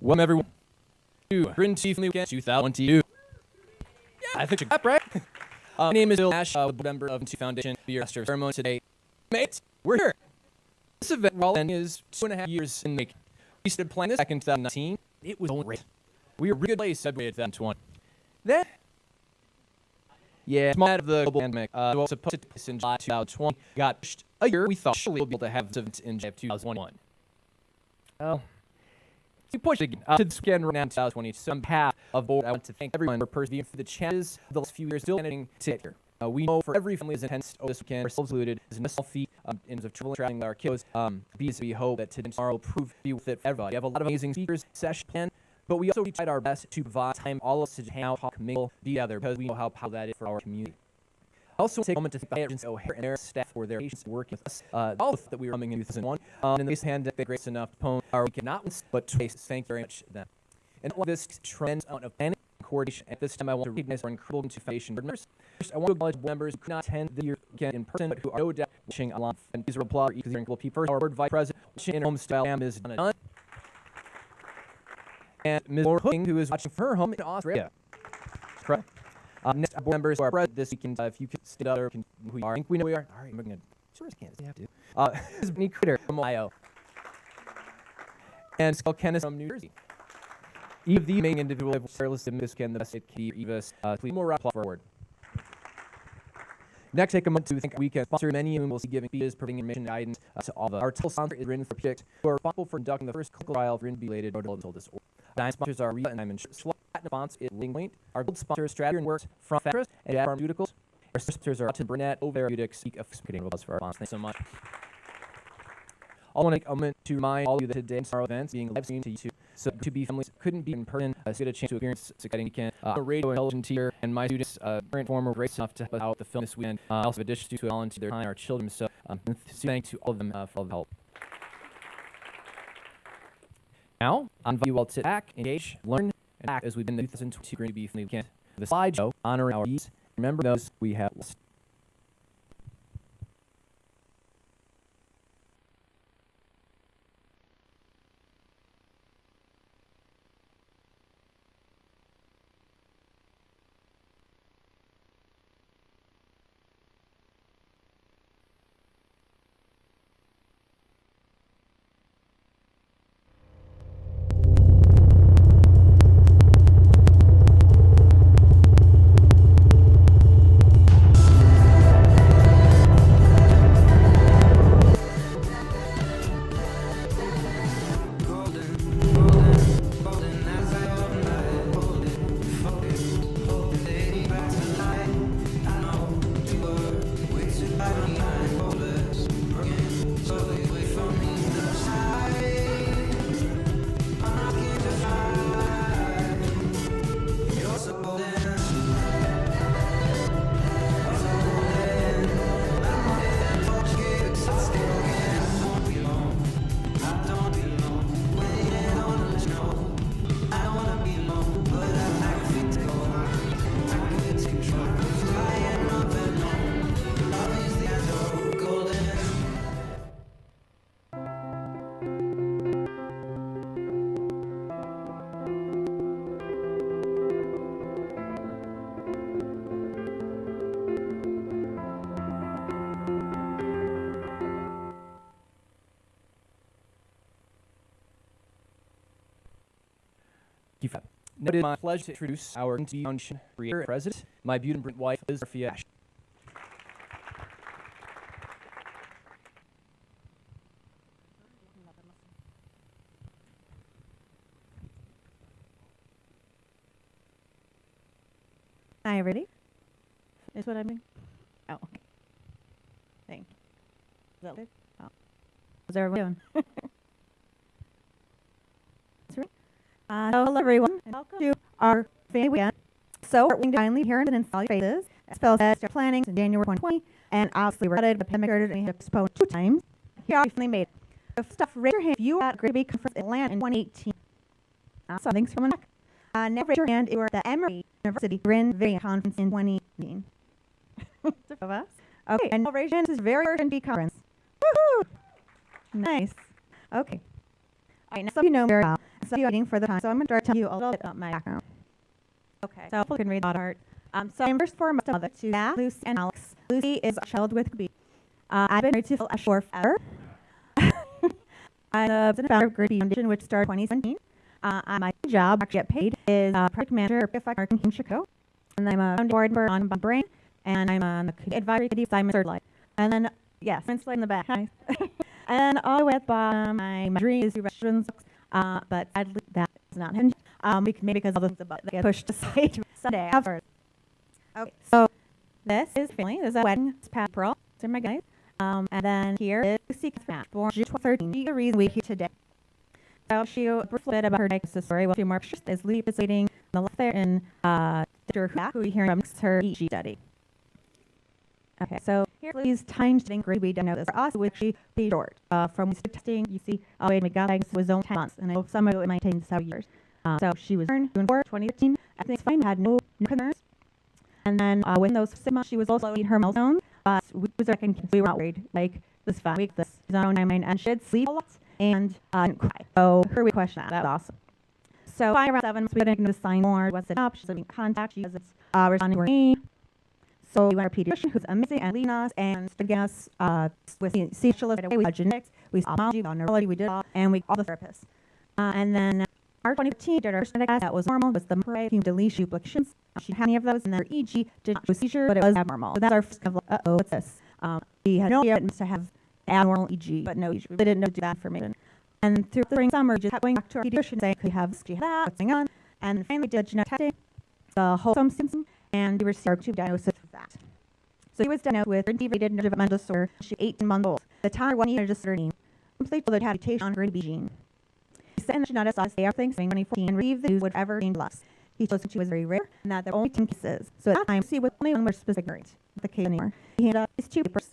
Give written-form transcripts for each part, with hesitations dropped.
Welcome everyone to GRIN2B Family Weekend 2022. Yeah, I think you got right. My name is Bill Nash, board member of GRIN2B Foundation. Be your master of ceremony today. Mates, we're here. This event, while it is 2.5 years in the making. We started planning this back in 2019. It was only great. We were a really good place February 2020. Then, small out of the global pandemic, was supposed to take place in July 2020. Got pushed a year. We thought surely we'll be able to have this event in July of 2021. Well, we pushed again to this weekend right now in 2022. So on behalf of the board, I want to thank everyone for persevering through the challenges of the last few years still managing to get here. We know for every family is intense over this weekend, ourselves included, is a small feat in terms of traveling with our kiddos. We hope that today and tomorrow will prove to be worth it for everybody. We have a lot of amazing speakers, session planned, but we also tried our best to provide time all of us to hang out, talk, mingle, be together, because we know how powerful that is for our community. I also want to take a moment to thank the agents O'Hare and their staff for their patience working with us. All that we were coming in 2001. In the pandemic, they're gracious enough to postpone our weekend not once, but twice. Thank you very much to them. And all this tremendous amount of planning and coordination. At this time, I want to recognize our incredible GRIN2B Foundation board members. First, I want to acknowledge board members who could not attend the year weekend in person, but who are no doubt watching online. And these are applause because they're incredible people. First, our board vice president, watching in her home style, Ms. Donna Dunn. And Ms. Laura Hooking, who is watching from her home in Australia. Correct. Next, board members who are present this weekend, if you could stand up or who you are. I think we know we are. All right, we're going to. Sure as can. You have to. This is Benny Critter from Ohio. And Scott Kennis from New Jersey. Each of the main individuals have tirelessly this weekend. The best it can be. Eva's. Please, more round of applause forward. Next, take a moment to thank our weekend sponsor. Many of whom will see giving speeches, providing information and guidance to all of us. Our total sponsor is GRIN Therapeutics, who are responsible for conducting the first clinical trial of GRIN2B-related neurodevelopmental disorder. Dime sponsors are Rita and Diamond. Platinum sponsor is Link Point. Our gold sponsor is Strategy and Works from Factors and Jazz Pharmaceuticals. Our sponsors are Burnett, O Therapeutics, Seek of Getting Robust for our sponsors. Thanks so much. I want to take a moment to remind all of you that today and tomorrow events being live streamed to YouTube. So GRIN2B families couldn't be in person, so you get a chance to experience this exciting weekend. I'm a radio and television teacher, and my students, current former, were gracious enough to help us out the film this weekend. I also have additions to volunteer their time, our children. So thank you to all of them for all the help. Now, I invite you all to sit back, engage, learn, and act as we've been in the 2022 GRIN2B Family Weekend. The slideshow honoring our bees. Remember those we have lost. Now it is my pleasure to introduce our GRIN2B Foundation creator and president, my beautiful Brent wife, Liz Sophia Ash. Hi, ready? Is what I mean? Oh, okay. Thank you. Is that good? Oh. How's everyone doing? So hello everyone, and welcome to our family weekend. So we're going to finally hear and install your faces. As well as start planning in January 2020, and obviously we're headed, the pandemic started, and we have postponed 2 times. Here we finally made it. So stuff, raise your hand if you were at GRIN2B conference in Atlanta in 2018. So thanks for coming back. Now raise your hand if you were at the Emory University GRIN2B conference in 2018. of us. Okay, and now raise your hand. This is very first GRIN2B conference. Woohoo! Nice. Okay. All right, now some of you know me very well. So you're waiting for the time. So I'm going to start telling you a little bit about my background. Okay, so you can read that art. So I'm first foremost mother to Zach, Lucy, and Alex. Lucy is a child with B. I've been married to Phil Ashore forever. I'm the founder of GRIN2B Foundation, which started 2017. My job, actually get paid, is project manager at Marketing in Chicago. And I'm a founder board member on Brain, and I'm on the advisory committee of Simon Third Life. And then, yes, I'm in the back. Nice. And all the way at the bottom, my dream is to restaurants, but sadly that is not hinged. Maybe because all the things about that get pushed aside someday after. Okay, so this is family. This is a wedding. It's Pat Pearl. These are my guys. And then here is Lucy Catherine, born June 13. She's the reason we're here today. So she a bit about her diagnosis story. Well, she more is Lucy is leading on the left there in Dr. who we hear from her EG study. Okay, so here Lucy's time studying GRIN2B diagnosis for us, which she be short. From testing, you see, we got diagnosed was only 10 months, and I know some of it might take 7 years. So she was born June 4, 2015. Everything's fine, had no concerns. And then when those 6 months, she was also eating her milestones. We were not worried. Like, this is 5 weeks, this is on my mind, and she did sleep a lot and didn't cry. So her we questioned that. That was awesome. So by around 7 months, we didn't sign more. What's it up? She's in contact. She has its responding to me. So we went to a pediatrician who's amazing and leading us, and I guess with the specialist, we had genetics, we saw ophthalmology, we saw neurology, we did all, and we all the therapists. And then our 2015 did our genetic test that was normal, was the human deletion duplications. She had any of those, and their EG did not show a seizure, but it was abnormal. So that's our first of like, uh-oh, what's this? We had no idea to have abnormal EG, but no seizure. We didn't know that information. And through the spring summer, we just kept going back to our pediatrician saying, could you have this, do you have that, what's going on? And finally did genetic testing, the whole symptom, and we received our 2 diagnosis of that. So he was diagnosed with deviated neurodevelopmental disorder. She was 18 months old. The time 1 year disorder, complete with a mutation on GRIN2B gene. He sent the genetic on day after Thanksgiving 2014 and received the news whatever gene lost. He told us she was very rare and that there were only 10 cases. So at that time, she was only one more specific rate of the case anymore. He handed out his 2 papers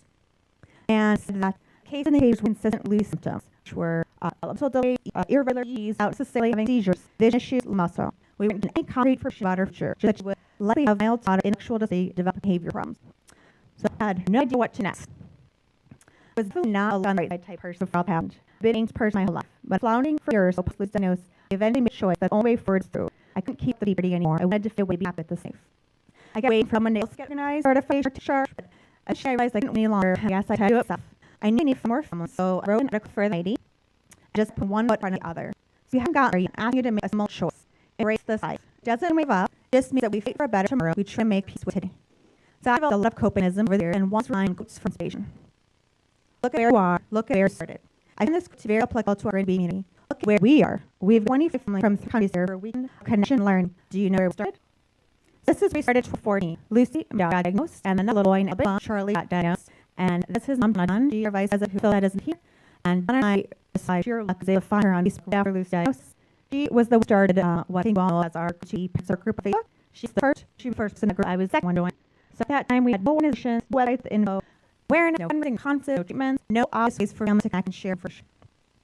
and said that case in the case were consistent loose symptoms, which were epilepsy delay, irregular EEGs, out necessarily having seizures, vision issues, muscle. We went into any concrete for about her future, that she would likely have mild to intellectual disability, develop behavior problems. So I had no idea what to next. I was definitely not a right type person for all happened. Been person my whole life, but floundering for years, so post diagnosed, I eventually made a choice that the only way forward through. I couldn't keep the liberty anymore. I wanted to feel way happy at the safe. I got waiting for someone else to get organized, certified, to charge, but I realized I couldn't any longer. I guess I had to do it myself. I knew I needed more from them, so I wrote an article for the ID. I just put one foot in front of the other. So you haven't gotten there yet. I ask you to make a small choice. Embrace this life. Doesn't wave up. Just means that we fight for a better tomorrow. We try to make peace with today. So I have a lot of copinism over there, and once line quotes from inspiration. Look at where you are. Look at where you started. I find this very applicable to our GRIN2B community. Look at where we are. We have 25 families from 3 countries here for weekend connection and learn. Do you know where we started? This is where we started 14. Lucy got diagnosed, and then the little boy in Alabama, Charlie, got diagnosed. And this is his mom, John. She advised as who Phil isn't here. And John and I decided she was able to find her on Facebook after Lucy's diagnosis. She was the one who started what I think well as our group of Facebook. She's the first. She was first in the group. I was second one to join. So at that time, we had no organizations, websites, info, awareness, no fundraising concepts, no treatments, no obvious ways for families to connect and share for sure.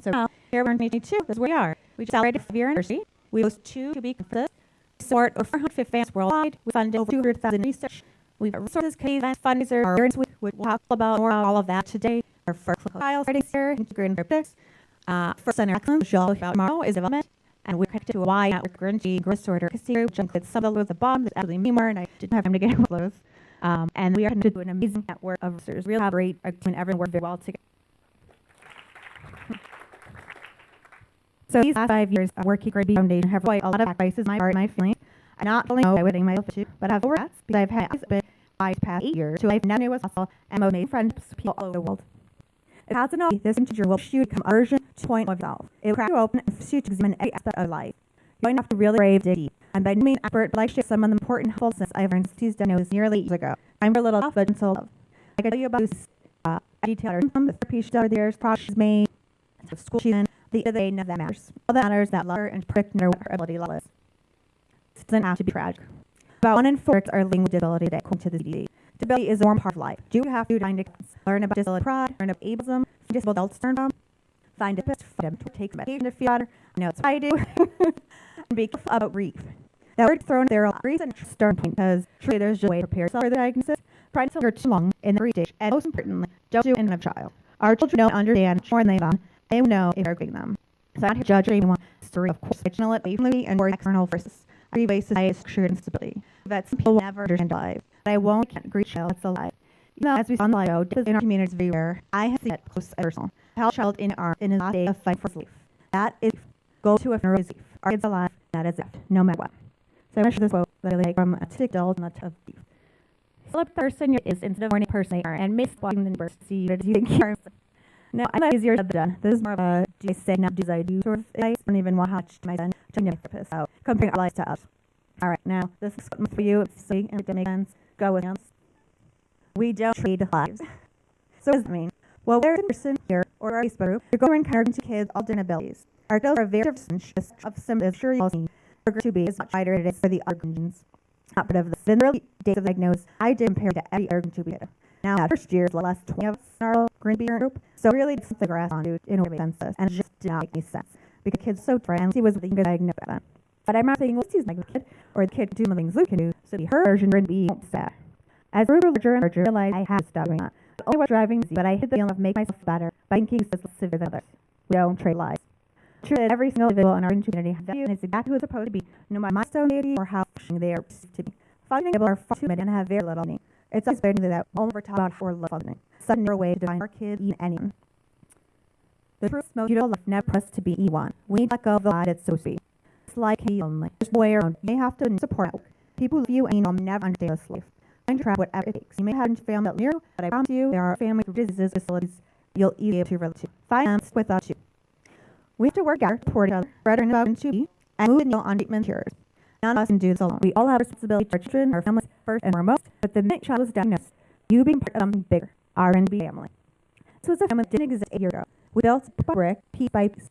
So now, here we're in 2022. This is where we are. We just celebrated 5-year anniversary. We host 2 GRIN2B conferences. We support over 450 fans worldwide. We funded over 200,000 research. We've got resources, case events, fundraisers, our parents. We'll talk about more all of that today. Our first clinical trials starting here in GRIN Therapeutics. First Center Excellence, which you'll all about tomorrow, is development. And we're connected to a Y network, GRIN2B, growth disorder, which includes some of those at the bottom. There's absolutely me more, and I didn't have time to get into those. And we are connected to an amazing network of researchers. We collaborate when everyone works very well together. So these last 5 years of working at GRIN2B Foundation have provided a lot of advice my part, my family. I not only know I would myself to, but I've overcome because I've had been the past 8 years to life now knew was possible and I've made friends with people all over the world. It has to know this integer will shoot become a version 2.0 of itself. It will crack you open and force you to examine every aspect of life. You're going to have to really brave dig deep. And by no means expert, but I share some of the important helpful lessons I've learned since these diagnosis nearly 8 years ago. I'm a little off, but until love. I can tell you about this detail or some of the therapy she's out there, products she's made, the school she's in, the other day, none of that matters. All that matters is that love her and predict her what her ability level is. It doesn't have to be tragic. About 1 in 4 are living with disability today, according to the CDC. Disability is a normal part of life. Do you have to learn about disability pride, learn about ableism, disabled adults learn from, find a therapist, find a take medication to feel better. I know it's what I do. And be careful about grief. That word thrown there a lot. Grief is a starting point because truly there's just a way to prepare yourself for the diagnosis. Try to linger too long in the grief stage. And most importantly, don't do it in a child. Our children don't understand more than they know. They know if they're grieving them. So I don't judge anyone. history of course, original family and or external forces. Every way society is structured and stability. That some people will never understand life. But I won't can't greet child that's alive. You know, as we saw in the video, this in our communities very rare. I have seen it close and personal. Held child in our in his last day of fight for his life. That is go to a funeral is life. Our kids alive, that is it, no matter what. So I'm gonna share this quote that I like from a tick adult and a of beef. Flip person is instead of morning person and miss watching the neighbors see what you think you are. No, I like easier said than done. This is more of a do I say not do I do sort of advice. I don't even want how much my son to my therapist. So comparing our lives to us. Alright, now this is for you, it's silly and it doesn't make sense. Go with us. We don't trade lives. So what does that mean? Well, we're a person here or our Facebook group, you're going to encourage kids all different abilities. Our girls are very different of some of sure you'll see. GRIN2B is much wider than it is for the other genes. Not part of this. In the early days of diagnosis, I did compare to every other GRIN2B kid. Now, that first year, the last 20 of us in our GRIN2B group. So really, it's the grass on dude in a way census, and it just did not make any sense. Because the kid's so different, he was the good diagnosed by then. But I'm not saying, well, he's like the kid, or the kid can do the things Luke can do, so be her version GRIN2B won't sad. As we grew larger and larger, I realized I had to stop doing that. But only was driving me, but I hit the feeling of making myself better by thinking he's less severe than others. We don't trade lives. True that every single individual in our community has value and is exactly who it's supposed to be, no matter milestone deity or how functioning they are perceived to be. Funding people are far too many and have very little meaning. It's always better to do that. We'll never talk about how we're funding. Such a narrow way to define our kids, even anyone. The truth most beautiful life never pressed to be E1. We need to let go of the lie that's so sweet. It's like he only. Just way around. You may have to support network. People who view and never understand this life. Find your track whatever it takes. You may have a family that near, but I promise you there are families with diseases, facilities you'll easily be able to relate to. Find them without you. We have to work together, support each other, better about GRIN2B, and move the needle on treatment cures. None of us can do this alone. We all have a responsibility to our children, our families first and foremost, but the minute child is diagnosed, you being part of something bigger, our GRIN2B family. This was a family that didn't exist 8 years ago. We built brick by brick, piece by piece.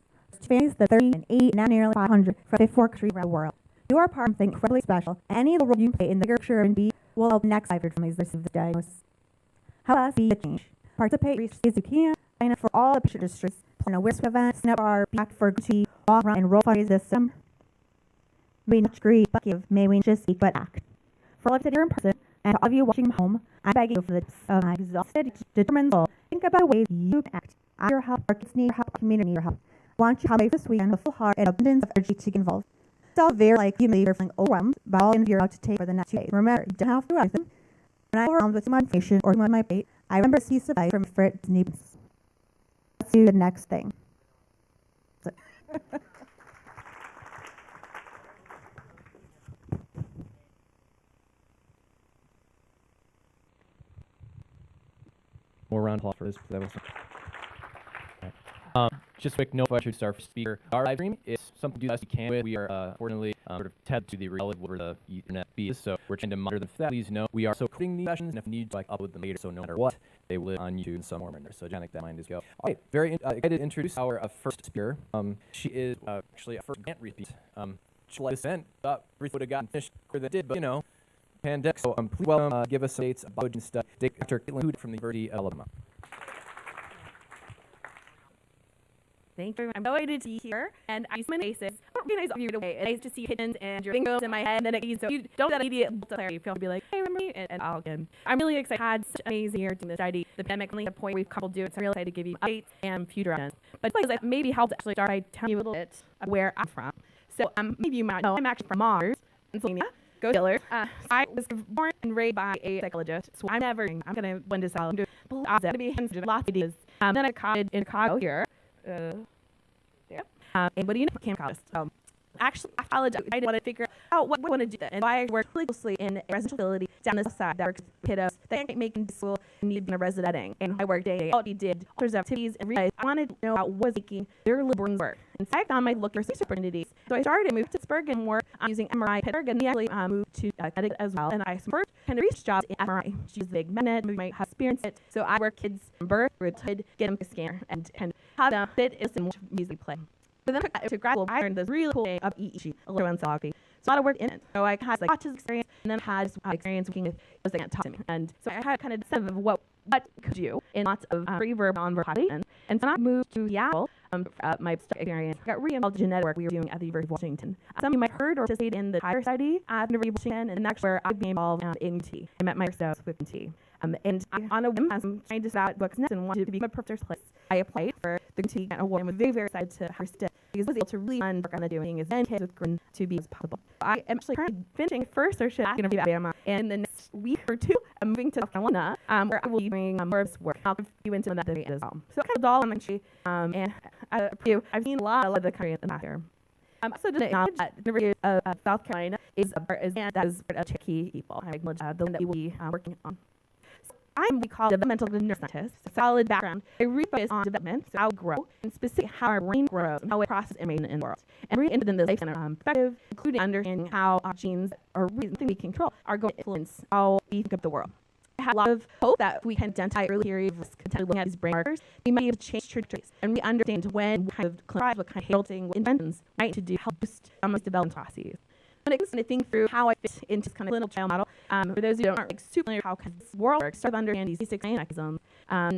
Families that 30 and 80, now nearly 500 from 54 countries around the world. Do our part and think incredibly special. Any of the role you play in the bigger picture of GRIN2B will help next 500 families receive the diagnosis. Help us be a change. Participate, research as you can, sign up for all the picture districts, plan awareness events, snap our back for GRIN2B, walk around and roll fundraise this summer. May not agree, but give. May we just speak but act. For all of you here in person, and all of you watching home, I'm begging you for the my exhausted, determined soul. Think about ways you can act. I need your help, our kids need your help, our community need your help. I want you to have this weekend with full heart and abundance of energy to get involved. It's all very like you may be feeling overwhelmed by all you're about to take for the next 2 days. Remember, you don't have to do anything. When I'm overwhelmed with too much information or too much on my plate, I remember to see advice from Fritz Neebens. Let's do the next thing. More round of applause for this. That was just a quick note before I introduce our speaker. Our live stream is something to do as we can with. We are fortunately sort of tethered to the reality of where the internet is, so we're trying to monitor them for that. Please know we are also recording these sessions, and if you need to upload them later, so no matter what, they will live on YouTube in some form. So just keep that in mind as go. All right, very excited to introduce our first speaker. She is actually a first grant recipient. She liked this event. Briefly would have gotten finished quicker than it did, but you know, pandemic. So please welcome, give us some dates about and stuff. Dr. Caitlin Hood from the University of Alabama. Thank you. I'm so excited to be here, and I use my faces. I don't recognize all of you away. It's nice to see kittens and your bingoes in my head, and then so you don't get that immediate clarity. You feel to be like, hey, remember me? And I'll get. I'm really excited. I had such an amazing year doing this study. The pandemic only had a point we've coupled do it, so I'm really excited to give you updates and future events. But it's like maybe help to actually start by telling you a little bit of where I'm from. So maybe you might know I'm actually from Mars, Pennsylvania. Go Steelers. I was born and raised by a psychologist, so I'm gonna win this out. I'm doing lots of ideas. Then I college in Chicago here. And what do you know? Camp college. Actually, I college, I want to figure out what I want to do. And I work really closely in a residential facility down the south side that works with kiddos that can't make it to school and need to be in a residential. And I worked day out. We did all sorts of activities and realized I wanted to know about what was making their liberal work. In fact, I might look for research opportunities. So I started and moved to Pittsburgh and worked using MRI Pittsburgh, and we actually moved to Connecticut as well. And I worked kind of research jobs in MRI. She's a big magnet, maybe might have experienced it. So I work kids from birth through childhood, get them to scanner and have them sit and watch music play. So then to grad school, I learned this really cool thing of EEG, electroencephalography. So I had to work in it. So I had like autism experience, and then had experience working with those that can't talk to me. And so I had kind of a sense of what could do in lots of pre-verb, non-verb population. And so when I moved to Seattle, my experience, I got really involved in genetic work we were doing at the University of Washington. Some of you might have heard or participated in the Higher Study at the University of Washington, and that's where I became involved in T. I met my spouse with T. And on a whim, as I'm trying to decide out books next and wanted to become a professor's place, I applied for the GRIN2B Grant Award and was very, very excited to have it because I was able to really fun work on doing as many kids with GRIN2B as possible. I am actually currently finishing first search at University of Alabama, and the next week or two, I'm moving to North Carolina, where I will be doing more of this work. I'll give you into that as well. So kind of all I'm actually, and I've seen a lot of the country in the last year. Also did acknowledge that the University of South Carolina is that is part of Cherokee people. I acknowledge the one that we will be working on. So I'm called developmental neuroscientist. A solid background. I really focus on development, so how we grow, and specifically how our brain grows and how it processes information in the world. And really into the life center perspective, including understanding how our genes or something we control are going to influence how we think of the world. I have a lot of hope that we can identify early theory of risk, potentially looking at these brain markers, we might be able to change trajectories, and we understand when, what kind of clinical, what kind of healthy interventions right to do help boost some of these development processes. When it comes to think through how I fit into this kind of clinical trial model, for those who aren't super familiar with how kind of this world works, start to understand these basic mechanisms.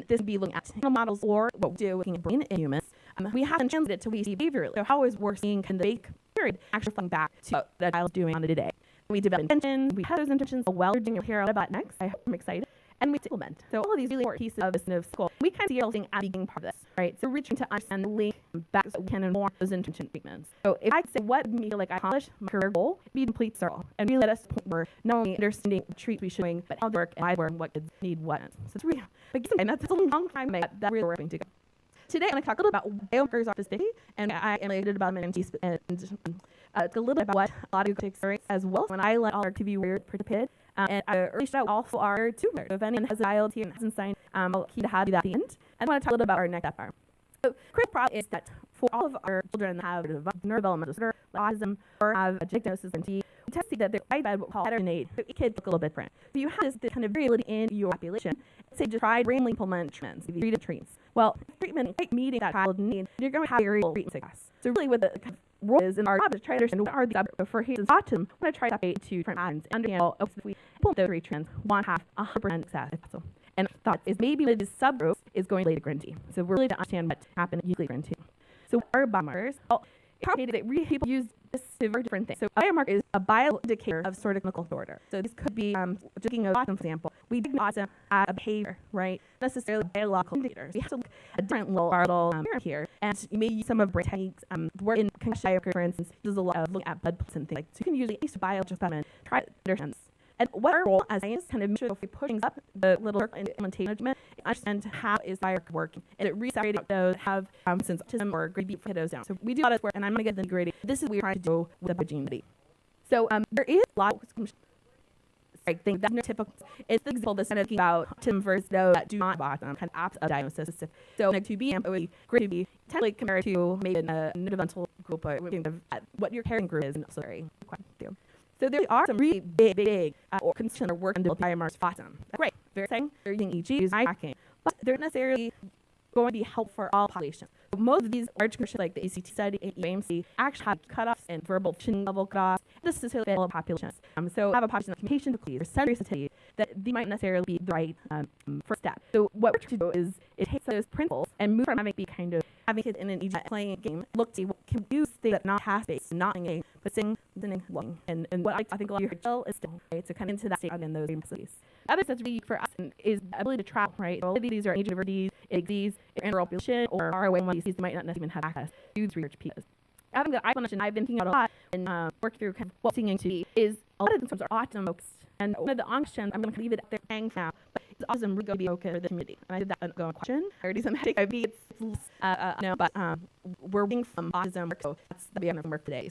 This would be looking at animal models or what we do looking at brain in humans. We haven't translated it to what we see behaviorally. So how is we're seeing kind of the period actually flowing back to what the child is doing on the day. We develop intentions, we have those intentions well, you'll hear all about next. I'm excited. And we implement. So all of these really important pieces of this kind of school, we kind of see everything as being part of this, right? So we're trying to understand the link back so we can inform those intention treatments. So if I say what made me feel like I accomplished my career goal, it'd be a complete circle. And really let us point where not only understanding the treats we should doing, but how they work and why and what kids need what. So it's really, and that's a long time to make that really working together. Today, I'm going to talk a little about biomarkers of specificity, and I am related about them and a little bit about what a lot of you experience as well. When I let all our TV warriors participate, and I reached out also our tumor. So if anyone has a child here and hasn't signed, I'll keep to have you that at the end. And I want to talk a little about our next step. So, critical problem is that for all of our children that have neurodevelopmental disorder, autism, or have a diagnosis of NT, we tend to see that they're right by what we call heterogeneity. So each kid look a little bit different. So you have this kind of variability in your population. Say just try randomly implement treatments, if you treat treats. Well, treatment meeting that child needs, you're going to have variable treatment success. So really what the kind of role is in our job is to try to understand what are the for his autism, we're going to try to separate two different patterns and understand if we implement those three trends, one have 100% success if possible. And thought is maybe this subgroup is going to lead to GRIN2B. So we're really to understand what happened at usually GRIN2. So what are biomarkers? Well, it's complicated that really people use this to very different things. So a biomarker is a bio indicator of sort of clinical disorder. So this could be, taking an autism for example, we diagnose autism as a behavior, right? Not necessarily biological indicators. We have to look at a different little mirror here. And you may use some of brain techniques. Work in concussion biomarker, for instance, there's a lot of looking at blood pulse and things like. So you can use a biological specimen, try to understand. And what our role as scientists kind of make sure that if we pushing up the little circle in implementation management, understand how is biomarker working. And it really separates those have since autism or GRIN2B for kiddos down. So we do a lot of work, and I'm going to get the grading. This is what we're trying to do with the gene study. So there is a lot of things that are typical. It's the example that's kind of about autism versus those that do not have autism, kind of opposite of diagnosis. So GRIN2B and GRIN2B tend to compare to maybe a neurodevelopmental group or what your caring group is, and also very quite do. So there are some really big or consistent work on developing biomarkers for autism. That's great, very exciting. They're using EEG, eye tracking, but they're not necessarily going to be helpful for all populations. So most of these large commercials like the ACT study and EAMC actually have cutoffs and verbal function level cutoffs. This is necessarily all populations. So have a population of communication difficulties or sensory sensitivity that they might necessarily be the right first step. So what we're trying to do is it takes those principles and move from having be kind of having kids in an EEG playing a game, look to see what can use things that not task-based, not in game, but sitting, looking. And what I think a lot of your is still, right? So kind of into that state in those facilities. The other that's really for us is the ability to travel, right? So all of these are age diversities, these interoperable population, or far away one of these might not necessarily even have access to these research pieces. I think that I've been thinking about a lot and work through kind of what seeing into is a lot of things are autism focused. And one of the options, I'm going to leave it at their hang now, but it's autism really going to be okay for the community. And I did that go on question. I already said that we're waiting from autism work, so that's the big work today.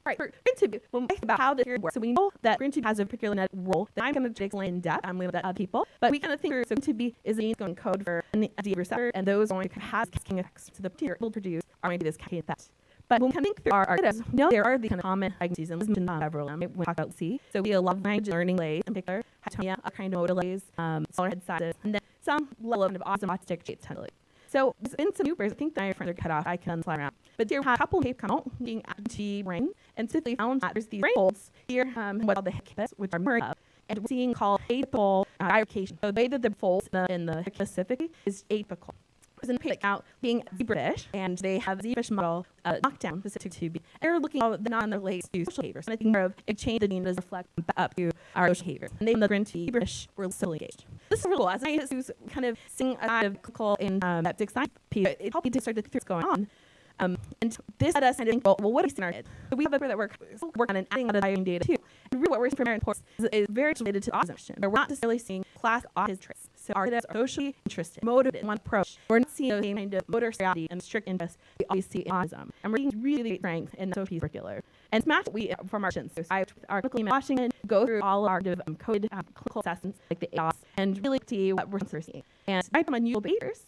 All right, for GRIN2B, when we think about how the theory works, so we know that GRIN2B has a particular role that I'm going to explain in depth. I'm going to let other people, but we kind of think through, so GRIN2B is a means going code for an D receptor, and those going to have cascading effects to the protein will produce are going to be this cascading effect. But when we think through our kiddos, we know there are these kind of common diagnoses, and mentioned several when we talk about C. So we have a lot of language learning delays, in particular, hypotonia, a kind of motor delays, smaller head sizes, and then some level of autism autistic traits tendally. So there's been some supers, I think that my friends are cut off, I can fly around. But there have a couple of papers come out looking at the brain, and simply found that there's these brain folds here, what are the hippocampus, which are more of, and we're seeing called atypical bifurcation. So the way that the folds in the specifically is atypical. was in pick out being zebrafish, and they have a zebrafish model knockdown specific to be. They're looking at the non-related to social behaviors, and I think more of exchange the does reflect up to our social behaviors. And they in the GRIN2B zebrafish were still engaged. This is really cool. As I was kind of seeing a lot of clinical in big science piece, it helped me to start to think what's going on. And this led us to think, well, what do we see in our head? So we have a paper that we're working on and adding a lot of valuing data too. And really what we're seeing from our reports is very related to autism, but we're not necessarily seeing classic autism traits. So our kids are socially interested, motivated in one approach. We're not seeing the same kind of motor seriality and strict interest we always see in autism. And we're seeing really great strength in the SOP curricular. And it's matched we from our students. So our clinical team in Washington go through all of our coded clinical assessments like the AOS and really see what we're seeing. And right from unusual behaviors,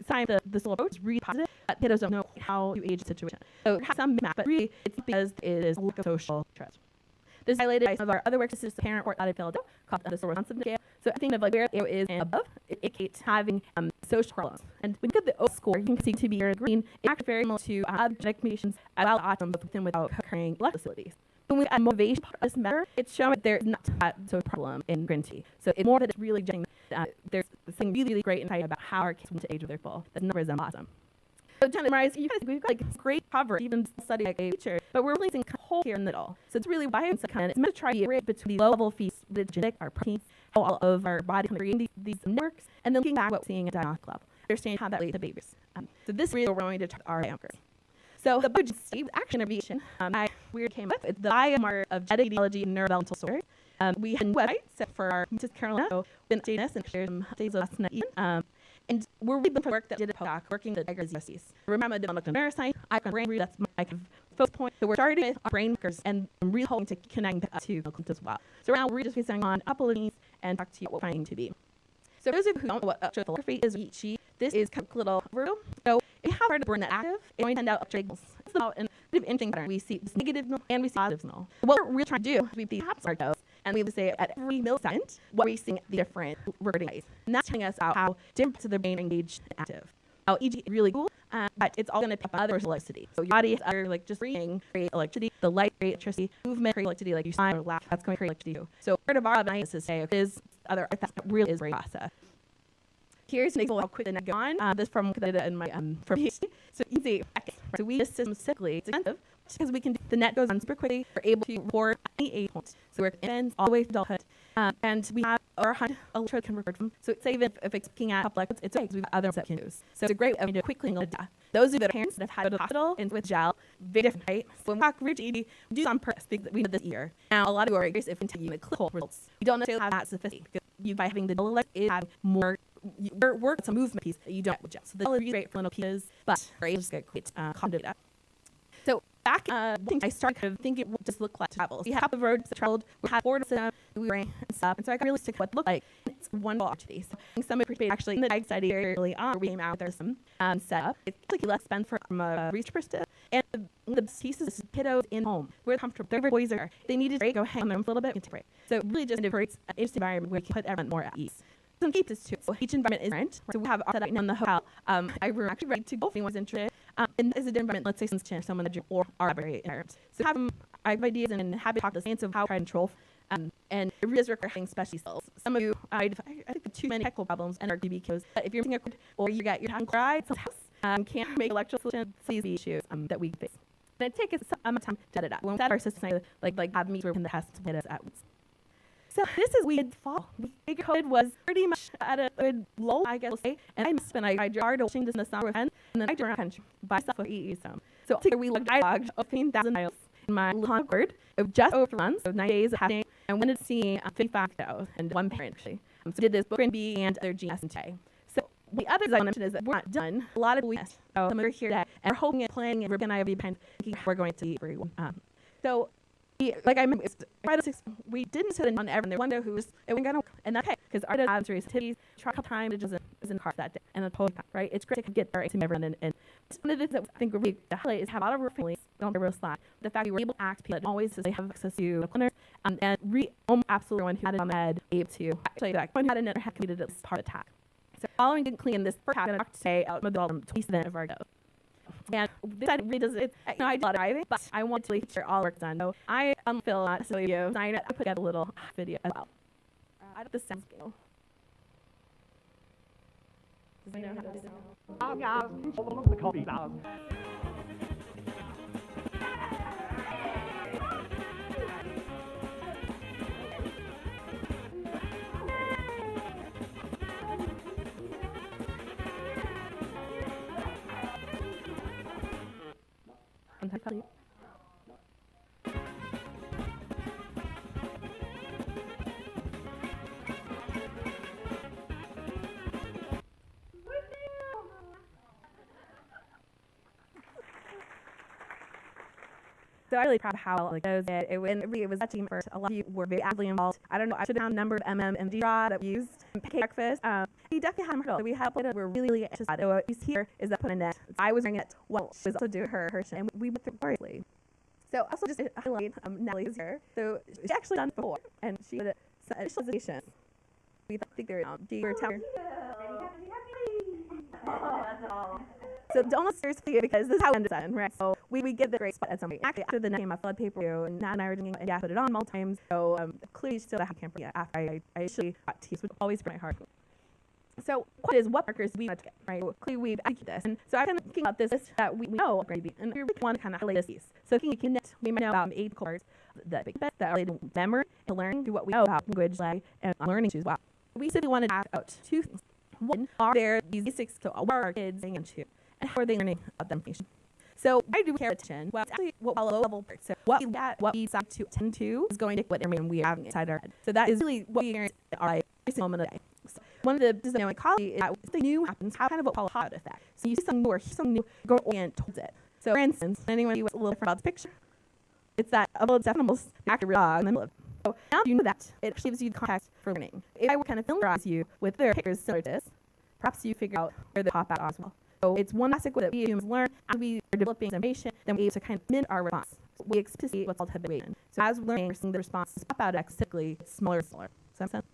science, this little approach is really positive, but kiddos don't know how to age the situation. So it has some map, but really it's because it is a lack of social trust. This is highlighted by some of our other works. This is a parent report out of Philadelphia called the Social Responsiveness Scale. So I think of like where it is and above, it indicates having social problems. And when you get the O score, you can see to be green, it's actually very similar to other genetic mutations as well as autism, but within without occurring life facilities. When we add motivation part of this measure, it's showing that there's not that social problem in GRIN2B. So it's more that it's really judging there's something really, really great insight about how our kids want to age with their full. That's numbers and awesome. So to summarize, we've got like great coverage, even study like a teacher, but we're releasing a whole here in the middle. So it's really why it's meant to try to get rid between the low-level fees, the genetic, our proteins, how all of our body can create these networks, and then looking back at what we're seeing at diagnostic level, understand how that relates to babies. So this really we're going to talk our anchor. So the budget action intervention we came up with the biomarker of genetic etiology and neurodevelopmental disorder. We had a website set for our Mrs. Carolina, so we updated this and shared some updates last night. And we're really looking for work that did a postdoc working the Tiger disease. Remember, I'm developing neuroscience, I've got brain read, that's my kind of focus point. So we're starting with our brain markers and I'm really hoping to connect to clinical as well. So right now we're just focusing on a couple of things and talk to you what we're finding to be. So for those of you who don't know what electrophotography is, this is kind of a little overview. So if you have part of the brain that's active, it only send out electric signals. It's about an interesting pattern. We see this negative signal and we see positive signal. What we're really trying to do is we perhaps our toes and we would say at every millisecond what we're seeing the different recording ways. And that's telling us out how different parts of the brain are engaged and active. Now, EEG is really cool, but it's all going to pick up other sources of electricity. So your body is other, like just breathing, create electricity. The light create electricity. Movement create electricity, like you smile or laugh, that's going to create electricity too. So part of our analysis is say, is other, that really is brain process. Here's an example of how quick the net go on. This from in my from PhD. So you can see, so we just specifically, it's expensive because we can do, the net goes on super quickly. We're able to record any age points. So we're infants all the way to adulthood. And we have over 100 electrodes can record from. So say even if it's looking at a couple electrodes, it's okay because we have other ones that can use. So it's a great way to quickly data. Those are the parents that have had to go to the hospital and with gel, very different, right? So when we talk rich ED, we do on purpose because we did this year. Now a lot of you are curious if we can tell you the clinical results. We don't necessarily have that sophisticated because you by having the gel elect is having more work it's a movement piece that you don't with gel. So the gel is really great for clinical pieces, but we're able to get great cognitive data. So back, I started kind of thinking what does look like travels. We have the roads that traveled, we had board system, we were and stuff, and so I got realistic what it looked like. It's wonderful opportunity. So some participated actually in the diag study very early on. We came out there's some setup. It's like less spend from a research perspective, and the pieces is kiddos in home. We're comfortable. Their boys are. They need to break, go hang on them for a little bit, and take a break. So really just creates an interesting environment where we can put everyone more at ease. Some cases too. So each environment is different. So we have our setup in the hotel. We're actually ready to go if anyone's interested. And is a different environment, let's say someone that or our library environment. So I have ideas and happy to talk the science of how to try and control. And it really is requiring specialty skills. Some of you, I think the too many technical problems and RGB codes. But if you're using a or you got your hand cried, can't make electrical solutions, some of these issues that we face. And it takes some amount of time to set it up. When we set our system, like have meetings where we can test to hit us at once. So this is we had fall. COVID was pretty much at a low, I guess we'll say. And I spent I jarred watching this in the summer and then I drove around country by myself with EE some. So together we dialogued of 15,000 miles in my little Concord of just over 3 months, of 9 days of happening, and wanted to see 55 cows and one parent actually. So did this book GRIN2B and other GS and Tay. So the other thing I want to mention is that we're not done. A lot of we so some of you are here today and we're hoping and planning and Rebecca and I will be behind we're going to everyone. So like I remember, we didn't sit on everyone. There was one who was, it wasn't going to work. And that's okay, because our dad serious activities, try a couple times, it was in the car that day. And then totally fine, right? It's great to get there to everyone. And one of the things that I think really the highlight is have a lot of our families don't have real slack. The fact we were able to ask people that always says they have access to a cleaner. And absolutely one who had it on the head, able to actually, like, one who had a net had completed at least part of the task. So following didn't clean this first half, I'm going to say out of the 27 of our go. And this side really does it. I do a lot of driving, but I want to make sure all work done. So I feel not silly video. I put together a little video as well. I don't this sounds good. Does anyone know how to do this? The coffee flowers. So I'm really proud of how it goes. It was a team first. A lot of you were very actively involved. I don't know. I should have found a number of MMD that we used. Pancake breakfast. We definitely had a hurdle. So we had we're really anxious about it. So what you see here is that put in it. I was doing it while she was also doing her and we went through gloriously. So also just to highlight Natalie's here. So she actually done it before, and she did some initialization. We think they're telling. So don't seriously because this is how it ended up, right? So we get the great spot at some point. Actually, after the night came, I flood paper review, and Nat and I were doing it, and I put it on multiple times. So clearly still have camp yet after I actually got teased, which always break my heart. So what markers we want to get, right? So clearly we've executed this. And so I'm kind of thinking about this that we know GRIN2B, and we really want to kind of highlight this piece. So if you connect, we might know about 8 cards that big bets that are related to memory and learning through what we know about language, lag, and learning as well. We simply wanted to ask out 2 things. One, are there these basics to what are our kids getting into? And how are they learning about the information? So why do we care attention? Well, it's actually what low level part. So what we decide to attend to is going to what information we are having inside our head. So that is really what we experience in our life every single moment of the day. So one of the dynamic quality is that when something new happens, how kind of what we call a hot effect. So you see something new or hear something new, go orient towards it. So for instance, anyone see what's a little different about the picture? It's that of a deaf animals actor real dog in the middle of it. So now you know that, it actually gives you the context for learning. If I were kind of familiarize you with their pictures similar to this, perhaps you figure out where they pop out as well. So it's one classic way that we humans learn, and we are developing information, then we're able to kind of mimic our response. So we expect to see what's called habituation. So as we're learning, we're seeing the responses pop out typically smaller and smaller. Does that make sense?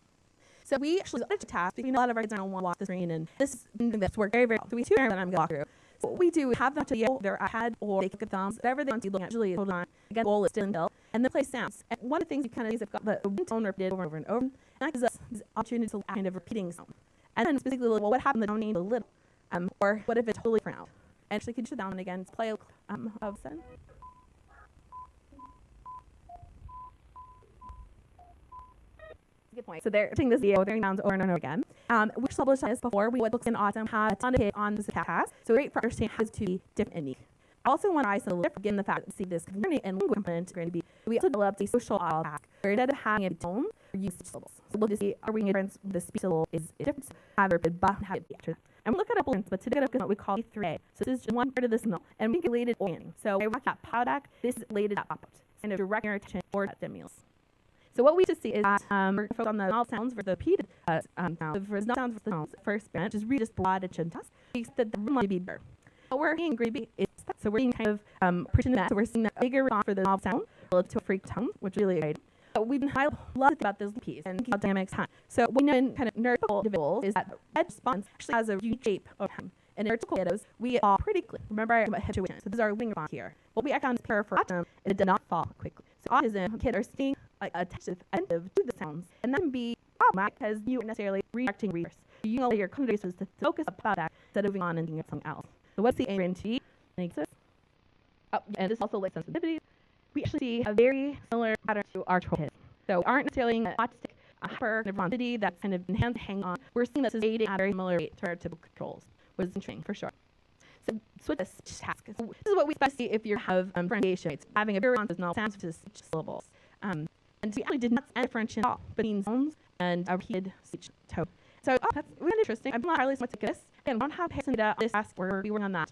So we actually got a task because a lot of our kids don't want to watch the screen, and this is something that's worked very, very well. So we have 2 that I'm going to walk through. So what we do is have them to yell their iPad or they click the thumbs, whatever they want to look at, usually hold on. Again, the goal is still until, and then play sounds. And one of the things we kind of do is I've got the tone repeated over and over and over, and that gives us this opportunity to kind of repeating sound. And then specifically, well, what happened that don't need a little? Or what if it's totally different out? And actually, could you down and again play of Sen? Good point. So they're doing this video, they're sounds over and over again. We published this before. We would look in autumn, have a ton of hit on this task. So great for understanding how to be different and unique. I also want to isolate a little different, given the fact that see this learning and language component going to be. We also developed a social task where instead of having a tone, we use speech syllables. So look to see are we a difference with the speech syllable is different. Have a but have it be after that. And we'll look at a balance, but today we're looking at what we call E3A. So this is just one part of the signal, and we related orienting. So I work at POWDAC, this is related at pop-ups, kind of direct your attention toward stimulus. So what we just see is that we're going to focus on the vowel sounds for the repeated sounds. So for the sounds for the sounds, first experiment, just read this broad attention task. We expect the room to be bigger. What we're seeing GRIN2B is that. So we're seeing kind of pushing that. So we're seeing that bigger response for the vowel sound relative to a freak tone, which is really exciting. We've been highlighting a lot about this piece and about dynamics time. So what we know in kind of neurotypical individuals is that red response actually has a unique shape of time. In neurotypical kiddos, we all pretty quickly. Remember I about habituation. So this is our wing response here. What we found is pair for autism, and it did not fall quickly. So autism kids are seeing like attentive to the sounds, and that can be problematic because you aren't necessarily redirecting resource. You know your cognitive is to focus about that instead of moving on and thinking of something else. So what's the GRIN2B? And this also like sensitivity. We actually see a very similar pattern to our kids. So we aren't necessarily an autistic hyper-neuroticity that's kind of enhanced to hang on. We're seeing this as aiding at a very similar rate to our typical controls, which is interesting for sure. So switch this task. So this is what we expect to see if you have differentiation. It's having a very response with null sounds to speech syllables. And we actually did not differentiate at all between sounds and a repeated speech tone. So that's really interesting. I'm not highly much at this. And we don't have patient data on this task where we work on that.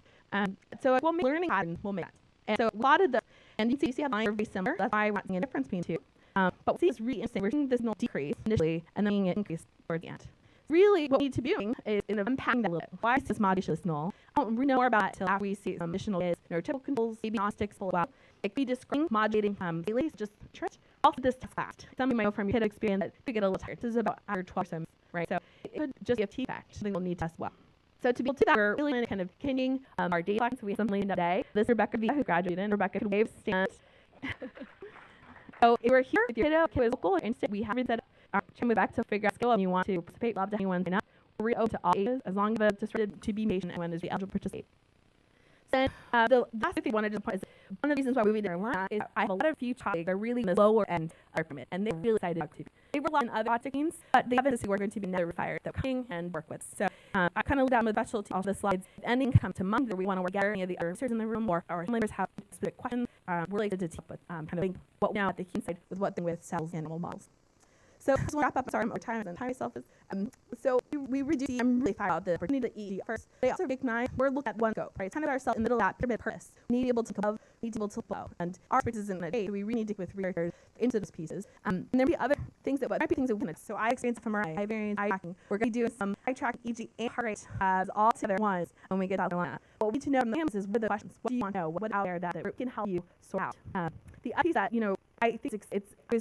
So we'll make learning pattern, we'll make that. And so a lot of the, and you see how the lines are very similar. That's why we're not seeing a difference between the two. But we see it's really interesting. We're seeing this null decrease initially and then seeing it increase towards the end. Really, what we need to be doing is unpacking that a little bit. Why is this modulation null? I don't really know more about it until after we see some additional is neurotypical controls, maybe agnostics, as well. It could be describing modulating daily, just church. Also, this task fast. Some of you might know from your kid experience that you get a little tired. This is about after 12 times, right? So it could just be a T fact, something we'll need to test well. So to be able to do that, we're really kind of continuing our data blocks. So we have some leading today. This is Rebecca V, who graduated. Rebecca could wave stand. So if we're here with your kiddo who is local or instant, we haven't said our channel back to figure out skill and you want to participate, love to anyone sign up. We're open to all ages as long as it's decided to be patient and when is eligible to participate. Then the last thing I wanted to point is one of the reasons why we did our is I have a lot of few colleagues are really in the lower end of our permit, and they're really excited to. They were in other teams, but they haven't we're going to be never required that coming and work with. So I kind of looked down with specialty off the slides. If anything come to mind, or we want to work together, any of the other officers in the room or our members have specific questions, we're related to help with kind of what we now at the human side with what thing with cells and animal models. So I just want to wrap up. Sorry, more time and time myself is. So we reduce. I'm really excited about the opportunity to eat first. They also recognize we're looking at one scope, right? It's kind of ourselves in the middle of that pyramid purpose. We need to be able to above, we need to be able to flow, and our expertise in the day. We really need to go with research into those pieces. And there be other things that might be things that we can. So I experienced from our eye variance, eye tracking. We're going to do some eye tracking, EG, and heart rate as all together once when we get out of the line. What we need to know from the is what are the questions. What do you want to know? What's out there that can help you sort out? The other piece that I think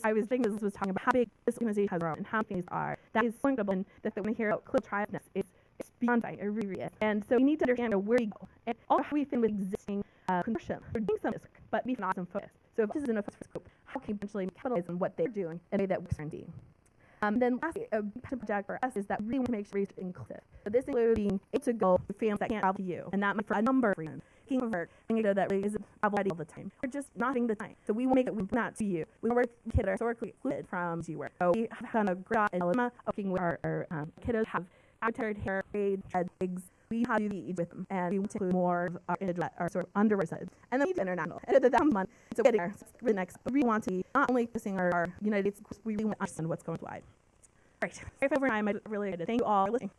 I was thinking this was talking about how big this organization has grown and how things are. That is so incredible, and that when we hear about clinical trialness, it's beyond that. It really is. And so we need to understand where we go and also how we fit with existing consortium. We're doing some of this, but we have an awesome focus. So if this is in a focus scope, how can we potentially capitalize on what they're doing in a way that works for ND? Then lastly, a project for us is that we really want to make sure research is inclusive. So this includes being able to go to families that can't travel to you, and that might for a number of reasons. King of work, and that really isn't travel all the time. We're just not having the time. So we will make it not to you. We work with kids that are historically excluded from G work. So we have done a great job in Alabama working with our kiddos have avatar hair, braid, dread, wigs. We have to do each with them, and we want to include more of our individual, our sort of underrepresented. And then we do international. And at the month, so getting our the next, but we want to be not only focusing our United States, we really want to understand what's going wide. All right. Sorry for over time. I really did. Thank you all for listening.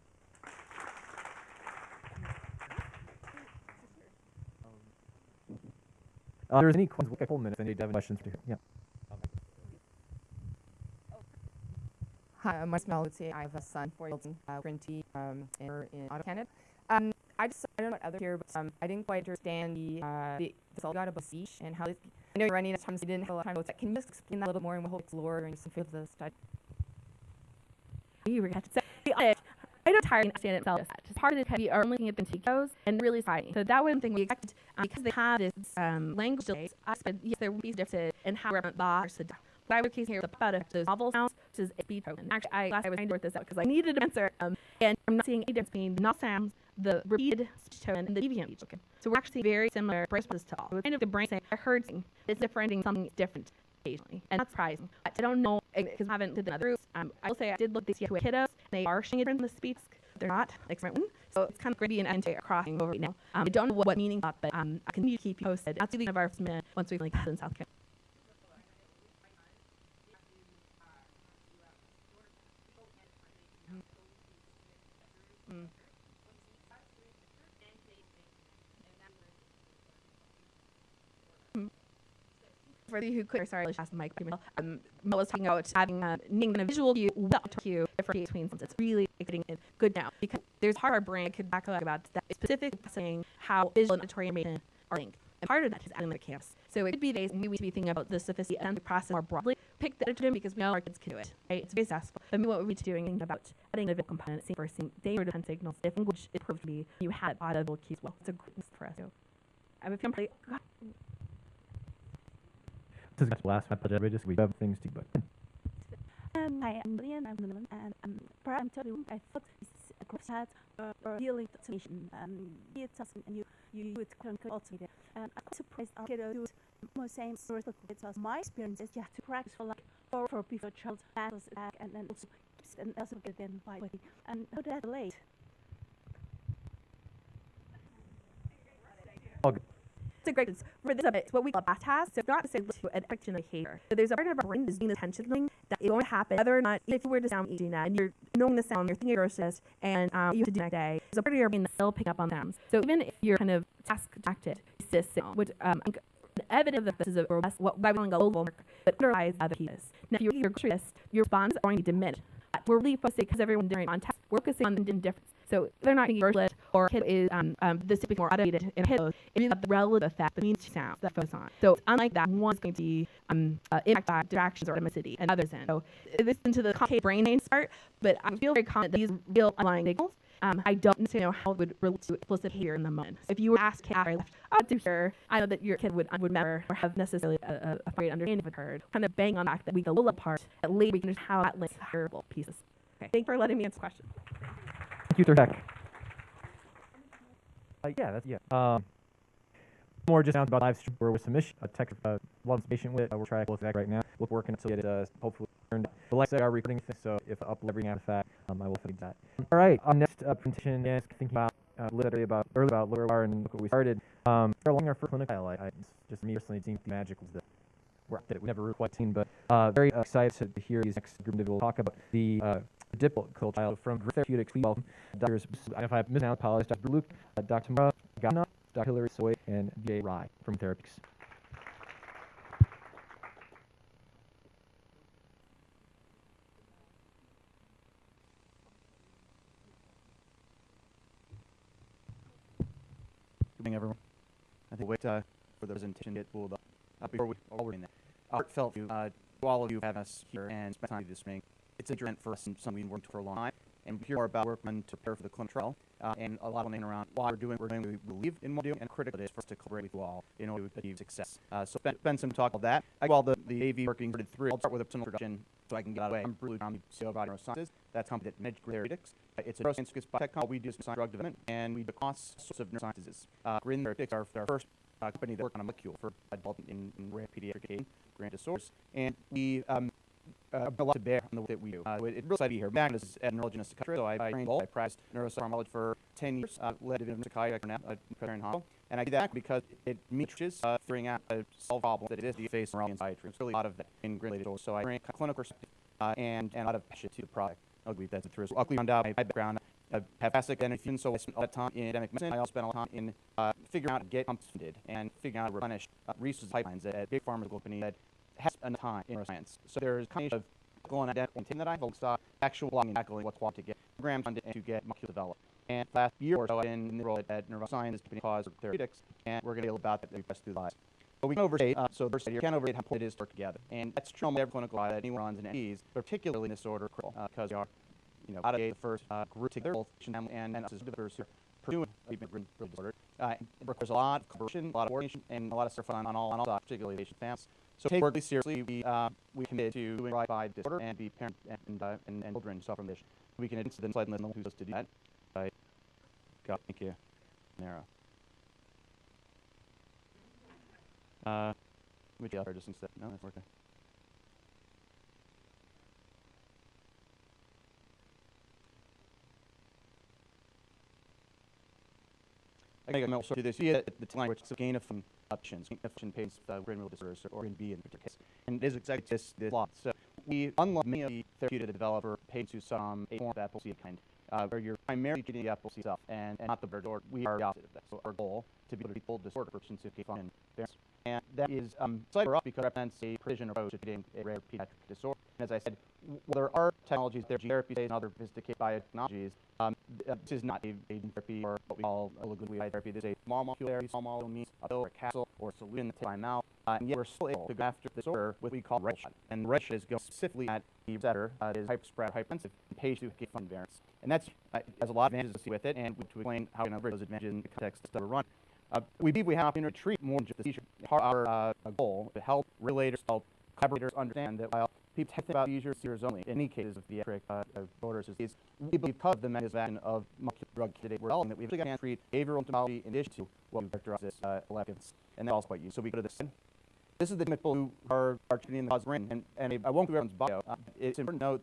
There's any questions? We'll get a full minute if any have questions for you. Yeah. Hi, I'm Marcel. I have a son, 4-year-old, GRIN2B, in Ottawa, Canada. I don't know what other here, but I didn't quite understand the result about speech and how this. I know you're running out of time, so you didn't have a lot of time to look at. Can you just explain that a little bit more, and we'll explore during some of the study? You were going to say the audit. I don't entirely understand itself. Part of it we are looking at the TICOs and really fighting. So that was one thing we expected because they have this language delays. Yes, there will be differences in how we're boss. But I was case here about those novel sounds versus a speed token. Actually, I was trying to work this out because I needed an answer. And I'm not seeing any difference between the novel sounds, the repeated speech token, and the deviant speech token. So we're actually very similar responses to all. So it's kind of the brain saying, I heard something. It's differentiating something different occasionally. And that's surprising. But I don't know because I haven't did the other groups. I will say I did look this year with kiddos. They are showing it in the speech. They're not experiment one. So it's kind of going to be an entire crossing over right now. I don't know what meaning but I can keep you posted. That's the end of our minute once we get in South Carolina. For the who could, sorry, let's ask the mic. Mel was talking about having naming a visual cue, cue differentiate between senses. It's really exciting and good now because there's part of our brain could back up about that specific saying how visual and auditory information are linked. And part of that is adding the camps. So it could be days we would be thinking about the sophisticated and the process more broadly. Pick the editor because we know our kids can do it. Right? It's very accessible. But what we're doing about adding the visual components, for they were different signals. If language is proved to be, you had audible cues. Well, it's a great for us. So I have a few This is the last budget. We have things to but. Hi, I'm Lian. I'm Lian, and prior to you, I thought this course had dealing with automation. It's something and you would automate. And I'm surprised I get to do the same sort of because my experience is you have to practice for like for before child battles and then also and also get them by and how that late. It's a great for this what we call a task. So it's not to say to an action behavior. So there's a part of our brain is doing the attention thing that is going to happen whether or not if you were to sound eating that and you're knowing the sound, you're thinking your process and you have to do that day. There's a part of your brain that's still picking up on sounds. So even if you're kind of task acted, this sound, which evidence that this is a robust what I would call work, but underlies other pieces. Now if you're curious, your response is going to be diminished. But we're really focusing because everyone's doing on task, we're focusing on the difference. So they're not thinking versus or kid is this typically more automated in kiddos. It means that the relative effect between two sounds that focus on. So unlike that, one's going to be impacted by distractions or automaticity, and others in. So this into the complicated brain part, but I feel very confident that these real underlying signals. I don't necessarily know how it would relate to explicit behavior in the moment. So if you were asked after I left, to sure, I know that your kid would never or have necessarily a great understanding of it heard. Kind of bang on the fact that we go a little apart, that later we can understand how that links to terrible pieces. Okay, thanks for letting me answer the question. Thank you, Sir Tech. More just announced about live stream. We're with submission. Tech loves patient with it. We're trying to close that right now. We're working to get it hopefully turned. But like I said, our recording thing, so if I upload everything after that, I will feed that. All right, our next presentation is thinking about literally about earlier about where we are and look what we started. Along our first clinical trial, just me personally seems magic was the work that we never really quite seen, but very excited to hear these next group of individuals talk about the difficult clinical trial from GRIN Therapeutics. We welcome Drs. If I mispronounced, apologize. Dr. Luke, Dr. Mara Gana, Dr. Hillary Soy, and J. Rye from Therapeutics. Good evening, everyone. I think wait for the presentation to get pulled up. Before we already in that, heartfelt to all of you having us here and spend time this morning. It's a journey for us and something we've worked for a long time, and we hear more about work done to prepare for the clinical trial, and a lot of thinking around why we're doing what we believe in what we're doing, and critical it is for us to collaborate with you all in order to achieve success. So spend some talk about that. While the AV working started through, I'll start with a personal introduction so I can get out of the way. I'm Bruce, I'm CEO of Neurosciences. That's a company that manages GRIN Therapeutics. It's a neuroscience-focused biotech company. We do science drug development, and we do across sorts of neurosciences. GRIN Therapeutics are our first company that worked on a molecule for development in rare pediatric brain disorders, and we a lot to bear on the work that we do. It's really excited to be here. Back is at neurologist country, so I trained I practiced neuropharmacology for 10 years, led division of psychiatry now at Presbyterian Hospital, and I do that because it meets figuring out solve problems that exist that you face in neurology and psychiatry. There's really a lot of that in GRIN related. So I bring a clinical perspective and a lot of passion to the product. I'll believe that's the truth. So luckily found out my background. I have fastic and so I spent a lot of time in academic medicine. I also spent a lot of time in figuring out how to get pumps funded and figuring out how to replenish research pipelines at big pharmaceutical companies that has enough time in neuroscience. So there's a combination of clinical and academic that I focus on actual blocking and tackling what's required to get programs funded and to get molecules developed. And last year or so, I've been in the role at Neuroscience because of therapeutics, and we're going to deal about that as we press through the slides. But we can overstate, so the first here, can't overstate how important it is to work together. And that's true on every clinical trial that anyone runs in NPs, particularly in this order critical, because we are, out of the first group together, both and us as developers here, pursuing treatment really disorder. It requires a lot of collaboration, a lot of coordination, and a lot of stuff on all sides, particularly patient families. So take work really seriously. We committed to doing right by disorder and be parent and children suffering from this. We can insist the slide and who's us to do that. Right. God, thank you. Narrow. Would you just instead? No, that's working. I think I'm also do this. The line which is a gain of options, gain of function patients with GRIN disorders or GRIN2B in particular case, and it is exactly this lot. So we, unlike many of the therapeutic developer patients who some a form of epilepsy kind, where you're primarily treating the epilepsy itself and not the disorder, we are the opposite of that. So our goal to be able to treat full disorder for patients who can function, and that is slightly for us because it represents a precision approach to treating a rare pediatric disorder. And as I said, while there are technologies, there are gene therapies and other sophisticated biotechnologies, this is not a gene therapy or what we call oligonucleotide therapy. This is a small molecule therapy. Small molecule means a pill or a capsule or a solution that takes time out, and yet we're still able to go after the disorder with what we call red shot. And the red shot is going specifically at the receptor that is hyperspread, hypersensitive, in patients who get function variants. And that's has a lot of advantages to see with it, and to explain how we can leverage those advantages in the context of the study we're running. We believe we have an opportunity to treat more than just the seizure. Our goal to help regulators, help collaborators understand that while people think about seizures only, in any cases of pediatric disorders, is we believe because of the mechanism of molecular drug candidate we're developing that we've actually got to treat behavioral symptomology in addition to what we characterize as electives, and that's also quite useful. So we go to this. This is the people who are treating the cause of brain, and I won't go everyone's bio. It's important to note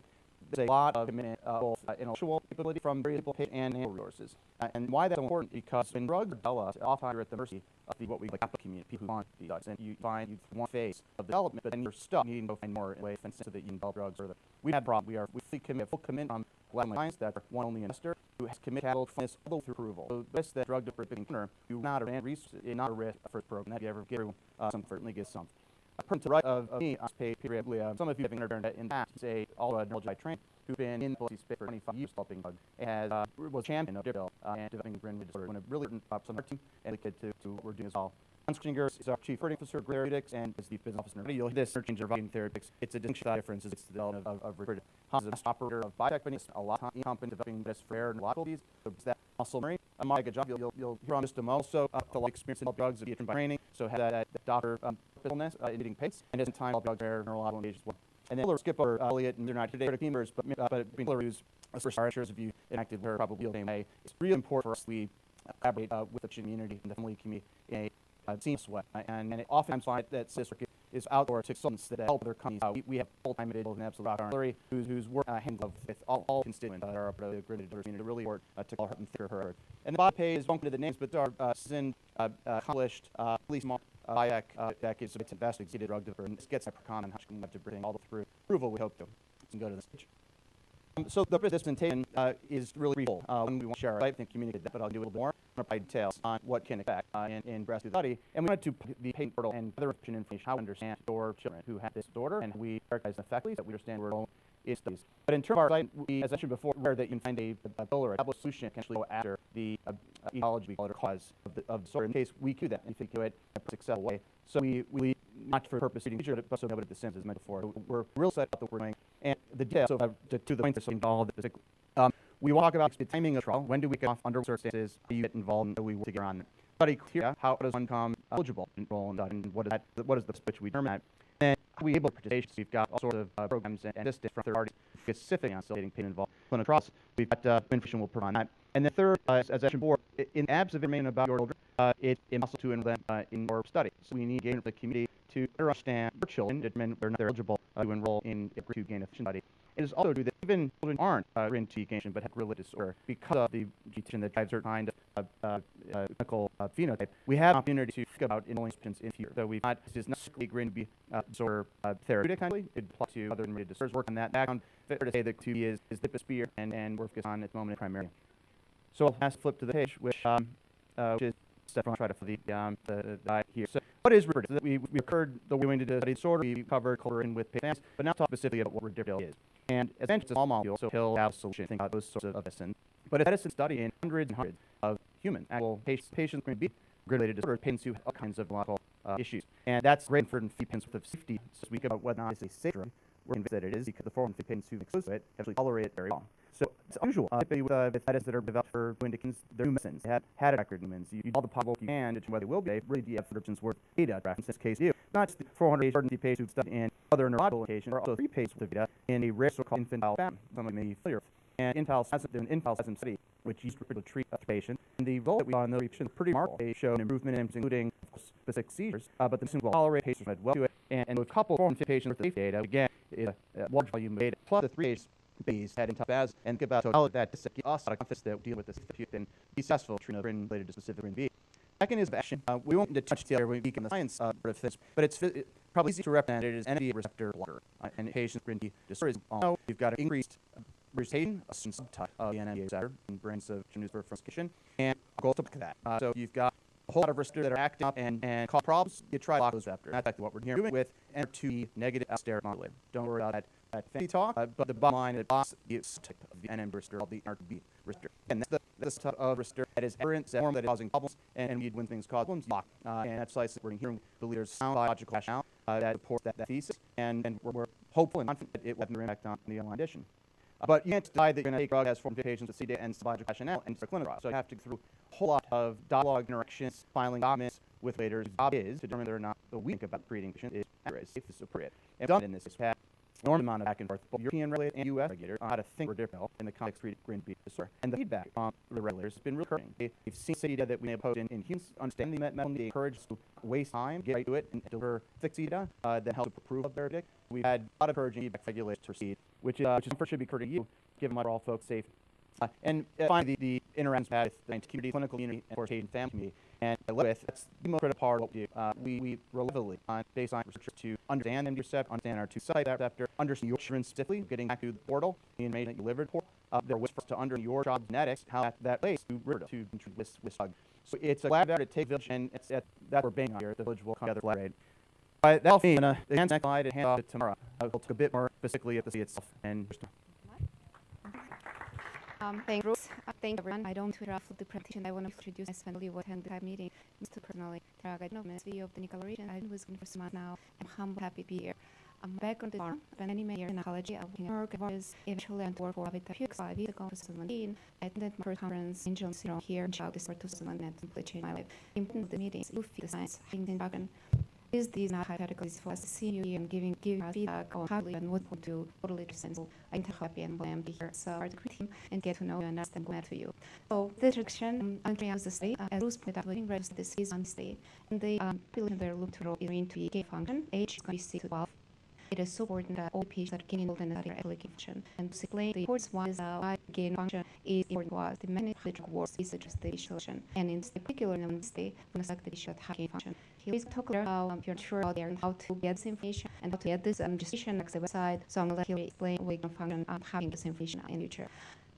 there's a lot of commitment, both intellectual capability from various people and resources. And why that's so important? Because when drugs are developed, often you're at the mercy of what we call the capital community, people who want these drugs. And you find one phase of development, but then you're stuck needing to find more ways so that you can develop drugs further. We had a problem. We have full commitment from Lab Science that are one only investor who has committed capital from this all the way through approval. So this that drug development encounter, you not a resource, not a risk first program that you ever give some certainly gives some. To the right of me, I pay periodically. Some of you have entered in that say all neurology I trained who've been in policy space for 25 years developing drugs and was champion of digital and developing GRIN disorder when it really some of our team and we to what we're doing as well. Hans Kringer is our chief operating officer of GRIN Therapeutics and is the business officer. You'll hear this interchange of GRIN Therapeutics. It's a distinction difference. It's the development of recruited. Hans is an operator of biotech companies, a lot of time in company developing this for rare neurological disease. So it's that muscle memory. My good job. You'll hear on just a moment. Also, the life experience in drugs via training. So has that doctor illness in treating patients and doesn't time all drugs rare neurological disease as well. And then we'll skip over Elliot and they're not today for members, but Miller who's first our shares of you enacted her probably the same way. It's really important for us we collaborate with the community and the family community in a seamless way. And it oftentimes find that CISRC is outdoor to consultants that help other companies. We have full-time individuals in absolute rock artillery who's work hand glove with all constituents that are up to the GRIN2B community to really work to call her and through her. And the body page won't go into the names, but there are seasoned, accomplished, police biotech that is a best exceeded drug developer, and this gets a common how she can have to bring all the through approval we hope to. Can go to the stage. So the presentation is really threefold. One, we want to share our site and communicate that, but I'll do a little more. I'm going to provide details on what can expect in breast study. And we wanted to put the patient portal and other information, how to understand your children who have this disorder, and we prioritize the faculty that we understand where is studies. But in terms of our site, we, as I mentioned before, where that you can find a bill or a tablet solution can actually go after the etiology, we call it, or cause of the disorder. In case we do that, and do it in a successful way. So we not for the purpose of treating feature, but also know what the sense is meant for. We're real excited about the work we're doing. And the details, so to the point that's involved, we will talk about the timing of trial. When do we get off under circumstances? How do you get involved? And we will figure on study criteria. How does one become eligible to enroll in that? And what is the switch we determine that? And how we able to participate? So we've got all sorts of programs and assistance from third parties specifically on facilitating patient involved clinical trials. We've got information we'll provide on that. And then third, as I mentioned before, in absence of information about your children, it's impossible to enroll them in your study. So we need engagement with the community to better understand your children, determine whether or not they're eligible to enroll in a GRIN2 gain of function study. It is also true that even children aren't GRIN2 gain but have related disorder because of the mutation that drives certain kind of clinical phenotype. We have an opportunity to think about enrolling students in here. So we've got this is not strictly GRIN2 disorder therapeutic, actually. It applies to other related disorders. Work on that background. Fair to say that GRIN2B is the spear and work is on at the moment primarily. So I'll pass flip to the page, which is step from try to flip the here. So what is Riverdale? We occurred the way we went into study disorder. We covered coloring with patients, but now talk specifically about what Riverdale is. And as mentioned, it's a small molecule, so pill, have solution, think about those sorts of medicine. But it's medicine study in hundreds and hundreds of human actual patients with GRIN-related disorders, patients who have all kinds of neurological issues. And that's great for patients with safety. So we about whether or not it's a safe drug. We're convinced that it is because the 450 patients who exposed to it actually tolerate it very well. So it's unusual. Typically with medicines that are developed for indications, they're new medicines. They have had a record in humans. You do all the possible you can to determine whether they will be. They really do have prescriptions worth data. In this case, you not just the 400 patients who've studied in other neurological indications, but also 3 patients with data in a rare so-called infantile famine. Someone may be familiar with. And infantile spasm study, which used to treat a patient. And the result that we saw in those patients was pretty remarkable. They showed an improvement in including specific seizures, but the medicine will tolerate patients read well to it. And with a couple of 450 patients with data, again, is a large volume of data, plus the 3 babies had infantile spasm, and think about totality that this gives us a lot of confidence that we deal with this therapeutic and be successful treatment related to specific GRIN2B. Second is action. We won't get too much detail every week in the science part of things, but it's probably easy to represent it as NMDA receptor blocker. And patients with GRIN2B disorders, you've got an increased mutation, a subtype of the NMDA receptor in brains of children for frustration, and I'll go to look at that. So you've got a whole lot of receptors that are acting up and cause problems. You try to block those receptors. That's exactly what we're doing with NR2B negative allosteric modulator. Don't worry about that fancy talk, but the bottom line is it blocks the type of the NMDA receptor called the NR2B receptor. And that's the type of receptor that is aberrant, that form that is causing problems, and when things cause problems, you block. And that's why we're hearing believe there's sound biological rationale that supports that thesis, and we're hopeful and confident that it will have an impact on the underlying condition. But you can't decide that you're going to take a drug as 450 patients with CDA and biological rationale and start clinical trial. So you have to go through a whole lot of dialogue, interactions, filing documents with later. The job is to determine whether or not the we think about treating patients is accurate, safe, is appropriate. And done in this case, we have an enormous amount of back and forth, both European regulators and U.S. regulators, on how to think for different in the context of GRIN2B disorder. And the feedback from the regulators has been really encouraging. They've seen data that we may oppose in humans, understand the medical need, they encourage us to waste time, get right to it, and deliver efficacy data that help improve of their predict. We've had a lot of encouraging feedback from regulators to proceed, which should be courtesy to you, given what we're all folks safe. And finally, the interactions we have with the scientific community, clinical community, and of course, patient family community. And that's the most critical part of what we do. We rely heavily on baseline research to understand MD receptor, understand our 2 site receptor, understand your children stiffly, getting back to the portal, the information that you delivered portal. There are ways for us to understand your job genetics, how that relates to Riverdale, to this drug. So it's a lab there to take village, and it's that we're banging on here. The village will come together, collaborate. That's all for me. I'm going to next slide and hand off to Tamara. We'll talk a bit more specifically at the C itself. And thank you, Bruce. Thank you, everyone. I don't interrupt the presentation. I want to introduce my family who attend the type meeting. Mr. Personally, I know CEO of the Nicola region. I was going for some months now. I'm humble, happy to be here. I'm back on the farm. I've spent many years in oncology. I'm working at work. I was eventually on work for Avid Therapeutics 5 years ago, 2017. I attended my first conference in John Ciro here in Chicago, December 2001, and completely changed my life. The important of the meetings, you feel the science, having the jargon. Is these not categories for us to see you and giving us feedback on how to live and what to do totally sensible. I'm happy and I'm be here so our team and get to know you and understand glad to you. So this section as the state as Bruce pointed out when register this is on state and the building their loop to roll is going to be gain function age is going to be 6 to 12. It is so important that all patients are getting involved in the application function. And to explain the importance one is why gain function is important was the magnetic drug works is just the solution. And in this particular state, when select the patient have gain function. Here is talk about if you're sure out there and how to get this information and how to get this registration next to the website. So I'm going to explain what gain function having this information in the future.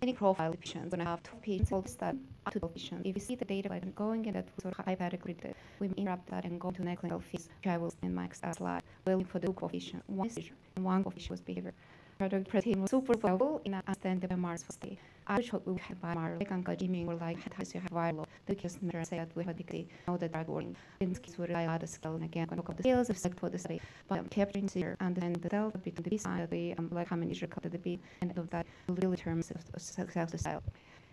Any profile of patients going to have 2 patients all that up to 12 patients. If you see the data like going in that sort of hypothetically predicted, we may interrupt that and go to the next clinical phase, which I will explain in my next slide. We'll look for the 2 coefficient, one seizure and 1 coefficient was behavior. Product protein was super valuable in understanding the biomarkers for state. I wish we have biomarkers like oncogene or like hepatitis you have viral. The case measure say that we have the know the drug working. In this case, we rely on the scale and again, going to look at the scales of select for the study. But capturing seizure and then the delta between the B side of the like how many seizure cut to the B and of that will really determine success of the style.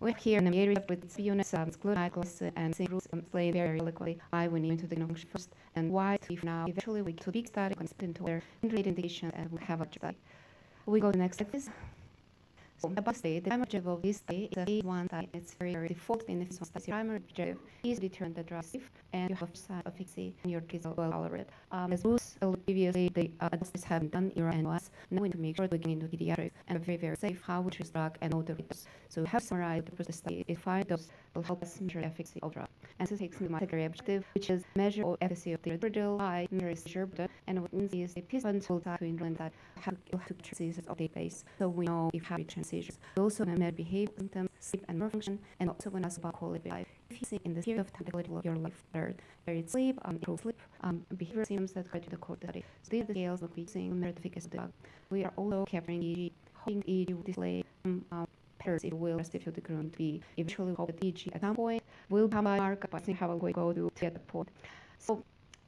We have here in the area with C units, glutamate and zinc groups play very liquidly. I will need to the function first and why to if now eventually we get to big study and split into their indication and we have a study. We go to the next step. So about state, the primary objective of this state is a phase 1 study. It's very default in this one study. The primary objective is to determine the drug safe and you have side efficacy and your kids are well tolerated. As Bruce previously, the studies have done in US, now we need to make sure we get into pediatrics and very, very safe how we choose drug and all the results. So we have summarized the process study. If 5 doses will help us measure the efficacy of drug. And this takes me to my secondary objective, which is measure of efficacy of the drill by measure seizure and what means is the participants will start to enroll that have to capture seizures of database so we know if have return seizures. We also measure behavior symptoms, sleep and nerve function, and also when asked about quality of life. If you see in this period of time the quality of your life there is sleep, improve sleep, behavior symptoms that go to the core study. So these are the scales we'll be seeing measure the efficacy of the drug. We are also capturing EEG, hoping the EEG will display patterns it will restitute the GRIN2B. Eventually hope that EEG at some point will come by mark, but I think how we go to get the point. So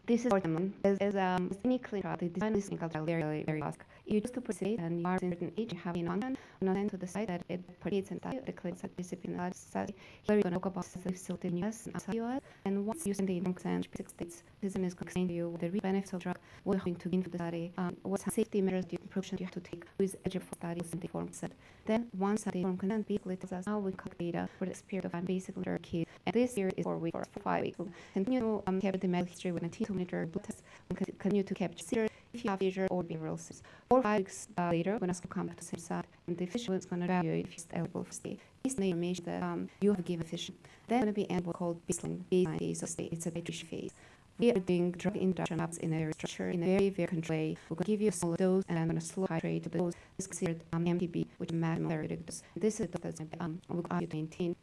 this is important as any clinical trial, the design is clinical trial very, very fast. You just to proceed and you are in certain age, you have in function, not send to the site that it proceeds and the clinical discipline study. Here we're going to talk about the facility in US and outside US. And once you send the consent 6 states, this is going to explain to you the real benefits of drug, what you're going to gain for the study, what safety measures, the precautions you have to take with eligible for studies and the form set. Then once the form consent basically tells us how we collect data for this period of time, basically our kids. And this period is 4 weeks or 5 weeks. We'll continue to capture the medical history with a T2-meter blood test. We'll continue to capture seizure if you have seizure or behavioral symptoms. 4 or 5 weeks later, when I come back to the same side, and the physician is going to evaluate if he's eligible for stay. This is the information that you have given physician. Then going to be an called baseline phase of stay. It's a titration phase. We are doing drug induction labs in a very structure, in a very, very controlled way. We're going to give you a small dose and I'm going to slow titrate the dose. This is considered MTB, which is maximum therapeutic dose. This is the dose that we're going to maintain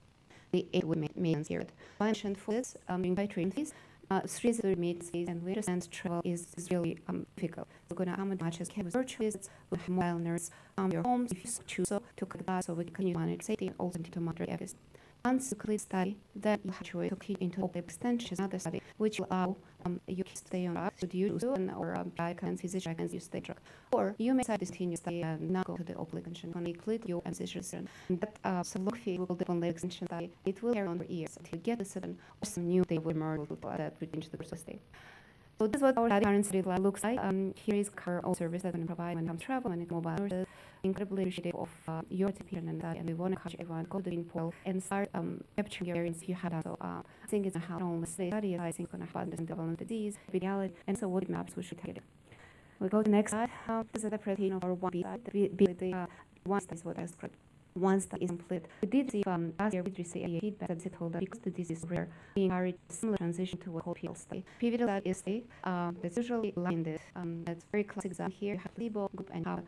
the 8-week maintenance period. I mentioned for this, during titrating phase, 3 to 3 meetings and we understand travel is really difficult. We're going to how much as can virtual visits, we have mobile nurse your homes if you choose so to cut the so we can continue to monitor safety and also to monitor efficacy. Once you complete study, then you have to keep into open extension another study, which will allow you can stay on drug, should you do so, or I can physician can use the drug. Or you may decide to continue study and not go to the open extension, only include your physician. That soliloquy will depend on the extension study. It will carry on for years until you get the 7 or some new data will emerge that will change the process state. So this is what our current study looks like. Here is our own service that we provide when it comes to travel, when it mobile nurses. Incredibly appreciative of your opinion and we want to encourage everyone to go to the info and start capturing your experience if you had that. So I think it's how long the study I think going to have understand development disease, reality, and so what maps we should take it. We go to the next slide. This is the presentation of our 1B side. The one study is what I described. Once that is complete, we did see last year we received a feedback that they told that because the disease is rare, we encourage similar transition to what called PL study. Pivotal study is a that's usually blinded. That's very classic example here. You have placebo group and have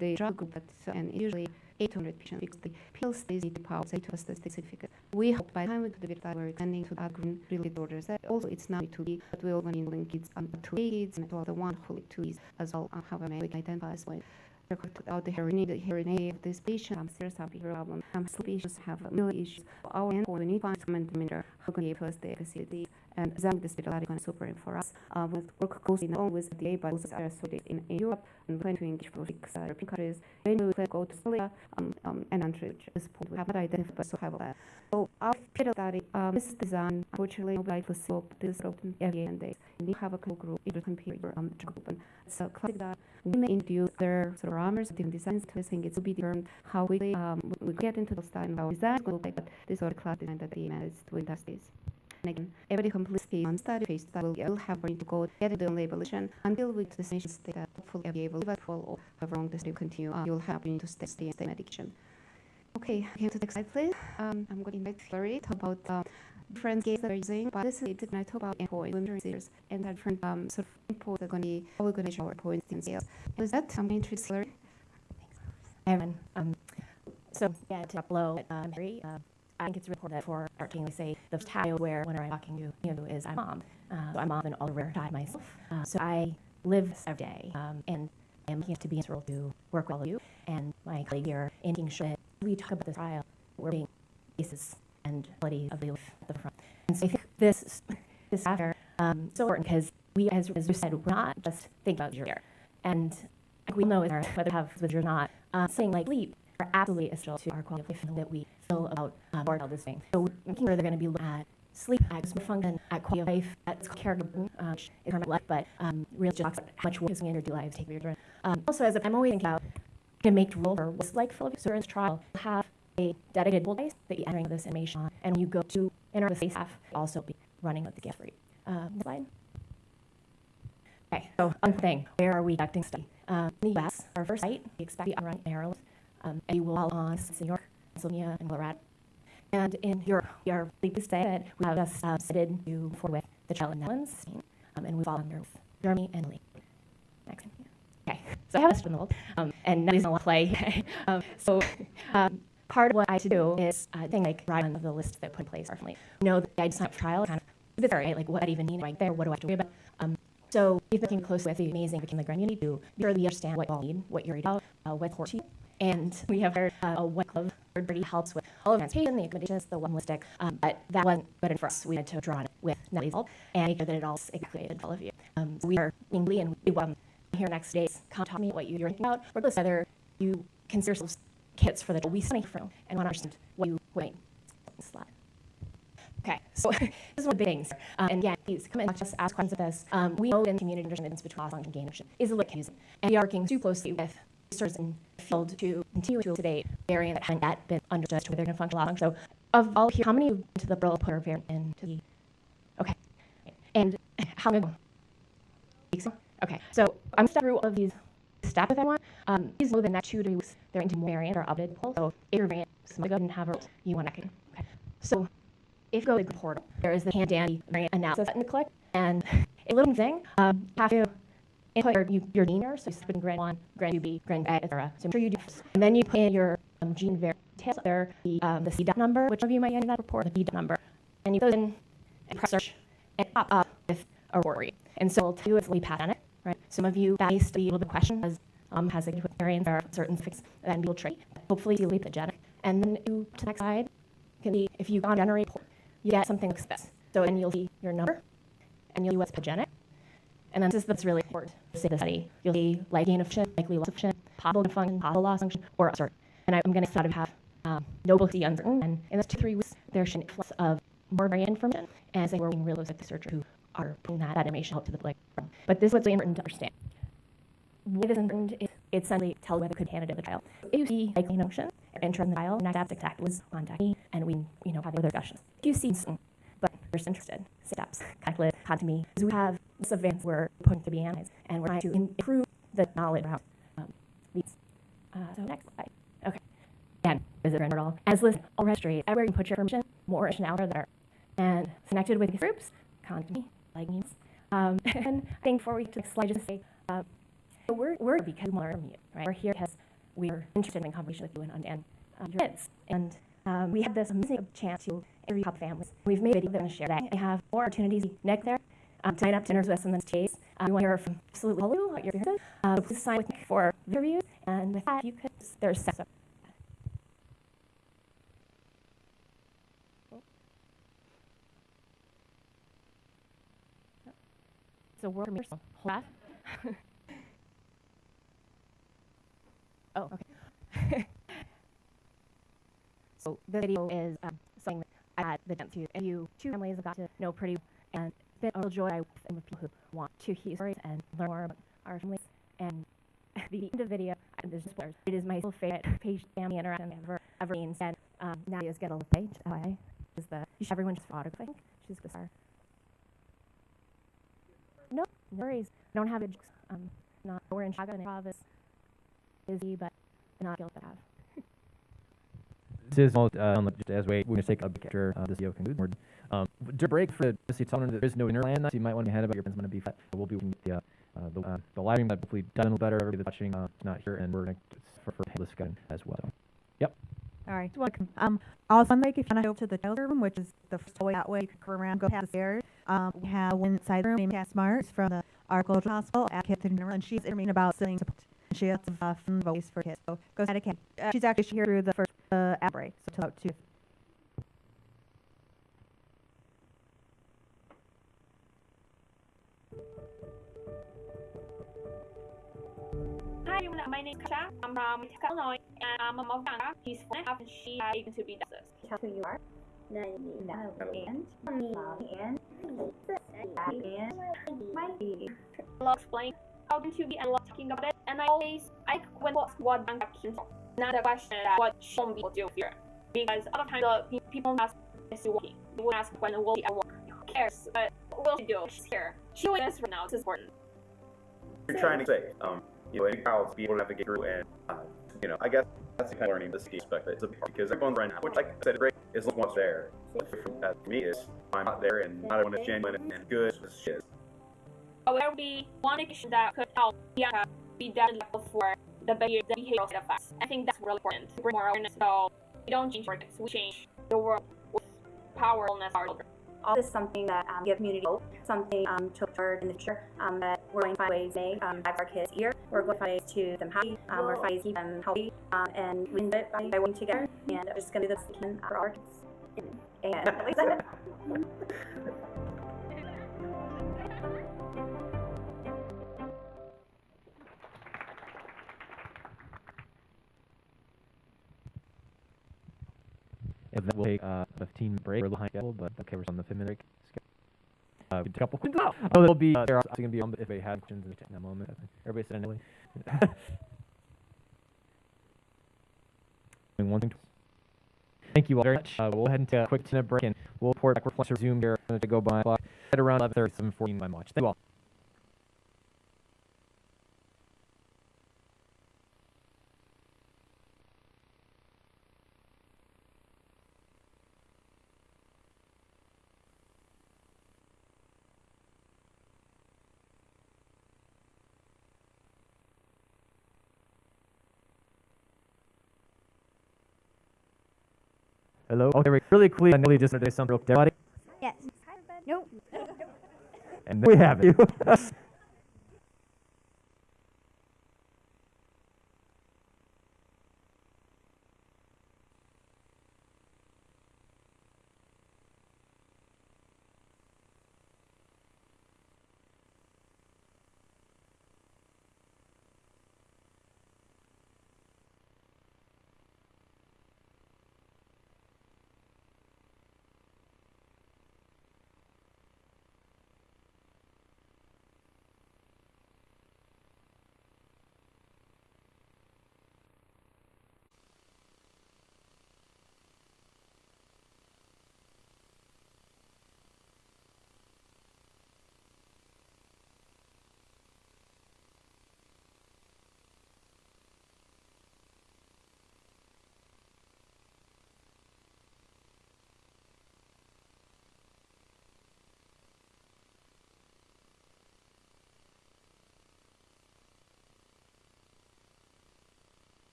the drug group, and usually 800 patients because the PL study is the power say to us statistics significant. We hope by the time we do the beta we're extending to other related disorders. That also it's not 2B, but we're going to link kids to kids and to all the 1 who 2Bs as well. However, we can identify as well. Out the hearing of this patient, serious behavioral problem. Some patients have memory issues. Our endpoint, we need to find some measure who can give us the efficacy And then this did a lot of super for us. We work closely not only with the DA, but also also in Europe, and plan to engage for European countries. When we plan to go to Australia and Android, at this point we have not identified, but so have that. So our pilot study, this design, unfortunately, not likely to solve this open area and days. We have a group, it will compare your group. So classic that we may introduce other sort of parameters, different designs. I think it will be determined how quickly we get into the style and how design is going to look like, but this is the class design that the is doing that days. And again, everybody completes the study phase that will have to go get the labelation until we decision state that hopefully be able to follow however long this will continue. You'll have to stay medication. Okay, to the next slide, please. I'm going to invite Flurry to talk about different games that we're using, but this is it. When I talk about endpoints, and different sort of inputs are going to be how we're going to show our points in sales. With that, I'm going to introduce Flurry. Hi, everyone. So, yeah, to upload Mary, I think it's really important for our team to say the child where when I'm talking to you is I'm mom. So I'm mom and all over child myself. So I live every day, and I'm looking to be in a role to work with all of you and my colleague here in making sure that we talk about this trial, we're being basis and quality of the life at the front. And so I think this after so important because we, as we said, we're not just thinking about your year. And we know whether we have with or not, something like sleep are absolutely essential to our quality of life that we feel about our child is doing. So making sure they're going to be looking at sleep, at function, at quality of life, at caregiver, is life, but really just about how much work is in your daily lives take for your children. Also, as I'm always thinking about to make role or what's like for a trial, have a dedicated role base that you're entering this animation on, and when you go to enter the staff, also be running with the gift for you. Next slide. Okay, so one thing, where are we conducting study? In the US, our first site, we expect to be run in Maryland, and we will all on New York, Pennsylvania, and Colorado. And in Europe, we are pleased to say that we have just submitted to move forward with the trial in the Netherlands, Spain, and we fall under Germany and Italy. Next. Okay, so I have a list in the world, and now there's no play. Part of what I have to do is thing like write on the list that put in place. Definitely know that I design trial kind of it's right, like what I even mean right there. What do I have to worry about? So we've been working closely with the amazing Vicky and the GRIN2B to be sure we understand what you all need, what you're about, what's important to you. And we have a one club third party helps with all of the transportation, the accommodations, the one listic. But that wasn't good enough for us. We had to draw on it with Natalie's help and make sure that it all created for all of you. So we are being glee and we here next days. Come talk to me what you're thinking about. Regardless whether you consider yourselves kits for the we study from and want to understand what you wait. Slide. Okay, so this is one of the big things. And yeah, please come and just ask questions of this. We know in community understanding between loss and gain action is a little confusing. And we are working too closely with researchers in the field to continue to date variant that haven't yet been understood as to whether they're going to function long. So of all here, how many of you into the Brill put our variant into the okay. And how many weeks? Okay, so I'm step through all of these steps with everyone. Please know the next 2 to 3 weeks they're into more variant or updated polls. So if your variant so go and have a you want to okay. So if you go to the portal, there is the handy variant analysis button to click, and a little thing, you have to input your gene here, so you put in GRIN1, GRIN2B, GRIN, etc. So make sure you do this. And then you put in your gene variant details there, the C number, which of you might end that report, the B number, and you put in and press search, and pop up with a report. And so it'll tell you if we pass on it, right? Some of you that used to be a little bit question has a variant or certain fix that will trait. Hopefully you leave the genetic. And then you to the next slide, can be if you go on generate report, you get something like this. So then you'll see your number, and you'll see what's pogenic. And then this is that's really important to say the study. You'll see like gain of function, likely loss of function, possible function, possible loss of function, or uncertain. And I'm going to sort of have noble to uncertain. And in this 2 to 3 weeks, there's an influx of more variant information. And as we're working really with the researchers who are putting that information out to the public. But this is what's really important to understand. Why this is important is it essentially tells whether could candidate the trial. If you see likely function or enter in the trial, next step exact was contact me, and we have other discussions. If you see but you're interested, steps, contact me. Because we have this events we're putting to be analyzed, and we're trying to improve the knowledge around these. So next slide. Okay. Again, visit GRIN portal. As listed, all registry, everywhere you put your information, more information out there. And connected with these groups, contact me, like me. And I think before we get to the next slide, just to say, we're because we want to learn from you, right? We're here because we're interested in conversation with you and your kids. And we had this amazing chance to interview couple families. We've made a video that I'm going to share today. I have more opportunities next there. Sign up to dinners with us in this case. We want to hear from absolutely all of you what you're doing. So please sign with me for interviews. And with that, you could, there's steps. it's a world premiere, so hold that. Oh, okay. So the video is something that I had the chance to interview two families I got to know pretty well, and it's been a real joy and with people who want to hear stories and learn more about our families. And at the end of the video, there's no spoilers. It is my single favorite page family interaction I've ever seen. And Nadia's Get a Little Page, FYI, is you should everyone just for autograph, I think. She's the star. No worries. I don't have it. Not we're in Chicago and improv is busy, but not guilt that I have. This is all just as we're going to take a break after this video concludes. During break for the city telling there is no dinner land, so you might want to be ahead about your friends going to be fat. We'll be looking at the live stream, but hopefully done a little better. Everybody that's watching is not here, and we're going to for discussion as well. So, yep. All right, welcome. Also, like if you want to go to the children's room, which is the first way that way, you can come around, go past the stairs. We have one inside room named Cass Smart from the Arco Hospital at Kids in General, and she's interviewing about sibling support. And she has some fun voice for kids. So go ahead and she's actually here through the first outbreak, so till about 2. Hi everyone, my name is Kasha. I'm from Illinois, and I'm a mom of Dana. She's 4.5 and she is able to be doctors. Tell who you are. I'll explain how to be and love talking about it, and I always like when what I'm talking about. Not a question that what should people do here. Because other times the people ask is working. They will ask when it will be at work. Who cares? But what will she do? She's here. She will this right now. It's important. You're trying to say, in how be able to navigate through, and I guess that's the kind of learning the skill aspect that is a big part, because everyone's right now, which like I said, great is once there. What for me is I'm not there, and not everyone is genuine and good as she is. There be one education that could help Bianca be deadly for the behavioral side effects. I think that's really important to bring more awareness, so we don't change markets, we change the world with powerfulness our children. All this is something that give community hope, something to look forward in the future, that we're going to find ways to make drive our kids here. We're going to find ways to keep them happy, we're going to find ways to keep them healthy, and we do it by working together, and we're just going to do this we can for our kids. And at least If that will take a 15-minute break, we're behind schedule, but okay, we're on the 5-minute break. We did a couple questions out. Oh, there'll be they're also going to be on if they had questions in that moment. Everybody said anyway. One thing. Thank you all very much. We'll go ahead and take a quick 10-minute break, and we'll report back. We're planning to resume here to go by clock at around 11:30, 7:14 by March. Thank you all. Hello? Okay, really quickly, I know we just did something real quick. Everybody? Yes. Nope. And there we have it.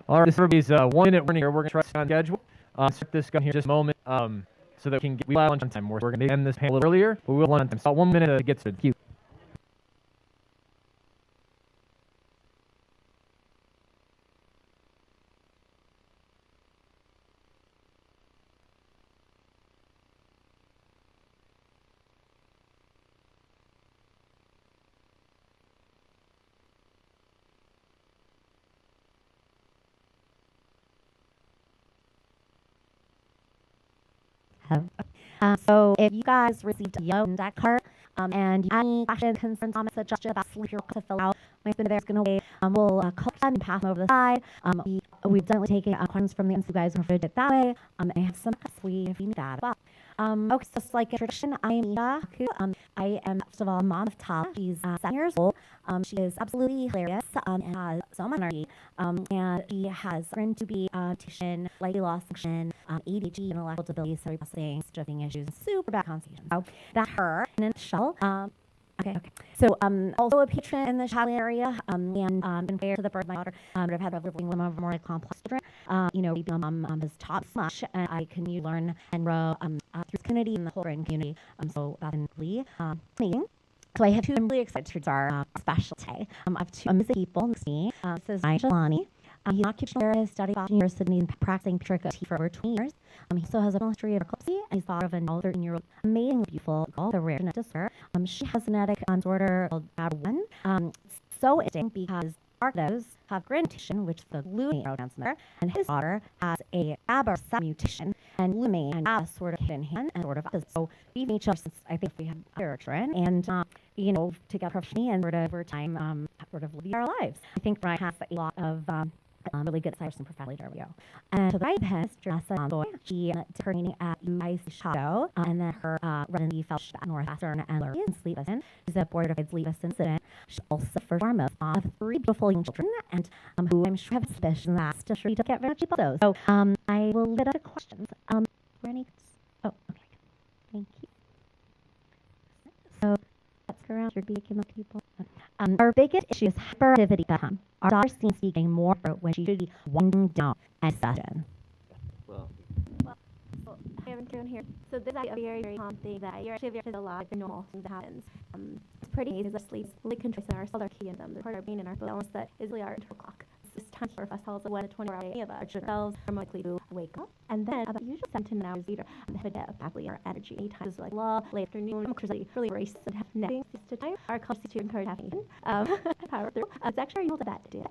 All right, this is everybody's 1-minute warning here. We're going to try to stay on schedule. Start this gun here in just a moment so that we can get lunch on time. We're going to end this panel a little earlier, but we will lunch on time. So 1 minute to get started. Cue. So if you guys received a yellow deck card and you have any questions, concerns, comments, suggestions about sleep, you're to fill out. My spinner there's going to wait. We'll collect them and pass them over the side. We've definitely taken questions from the you guys who preferred it that way. I have some sweet if you need that as well. Okay, so just like a tradition, I am Ida Haku. I am, first of all, mom of Tala. She's 7 years old. She is absolutely hilarious and has so much energy. And she has GRIN2B autism, likely loss function, ADHD, intellectual disabilities, cerebral processing, stripping issues, and super bad constitution. So that's her in a nutshell. Okay. So, also a patron in the child area, and been fair to the birth of my daughter. But I've had a one of more complex children. Has taught so much, and I can learn and grow through community and the whole brain community. So that's been really amazing. So I have two. I'm really excited to our special today. I have two amazing people next to me. This is Jelani. He's an occupational therapist, studied at University and practicing pediatric OT for over 20 years. He also has a history of epilepsy, and he's thought of a 13-year-old amazing, beautiful girl, a rare genetic disorder. She has a genetic disorder called BAD1. So interesting because our kiddos have GRIN mutation, which is the glutamate neurotransmitter, and his daughter has a ABA7 mutation, and glutamate and ABA sort of hand in hand and sort of opposite. So we've known each other since I think we had other children, and together professionally and sort of over time, sort of living our lives. I think Ryan has a lot of really good science and professionally there we go. And to the right has Janessa Boy. She did her training at UIC Chicago, and then her residency fellowship at Northwestern and Larry in sleep medicine. She's a board-certified sleep assistant. She also first foremost of 3 beautiful young children, and who I'm sure have a suspicion that still sure you don't get very much of those. So I will leave it up to questions. Any? Oh, okay. Thank you. So let's go around. You're being up people. Our biggest issue is hyperactivity. Our daughter seems to be getting more when she should be winding down at session. Well, I haven't doing here. So this is a very, very common thing that you're actually very a lot of the normal thing that happens. It's pretty easy to sleep. We control our key in them. The part of our brain and our balance that is really our internal clock. It's time for us tells us when a 24-hour day of our cells are more likely to wake up. And then about usually 7 to 9 hours later, have a dip back our energy. Anytime is like late afternoon, because really race and have napping to time. Our culture to encourage having power through. It's actually able to that day.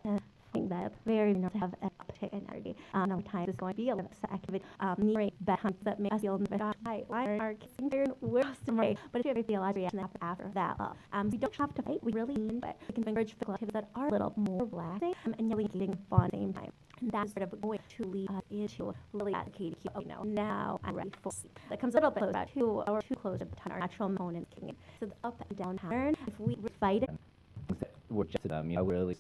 That very to have an uptake in energy. Now time is going to be a little activity nearing bedtime that makes us feel why are kids tired? We're away. But if you ever feel a reaction after that, we don't have to fight. We really mean, but we can encourage physical activities that are a little more relaxing and really getting fun at the same time. And that's sort of going to lead us into really advocating, now I'm ready for sleep. That comes a little bit closer to our too close to the time, our natural moan and kicking in. So the up and down pattern, if we fight it. We're just really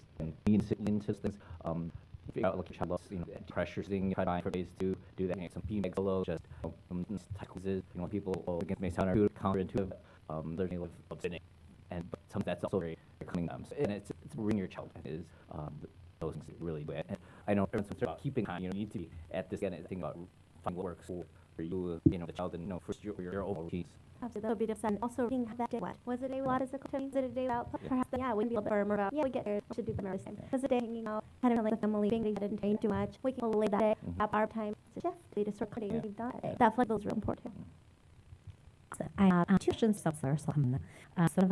into things. Figure out like your child loves, pressure thing, try for ways to do that. Some PMEG solo, just tackles people against me sound counterintuitive. There's a lot of sinning, and but some that's also very coming. And it's bring your child is those things really good. And I know everyone's about keeping time. You need to be at this again. Think about finding what works for you, the child, and first your overall piece. Absolutely, that would be different. Also, being that day, what was it? A lot of physical activities. Was it a day out? Perhaps, we can be a little bit firmer about. We get there. We should do them every time. Was it a day hanging out? I don't know, like the family being they didn't train too much. We can lay that day. Have our time. It's just they just sort of we've done it. That flexibility is real important. So I have 2 questions. Some of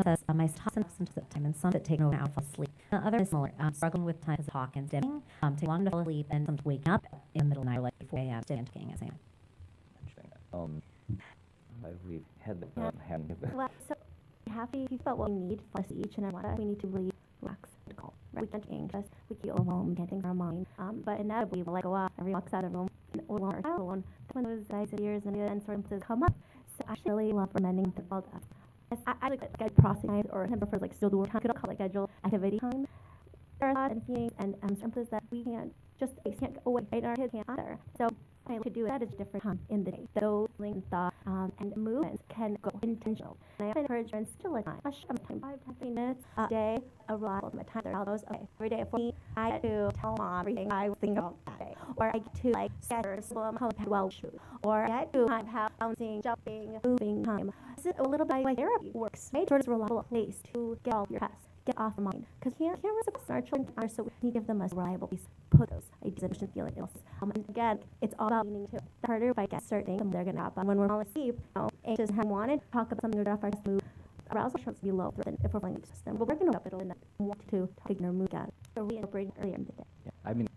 us says my toss and into the time, and some that take no hour for sleep. Others is similar. Struggling with time to talk and dimming. Take long to fall asleep, and some waking up in the middle of the night, like 4 a.m. and taking a same. We've had the Well, so happy about what we need for us each and every one. We need to really relax and calm. Right? We can't anxious. We get overwhelmed, getting our mind. But inevitably, we'll go off. Everyone walks out of the room alone or child alone. When those ideas and circumstances come up, so I really love recommending the world. I like guide processing time or him prefers like still do time. Could call it schedule activity time. There are thoughts and feelings and circumstances that we can't just can't go away. Right? Our kids can't either. So I like to do it at a different time in the day. Those feelings, thoughts, and movements can go intentional. And I often encourage friends to like time 5-10 minutes a day, a relax my time. There goes, okay, every day for me, I get to tell mom everything I was thinking about that day, or I get to like sketch or swim, well shoot, or I get to kind of have bouncing, jumping, moving time. This is a little bit like therapy works, right? Sort of a reliable place to get all your tests. Get off your mind, because can't really our children are, so we give them a reliable place to put those ideas and feeling else. And again, it's all about meaning too. The harder if I get certain things, they're gonna happen when we're falling asleep. Anxious and wanted to talk about something or off our mood. Arousal shows to be low than if we're feeling the system. But we're gonna up it and want to ignore mood again. So we incorporate earlier in the day. Yeah, I mean.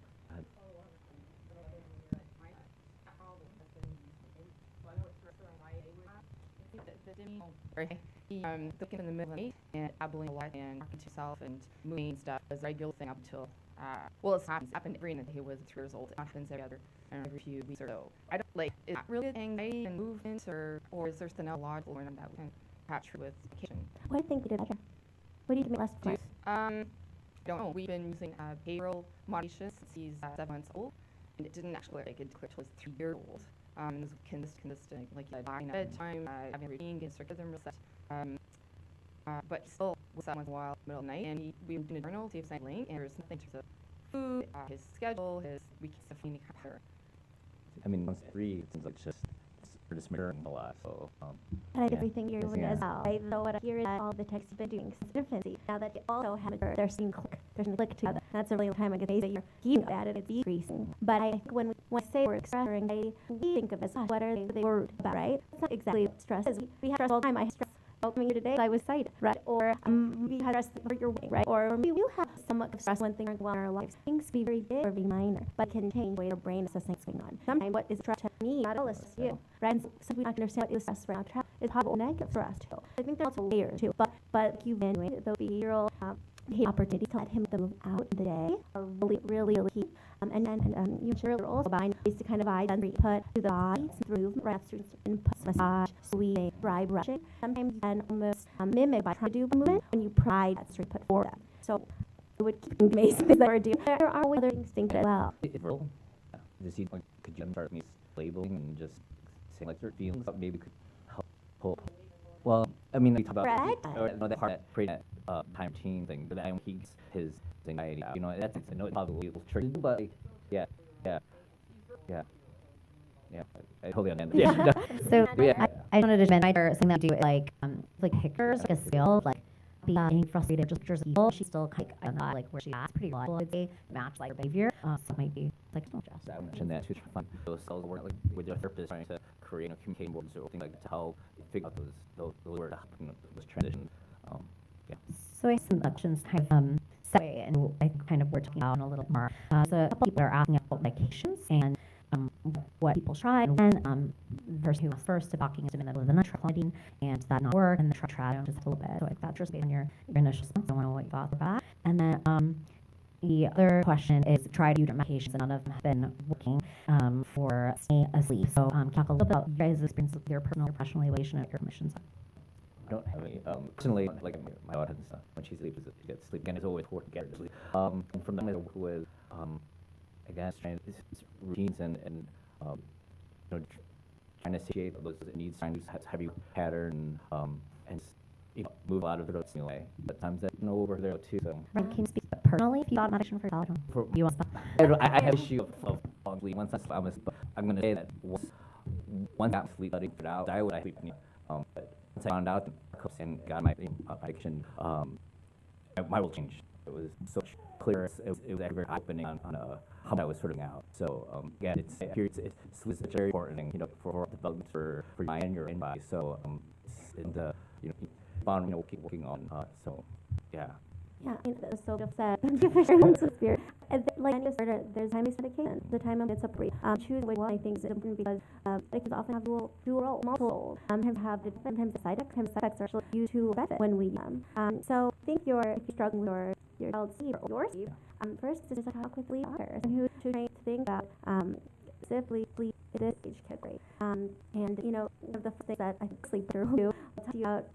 He looking in the middle of the night and babbling a lot and talking to himself and moving and stuff is a regular thing up until well, it's happened every night. He was 3 years old. It happens every few weeks or so. I don't like, is that really anxiety and movements or is there something else logical that we can capture with education? What do you think you did better? What do you think less class? I don't know. We've been using behavioral modification since he's 7 months old, and it didn't actually like it declared till he's 3 years old. It was consistent, like dying at bedtime, having a routine, getting circadian reset. But he still was up once in a while, middle of the night, and we were doing a journal, see if there's anything, and there's nothing in terms of food, his schedule, his weekly stuff, any kind of. I mean, once 3, it seems like we're just mirroring a lot. So. And I definitely think you're doing as well, right? So what I hear is that all the texts you've been doing since infancy, now that you also have they're seeing click together. That's a really long time I could say that you're keeping at it, it's decreasing. But I think when we say we're expressing anxiety, we think of it as what are they worried about, right? It's not exactly what stress is. We have stress all the time. I have stress coming here today, I was excited, right? Or we had stress for your way, right? Or maybe we'll have somewhat of stress when things aren't well in our lives. Things can be very big or very minor, but can change the way our brain is assessing what's going on. Sometimes what is stress to me, not all is to you, right? And so we don't understand what is stress right now. It's positive or negative stress too. I think there's also layers too, but you've been doing those behavioral opportunities to let him move out in the day are really key. And you should also find ways to kind of put through the body, through movement, right through input, massage, sweeping, bribe brushing. Sometimes you can almost mimic by trying to do a movement when you pride that straight put forward. So it would keep amazing things that we're doing. There are other instincts as well. Could you start me labeling and just saying like certain feelings that maybe could help? Well, I mean, we talk about that part that created time routine thing, but then he gets his anxiety, that's I know it's probably true, but yeah, I totally understand. Yeah. So I wanted to mention something that we do like pictures, like a scale, like being frustrated, just pictures of people. She's still like where she's at, pretty logical, I'd say, match like her behavior. So it might be like don't just. I mentioned that too. Those cells work like with the therapist trying to create communication boards or things like that to help figure out those words, those transitions. Yeah. So I have some questions kind of segue, and I think kind of we're talking about a little more. So a couple people are asking about medications and what people try, and when the person who was first to talking is in the middle of the clonidine, and that not work, and the try just a little bit. So like that's just based on your initial response. I want to know what you thought about that. And then the other question is try to use medications, and none of them have been working for staying asleep. So talk a little bit about your guys' experience with your personal professional evaluation of your commissions. I don't have any. Personally, like my daughter, when she sleeps, she gets sleep, and it's always working together. And from them, I work with, I guess, trying to routines and trying to satiate those needs, trying to have you pattern and move out of the routine way. But times that over there too. So. Right, can you speak personally if you got medication for college? You want I have issue of sleep. Once I'm going to say that once I got sleep, letting it out, I would sleep. But once I found out and got my addiction, my world changed. It was so clear. It was very opening on how I was sorting out. So again, it's such a very important thing, for development for your mind and your body. So keep working on. So yeah. Yeah, it's so upset. Thank you for sharing this spirit. Like any disorder, there's time-based medication. The time it's appropriate. Choose which one I think is important because medications often have multiple roles. Sometimes the side effects are actually used to benefit when we use them. So I think if you're struggling with your child's sleep or your sleep, first is just talk with doctors and who should train to think about specifically sleep at this age category. And one of the things that I think sleep will do, I'll tell you about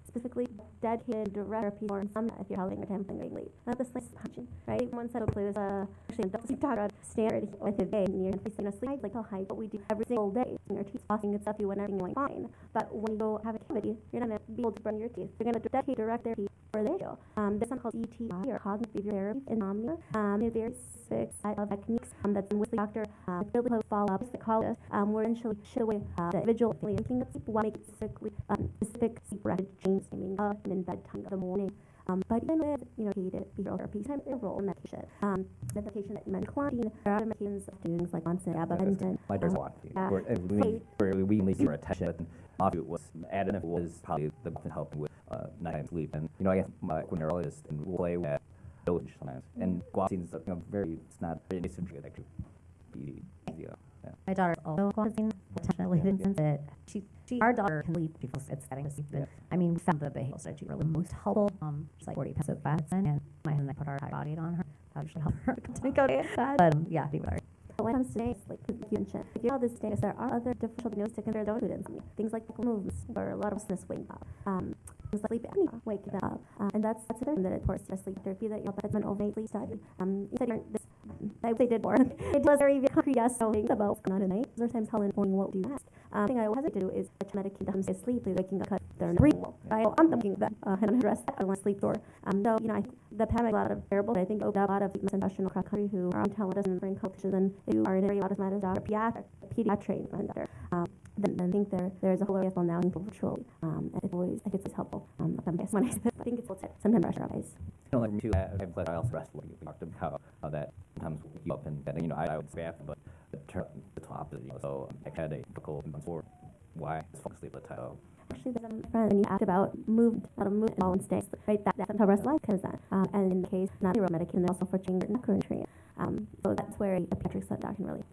specifically dedicated direct therapy or insomnia if you're having a time late. Not the sleep punching, right? One set of clues is actually a sleep talk standard with a day. And you're facing a sleep like how high, but we do every single day. Your teeth flossing and stuff, you want everything going fine. But when you go have a cavity, you're not going to be able to burn your teeth. You're going to dedicate direct therapy for the issue. There's something called ETI or cognitive behavioral therapy, insomnia. A very specific set of techniques that's in with the doctor. Really close follow-up psychologist. We're eventually show away the individual thinking of sleep. We want to make specific sleep rapid change timing up and in bedtime of the morning. But even with, behavioral therapy, sometimes there's a role in medication. The medication that metclonine, there are other medications things like onset, gabapentin. My daughter's a lot. We need your attention. Obviously, it was added if it was probably the muffin helping with nighttime sleep. And I guess my neurologist and we'll play with village sometimes. And guanosine is it's not very nice to drink. It actually be easier. Yeah. My daughter also guanosine, fortunately, that our daughter can sleep before it's getting to sleep. But I mean, we found the behavioral strategy really most helpful. She's like 40 pounds of fat, and my husband and I put our high body on her. That should help her to go to bed. But yeah, people are. But when it comes to days, like you mentioned, if you have this status, there are other differential diagnoses to consider don't include insomnia. Things like movements or a lot of restlessness waking up. Things like sleep apnea, waking up. And that's a third that it to sleep therapy that that's an overnight sleep study. You said they did more. It was very concrete yes knowing about what's going on at night. Other times telling morning what do you ask. The thing I hesitate to do is medicate them to sleep, waking up, they're not breathing well. I want them that and address that. I want to sleep for. I think the pandemic a lot of variables. I think opened up a lot of misinformation across the country who are on television and bring culture. Then if you are in an area of medicine doctor, pediatric trained doctor, then I think there's a whole area of now virtually. It's always helpful. I think it's sometimes pressure on eyes. Like me too, I also rest when you talked about how that sometimes wake you up and I would say after, but turn up the top of so I had a difficult before why I fall asleep at the time. Actually, there's a friend, and you asked about movement while in states, right? That's how rest life because that. And in the case, not zero medication, they're also for changing the current so that's where a pediatric doctor can really.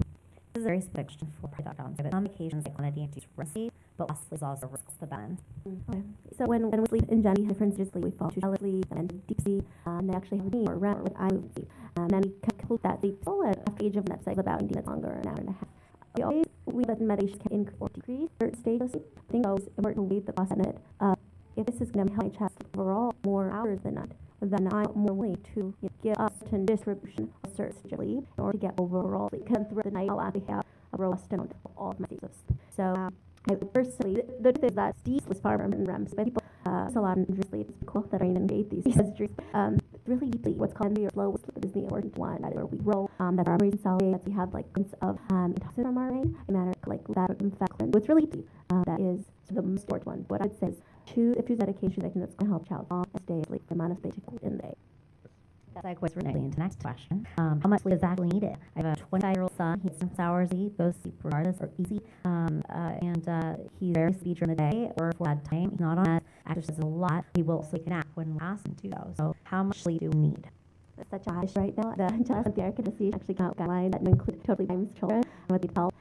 This is a very specific question for pre-doctors. But some medications like clonidine induce rest sleep, but lastly also risks the balance. Okay. So when we sleep in general, different sleep, we fall to shallow sleep and deep sleep. They actually have a need or REM with eye movement sleep. And we complete that sleep after age of that cycle about 90 minutes longer, an hour and a half. We let the medication can increase or decrease certain stages of sleep. I think it's important to leave the process in it. If this is going to help my chest overall more hours than that, then I'm more willing to give a certain distribution of certain sleep in order to get overall sleep. Because throughout the night, I'll actually have a robust amount of all of my stages of sleep. So I personally, the truth is that deep sleep is far more than REM. But people, it's a lot of dream sleep. It's cool that I even made these dreams. Really deeply, what's called your slow sleep is the important one. That is where we roll. That our brain cells that we have like of toxin from our brain, no matter like that infection. So it's really deep. That is the most important one. What I'd say is if you medication that's going to help child all stay asleep the amount of space in the day. That segues really into the next question. How much sleep is actually needed? I have a 25-year-old son. He sleeps 6 hours a week. Goes to sleep regardless or easy. And he's very sleepy during the day or for that time. He's not on meds. Exercises a lot. He will sleep nap when we ask him to go. So how much sleep do we need? It's such a high issue right now. The American actually got guidelines that include totally times children and what they tell.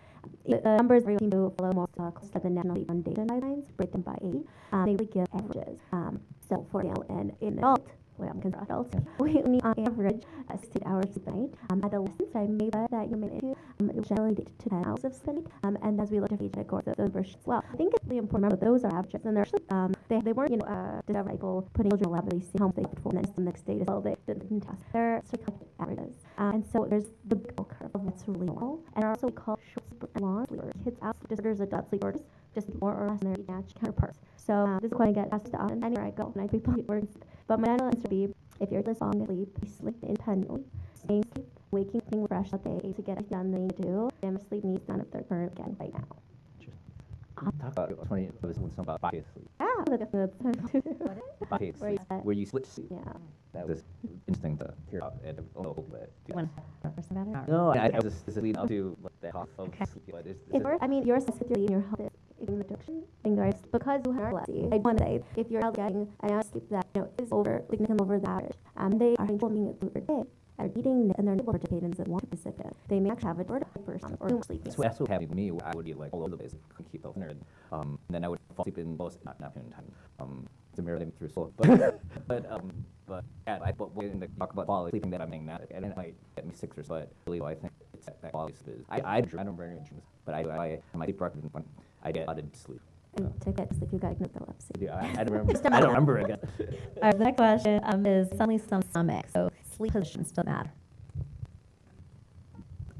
The numbers are seem to follow more close to the National Sleep Foundation guidelines, break them by age. They really give averages. So for example, and in adult, well, I'm considered adults, we need on average 6 hours sleep a night. Adolescents, I may bet that you're made to generally 8 to 10 hours of sleep. And as we look at age, of course, those numbers as well. I think it's really important to remember those are averages, and they're actually they weren't discovered people putting children in a lab they see how much they put for, and then the next day as well they didn't test. They're circulating averages. And so there's the big curve of what's really normal, and also we call short sleep and long sleepers. Kids out disorders, adult sleepers, just more or less than their age counterparts. So this is going to get asked often anywhere I go, and I people get words. But my final answer would be, if you're this long asleep, you sleep independently, staying asleep, waking, being refreshed all day to get done they need to do, and sleep needs none of their current again right now. Talk about it was something about body sleep. Yeah, body sleep, where you split sleep. Yeah. That was interesting to hear about it a little bit. No, I was just leading up to the cost of sleep. I mean, your sensitivity and your health is in the direction. Because you have narcolepsy, I want to say, if you're getting an hour of sleep that is over the average, they are controlling it through their day. Are eating and they're able to participate in the water specific. They may actually have a bird person or sleeping. That's what happened to me. I would eat like all over the place, couldn't keep those nerd. Then I would fall asleep in most not noon time. The mirror living through slow. But when they talk about quality sleeping, that I'm saying that and it might get me 6 or so. But really, I think it's that quality sleep is. I don't burn any dreams, but I my sleep record when I get out of sleep. And to get to sleep, you got narcolepsy. Yeah, I don't remember. I don't remember again. Our next question is suddenly some stomach. So sleep positions still matter.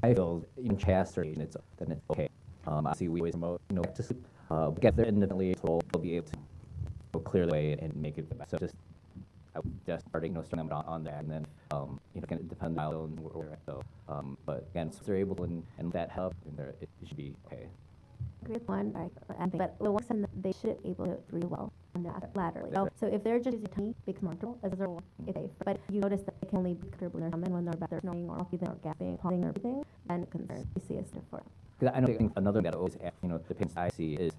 I feel even chest or it's then it's okay. Obviously we always promote to sleep. Get there independently, so we'll be able to clear the way and make it the best. So I would just starting starting them on that, and then can depend on where we're at. So but again, so if they're able to and that help, and it should be okay. Grade one, right? But the one that they should be able to breathe well and laterally. So if they're just tiny, big comfortable, as they're it's safe. But you notice that they can only breathe comfortable when they're back there snoring or breathing or gasping, pausing or everything, then concern. You see a for. Because I know another thing that I always ask, the patients I see is,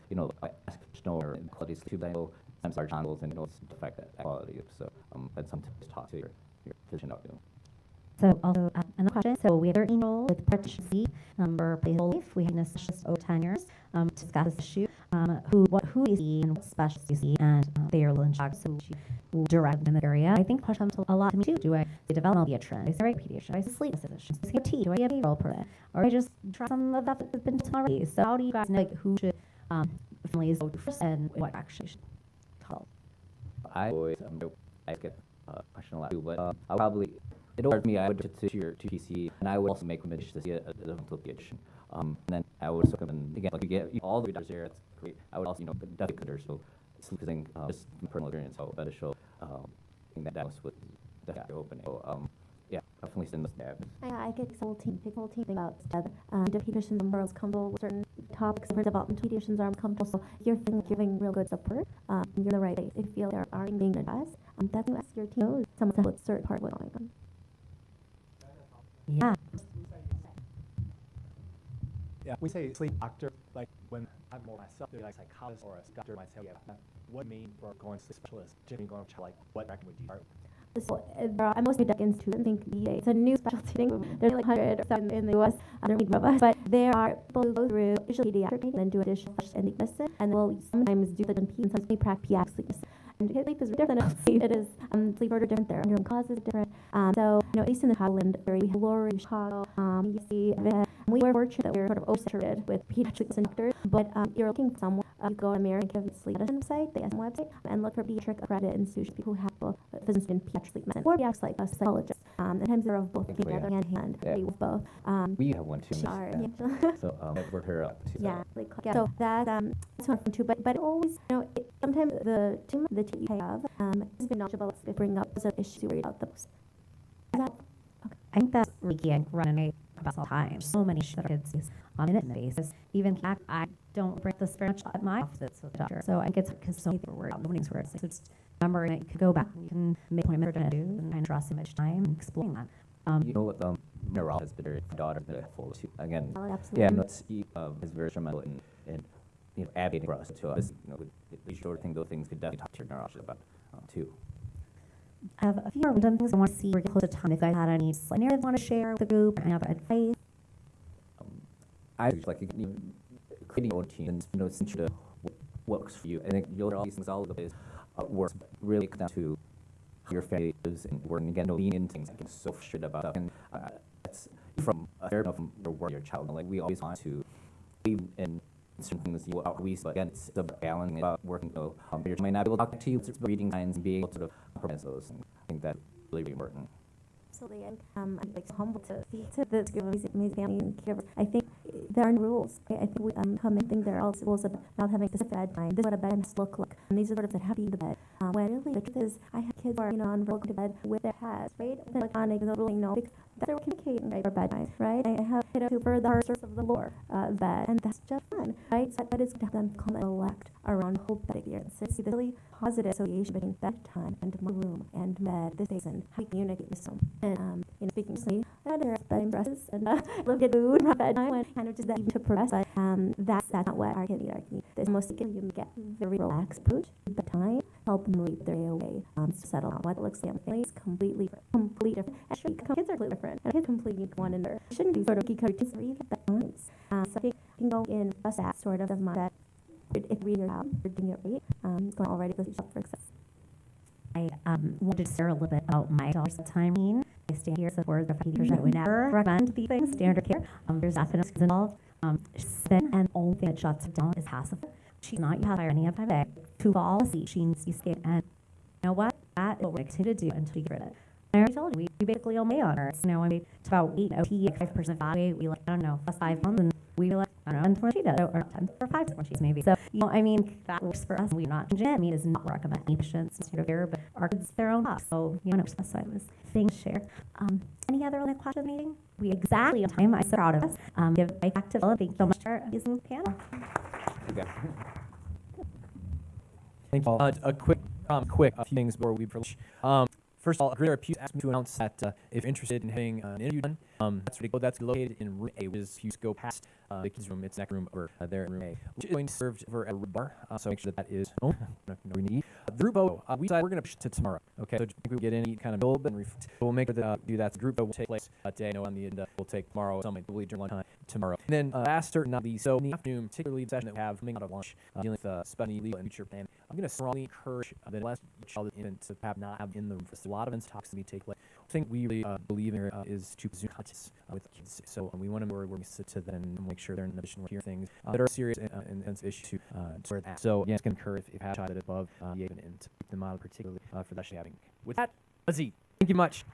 I ask or quality sleep. I know sometimes our channels and it's affect that quality. So that's something to talk to your physician about. So also another question. So we have 13-year-old with partition C, placeable life. We had an associate over 10 years to discuss this issue. Who do you see and what specialists do you see, and they are in shock, so she will direct in the area. I think question comes a lot to me too. Do I develop a trend? Is there a pediatrician? Do I see a sleep physician? Do I see a T? Do I get a behavioral person? Or I just try some of that that's been done already? So how do you guys know who should families go to first and what action should call? I always I get a question a lot too, but I'll probably. It occurred to me I would to your PC, and I would also make recommendations to see a dental pediatrician. And then I would also recommend, again, like you get all the doctors there, it's great. I would also, definitely consider sleep thing, just from personal experience, how beneficial that was with the opening. So, yeah, definitely send this back. I get the whole team think about together. The pediatricians are most comfortable with certain topics, different development pediatricians are comfortable. So if you're giving real good support, you're in the right place. If you feel there are being addressed, that's when your team knows someone to certain part of what's going on. Yeah. Yeah, we say sleep doctor, like when I'm more myself, like a psychologist or a doctor myself, yeah, what do you mean for going to sleep specialist? Generally going to like, what record would you start? So there are most medical institutes. I think it's a new specialty thing. There's like 100 in the U.S. Under us, but there are people who go through usually pediatric training and do additional in medicine, and will sometimes do the NP and sometimes practice pediatric sleep. And sleep is different than sleep. It is sleep are different. Their underlying causes different. So at least in the Highland area, we have Lori, Chicago, you see, we were fortunate that we were sort of oversaturated with pediatric doctors. But you're looking for someone. You go to American Sleep Medicine website, the SM website, and look for pediatric accredited institutions, people who have both physicians in pediatric sleep medicine or pediatric like a psychologist. Sometimes they're of both together, hand in hand, with both. We have one too. So I've worked her up too. Yeah, so that's one from two. But always, sometimes the team you have has been knowledgeable to bring up the issue worried about the most. Okay. I think that's really running about all the time. So many kids on an basis. Even I don't bring this very much at my office with the doctor. So I think it's because so many people are worried about nobody's worried. So just remember, and you can go back and you can make an appointment or do and kind of draw so much time and explain that. What neurologist has been very daughter been full too. Again, absolutely. Yeah, it's very instrumental in advocating for us to us. These sort of things, those things could definitely talk to your neurologist about too. I have a few more random things I want to see. We're getting close to time. If you guys had any narrative want to share with the group, and have advice. I like creating your own team and since you what works for you. I think all these things all over the place work really comes down to your family lives and work and again lean in things. I get so frustrated about stuff and that's from a therapist from your child. Like we always want to leave in certain things but again it's about balancing about working. Your child might not be able to talk to you, it's reading signs and being able to sort of prevent those things. I think that's really, really important. Absolutely, and I'm so humble to speak to this group of amazing family and caregivers. I think there are rules. I think we come and think there are also rules about not having specific bedtime. This is what a bedtime must look like. And these are sort of that happy the bed. When really the truth is, I have kids who are on going to bed with their heads, right? Electronic, the ruling no, because that's what we're communicating right for bedtime, right? I have kiddos who for the surface of the floor bed, and that's just fun, right? So that is to have them come and elect around whole bed experience. So see the really positive association between bedtime and my room and bed, this is and how we communicate with them. And speaking to sleep, there are bedtime dresses and look at food around bedtime and kind of just that even to progress. But that's not what our kids need. There's most of you get very relaxed approach to bedtime, help them lead their day away, settle down. What it looks like on families completely different. Actually, kids are completely different, and kids completely one in there. It shouldn't be sort of geek routines or even bedtimes. So I think you can go in just that sort of mindset. If reading your job, you're doing it right, going already with yourself for success. I wanted to share a little bit about my daughter's timing. I stand here as a board of teachers that would never recommend these things, standard care. There's definitely involved. Spin and only thing that shuts her down is passive. She's not used to any of my day to fall asleep. She needs to escape. And you know what? That is what we're going to do until we get rid of it. I already told you, we basically all made on her. So now when we it's about weight, OT, 5% body weight, we like, I don't know, plus 5 pounds, and we like, I don't know, 10 more she does, or 10 or 5 more she's maybe. So, you know, I mean, that works for us. We're not changing it. I mean, it's not recommending patients instead of care, but our kids their own cost. So, you know, that's why I was saying share. Any other questions of the meeting? We exactly on time. I'm so proud of us. Give right back to Philip. Thank you so much for using the panel. Okay. Thank you all. A few things before we approach. First of all, Grid Therapeutics asked me to announce that if you're interested in having an interview done, that's where to go. That's located in room A, which is if you go past the kids' room, it's next room over there in room A, which is going to be served over at a bar. So make sure that is open. No need. The group O, we decided we're going to push it to tomorrow. Okay, so just think we get in, eat kind of build and reflect. We'll make sure that do that. The group O will take place today. I know on the end will take tomorrow, some probably during lunchtime tomorrow. And then last certain not least, so in the afternoon, particularly the session that we have coming out of lunch, dealing with special legal and future plan. I'm going to strongly encourage the last child infant to have not have in the room. A lot of events talks to be take place. The thing we really believe in is to pursue contacts with kids. So we want to know where we sit to them and make sure they're in a position where hear things that are serious and issues to sort that. So yeah, it's going to encourage if you have a child that is above the age and to keep them out particularly for that having. With that, Aziz, thank you much.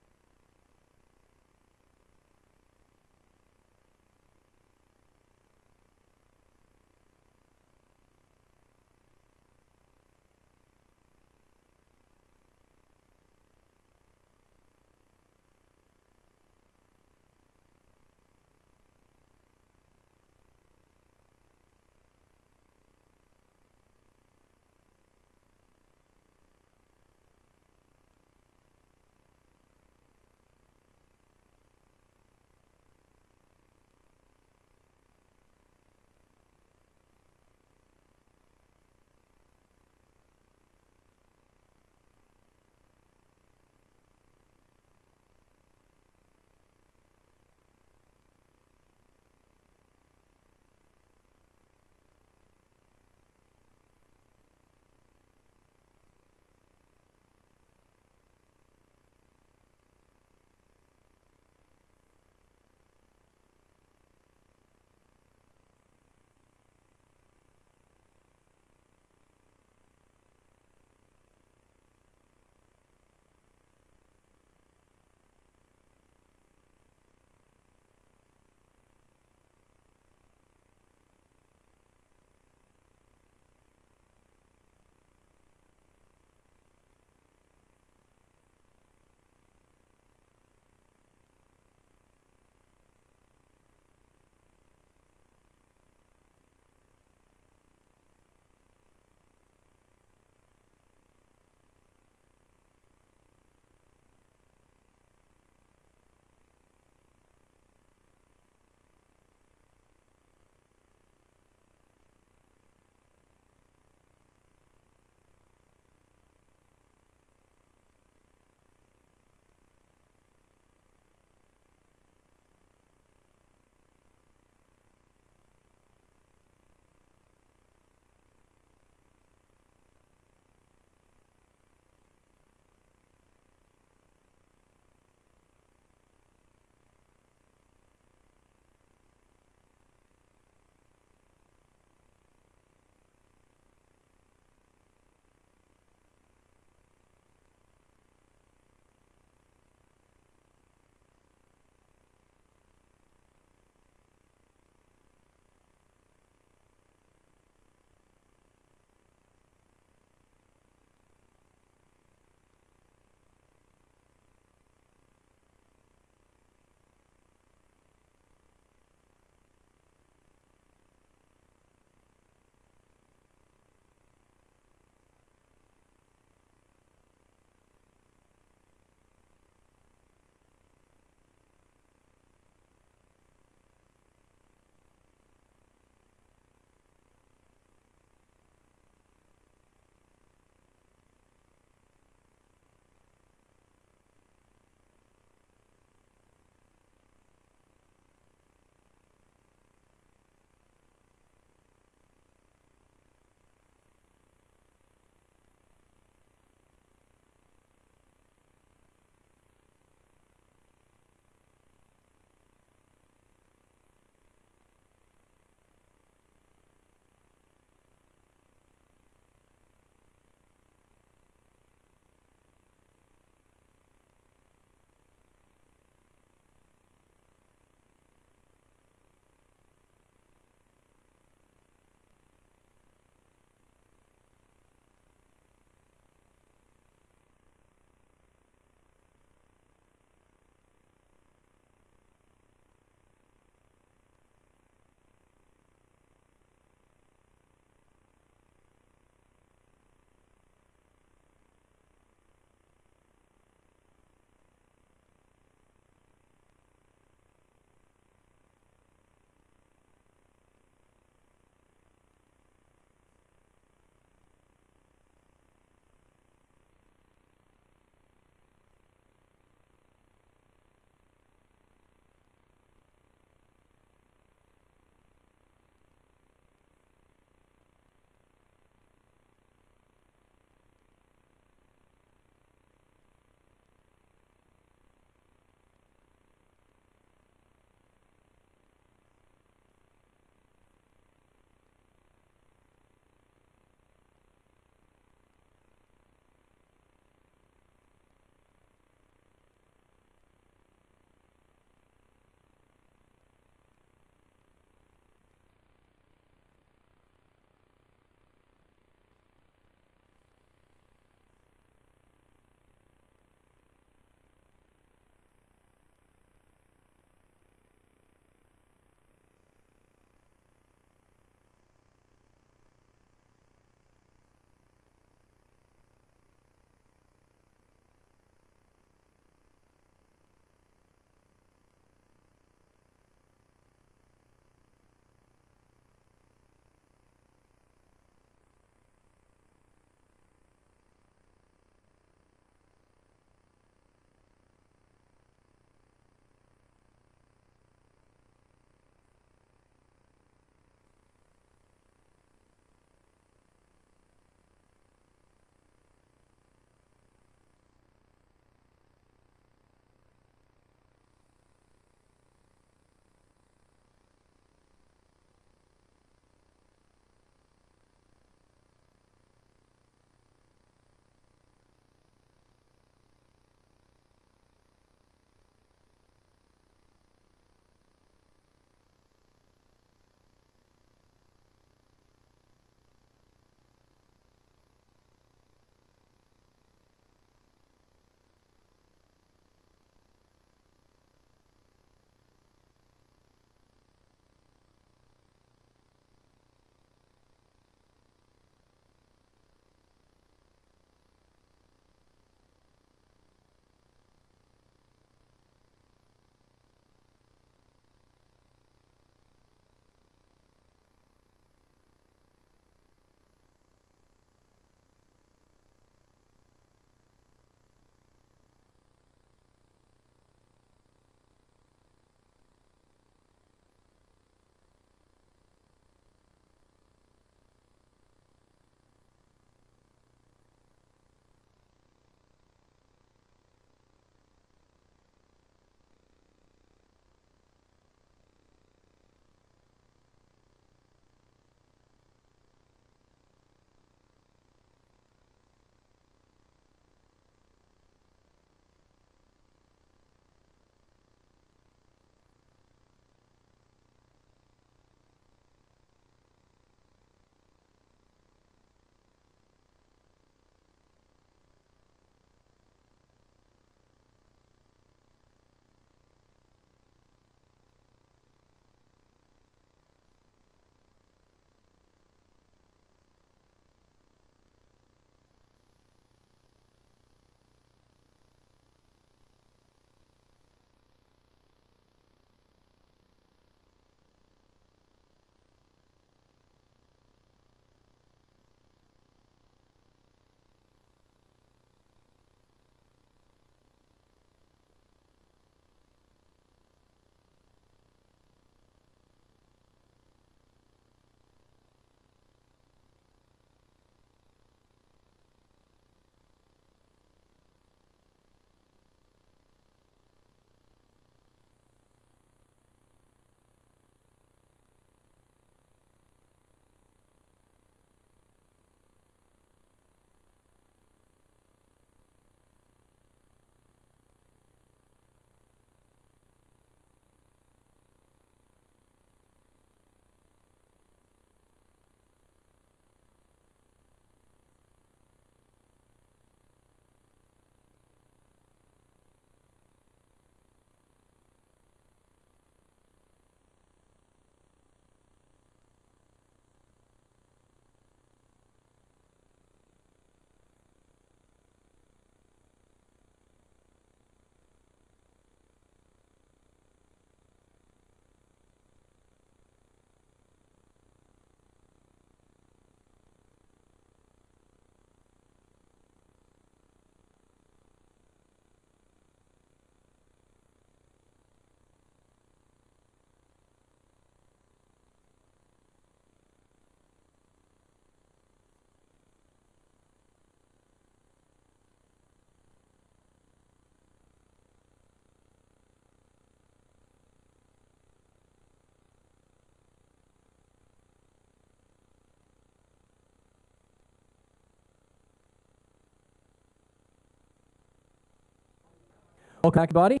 Welcome back, everybody.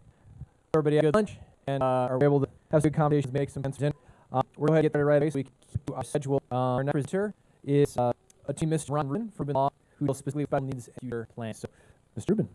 Everybody had a good lunch and are we able to have some accommodations, make some sense in. We're going to go ahead and get started right away so we can keep our schedule. Our next presenter is a team Mr. Ron Rubin from Law, who deals specifically with special needs and future plans. So, Mr. Rubin.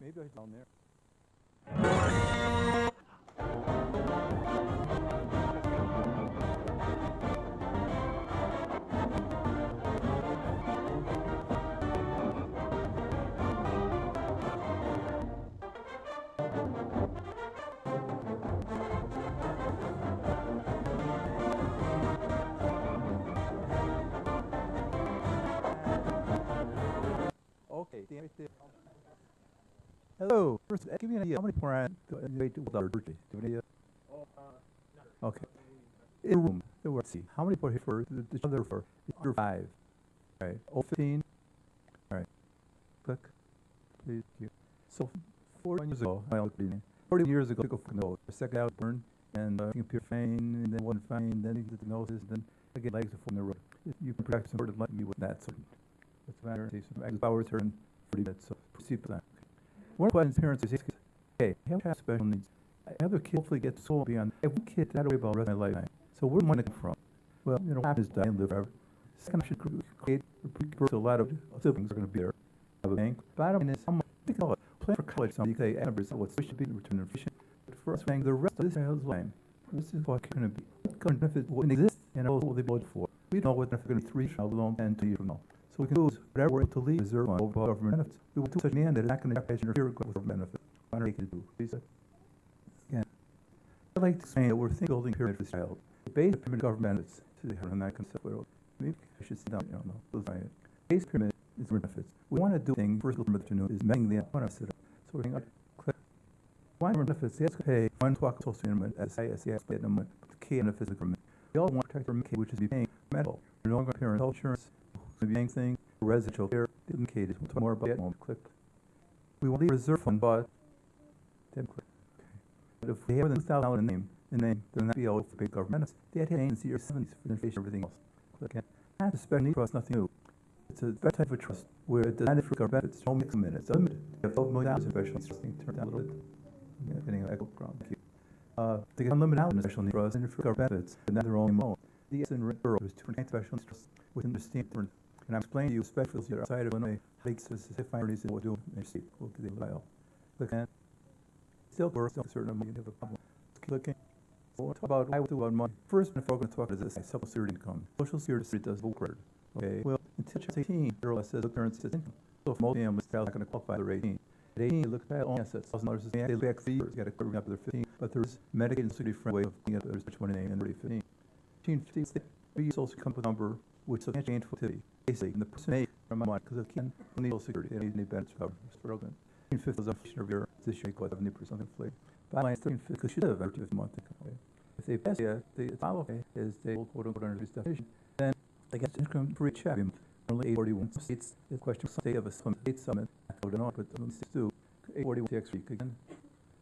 Maybe down there. Okay, damn it there. Hello. First, give me an idea. How many more wait with our birthday? Do you have an idea? Okay. In the room, let's see. How many people here for the other for? Under 5. All right. 15. All right. Click. Please. Thank you. So, 40 years ago, 40 years ago, the second out burn, and appeared fine, and then wasn't fine, then he did the diagnosis, and then again, legs are in the road. You can practice some like me with that. So, what's the matter? Some hours here in 40 minutes. So, proceed with that. One of the parents is, hey, I have special needs. Other kids hopefully get so beyond. Every kid that way about the rest of my lifetime. So where do I come from? Well, you know, happens to die and live forever. Second, I should create a pre-birth. A lot of siblings are going to be there. Have a bank. Bottom line is, how much think about it. Plan for college. Some you say, average what's supposed to be return inflation. But for us, the rest of this child's line, this is what going to be. What kind of benefit wouldn't exist, and also what they voted for. We don't know what benefit going to be 3 child alone and 2 years from now. So we can lose whatever we're able to leave reserve on over government benefits. We will do such an end that it's not going to interfere with government benefits. What are we going to do? Please. Again, I'd like to say that we're thinking building pyramid for this child. The base pyramid government benefits. On that concept, maybe I should sit down. I don't know. We'll find it. Base pyramid is benefits. We want to do things. First, the afternoon is making the one sit up. So we're going to click. One benefits. They have to pay one talk social enrollment as high as the aspect of the K and the physical government. We all want to protect our K, which is be paying medical. We're no longer paying health insurance. The main thing, residential care, indicated. We'll talk more about that. Click. We want the reserve fund, but then click. Okay. But if we have more than $2,000 in the name, they'll not be able to pay government. They had agency or 70s for inflation and everything else. Click again. That's a special need trust, nothing new. It's a better type of trust where it does not for government. It's no mix a minute. It's limited. You have $12 million in special needs trust. Turn down a little bit. Yeah, getting an echo ground. Thank you. They get unlimited out in special needs trust and for government benefits, but not their own mode. The S in Borough is 2 special needs trust with understand. And I'm explaining to you, especially if you're outside of Illinois, like specific findings and what do and see. We'll get the file. Click at. Still works, still a certain amount, you have a problem. Clicking. We'll talk about, I will do about money. First, if we're going to talk about this, Social Security income. Social Security does vote credit. Okay, well, until you're 18, your law says the current income. So if most families are not going to qualify, they're 18. At 18, you look at all assets. $1,000 is they look back 3 years, you got to cover up to their 15. But there's Medicaid and Security friendly way of looking at there's which one in 15. 15, we use social income number, which is substantial activity. Basically, the person made from my mind, because it can need social security, and need benefits coverage. Struggling. 1350 is inflation every year. This year, quite 70% inflation. Bottom line is 1350 because you should have every 2 months. If they pass it, the follow is they will quote unquote under this definition. Then they get income for each check. only 841 states. The question state of a state summit, Illinois, but let's do 841 next week again.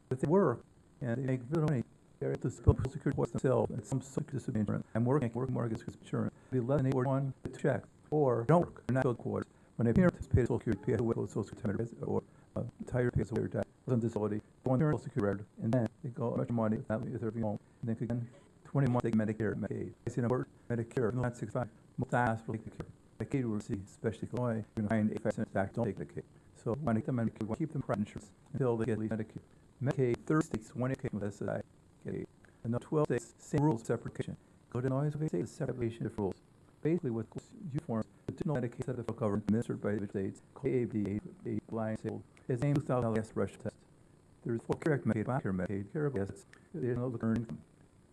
If they work and they make good money, they're able to Social Security for themselves and some social disability insurance. I'm working mortgage insurance. Be less than 841 check. Or don't work, they're not filled quarters. When they parents pay Social Security, pay away Social Security or entire pays away their debt, on disability, go on their Social Security record, and then they go much money if they're home. And then again, 20 months they get Medicare, Medicaid. I see number Medicare, not 65. Most hospitals take the care. Medicaid will see, especially Illinois, you're going to find 85% back don't take Medicaid. So when they get them Medicaid, we keep them private insurance until they get at least Medicaid. Medicaid, 30 states, 20 Medicaid with SSI, get 8. And the 12 states, same rules, separation. Go to Illinois, they say separation of rules. Basically, what uniform, additional Medicaid set of coverage administered by the states, called AABD, a blind disabled, is named $2,000 last rush test. There's 4 correct Medicaid, Obamacare Medicaid, care of assets, there's no earned income.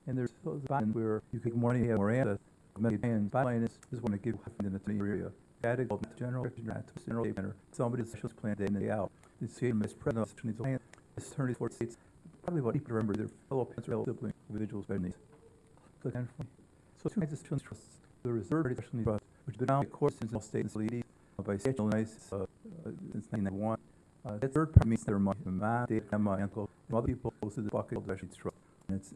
And there's a bottom where you get more money, you have more assets. Medicaid, and bottom line is want to give in the area. Add a general center, somebody's social plan day in and day out. The same as president of the attorneys for states, probably about people remember their fellow parents or sibling individuals' special needs. So 2 kinds of children's trusts. The Reserve Special Needs Trust, which has been on the course since all states and by state Illinois since 1991. That third part means their money. Mom, dad, grandma, uncle, and other people goes to the bucket of special needs trust.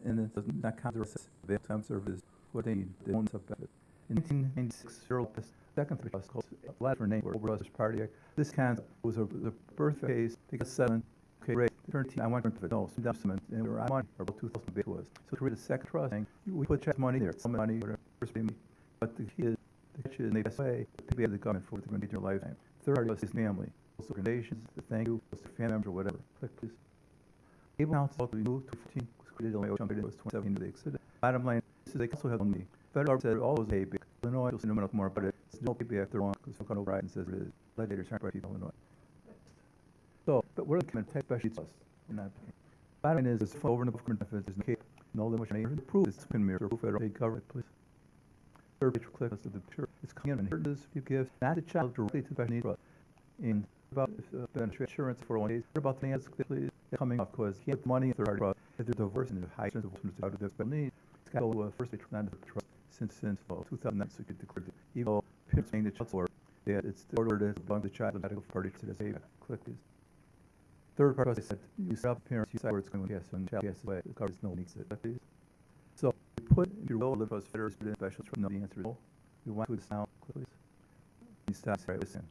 And it does not count their available time services, what they need, they won't have benefit. In 1996, Earl Pest, second trust called the latter name, or Brothers Party Act. This concept was the birth phase, they got 7, okay, right, 13, I want to benefit, no, some document, and I want, or about 2,000 big was. So to create a second trust, saying, we put check money there, some money, whatever, first payment. But the key is, and they pass away, pay the government for what they're going to do in their lifetime. Third party is his family. Also organizations, the thank you, family members, or whatever. Click, please. Able council to remove 215, was created Illinois, it was 2017 they exited. Bottom line, this is they also have on me. Federal government said all those pay big. Illinois, you'll see no more about it. It's no pay big after long, because we're going to override and says it is. Legislators aren't right, Illinois. So, but we're looking at type specialty trust. Bottom line is, there's over and above government benefits, there's no limit, and proof is spin mirror, proof federal state government, please. Third picture click of the picture. It's coming in and here it is, you give not the child directly to the special needs trust. And about benefit insurance for 401ks, about the answers please coming off because he has money in third party trust. If they're diverse and high chance of out of their special needs, it's got to go first not the trust since 2009 so you declared it. Even though parents paying the child support, that it's the order that belongs to the child and medical party to the save. Click this. Third part, they said you set up parents, you decide where it's going to guess when the child passes away. The card is no needs it. Please. So you put if you will live as federal student special trust. No, the answer is no. You want to now, please. You stop. Right, listen.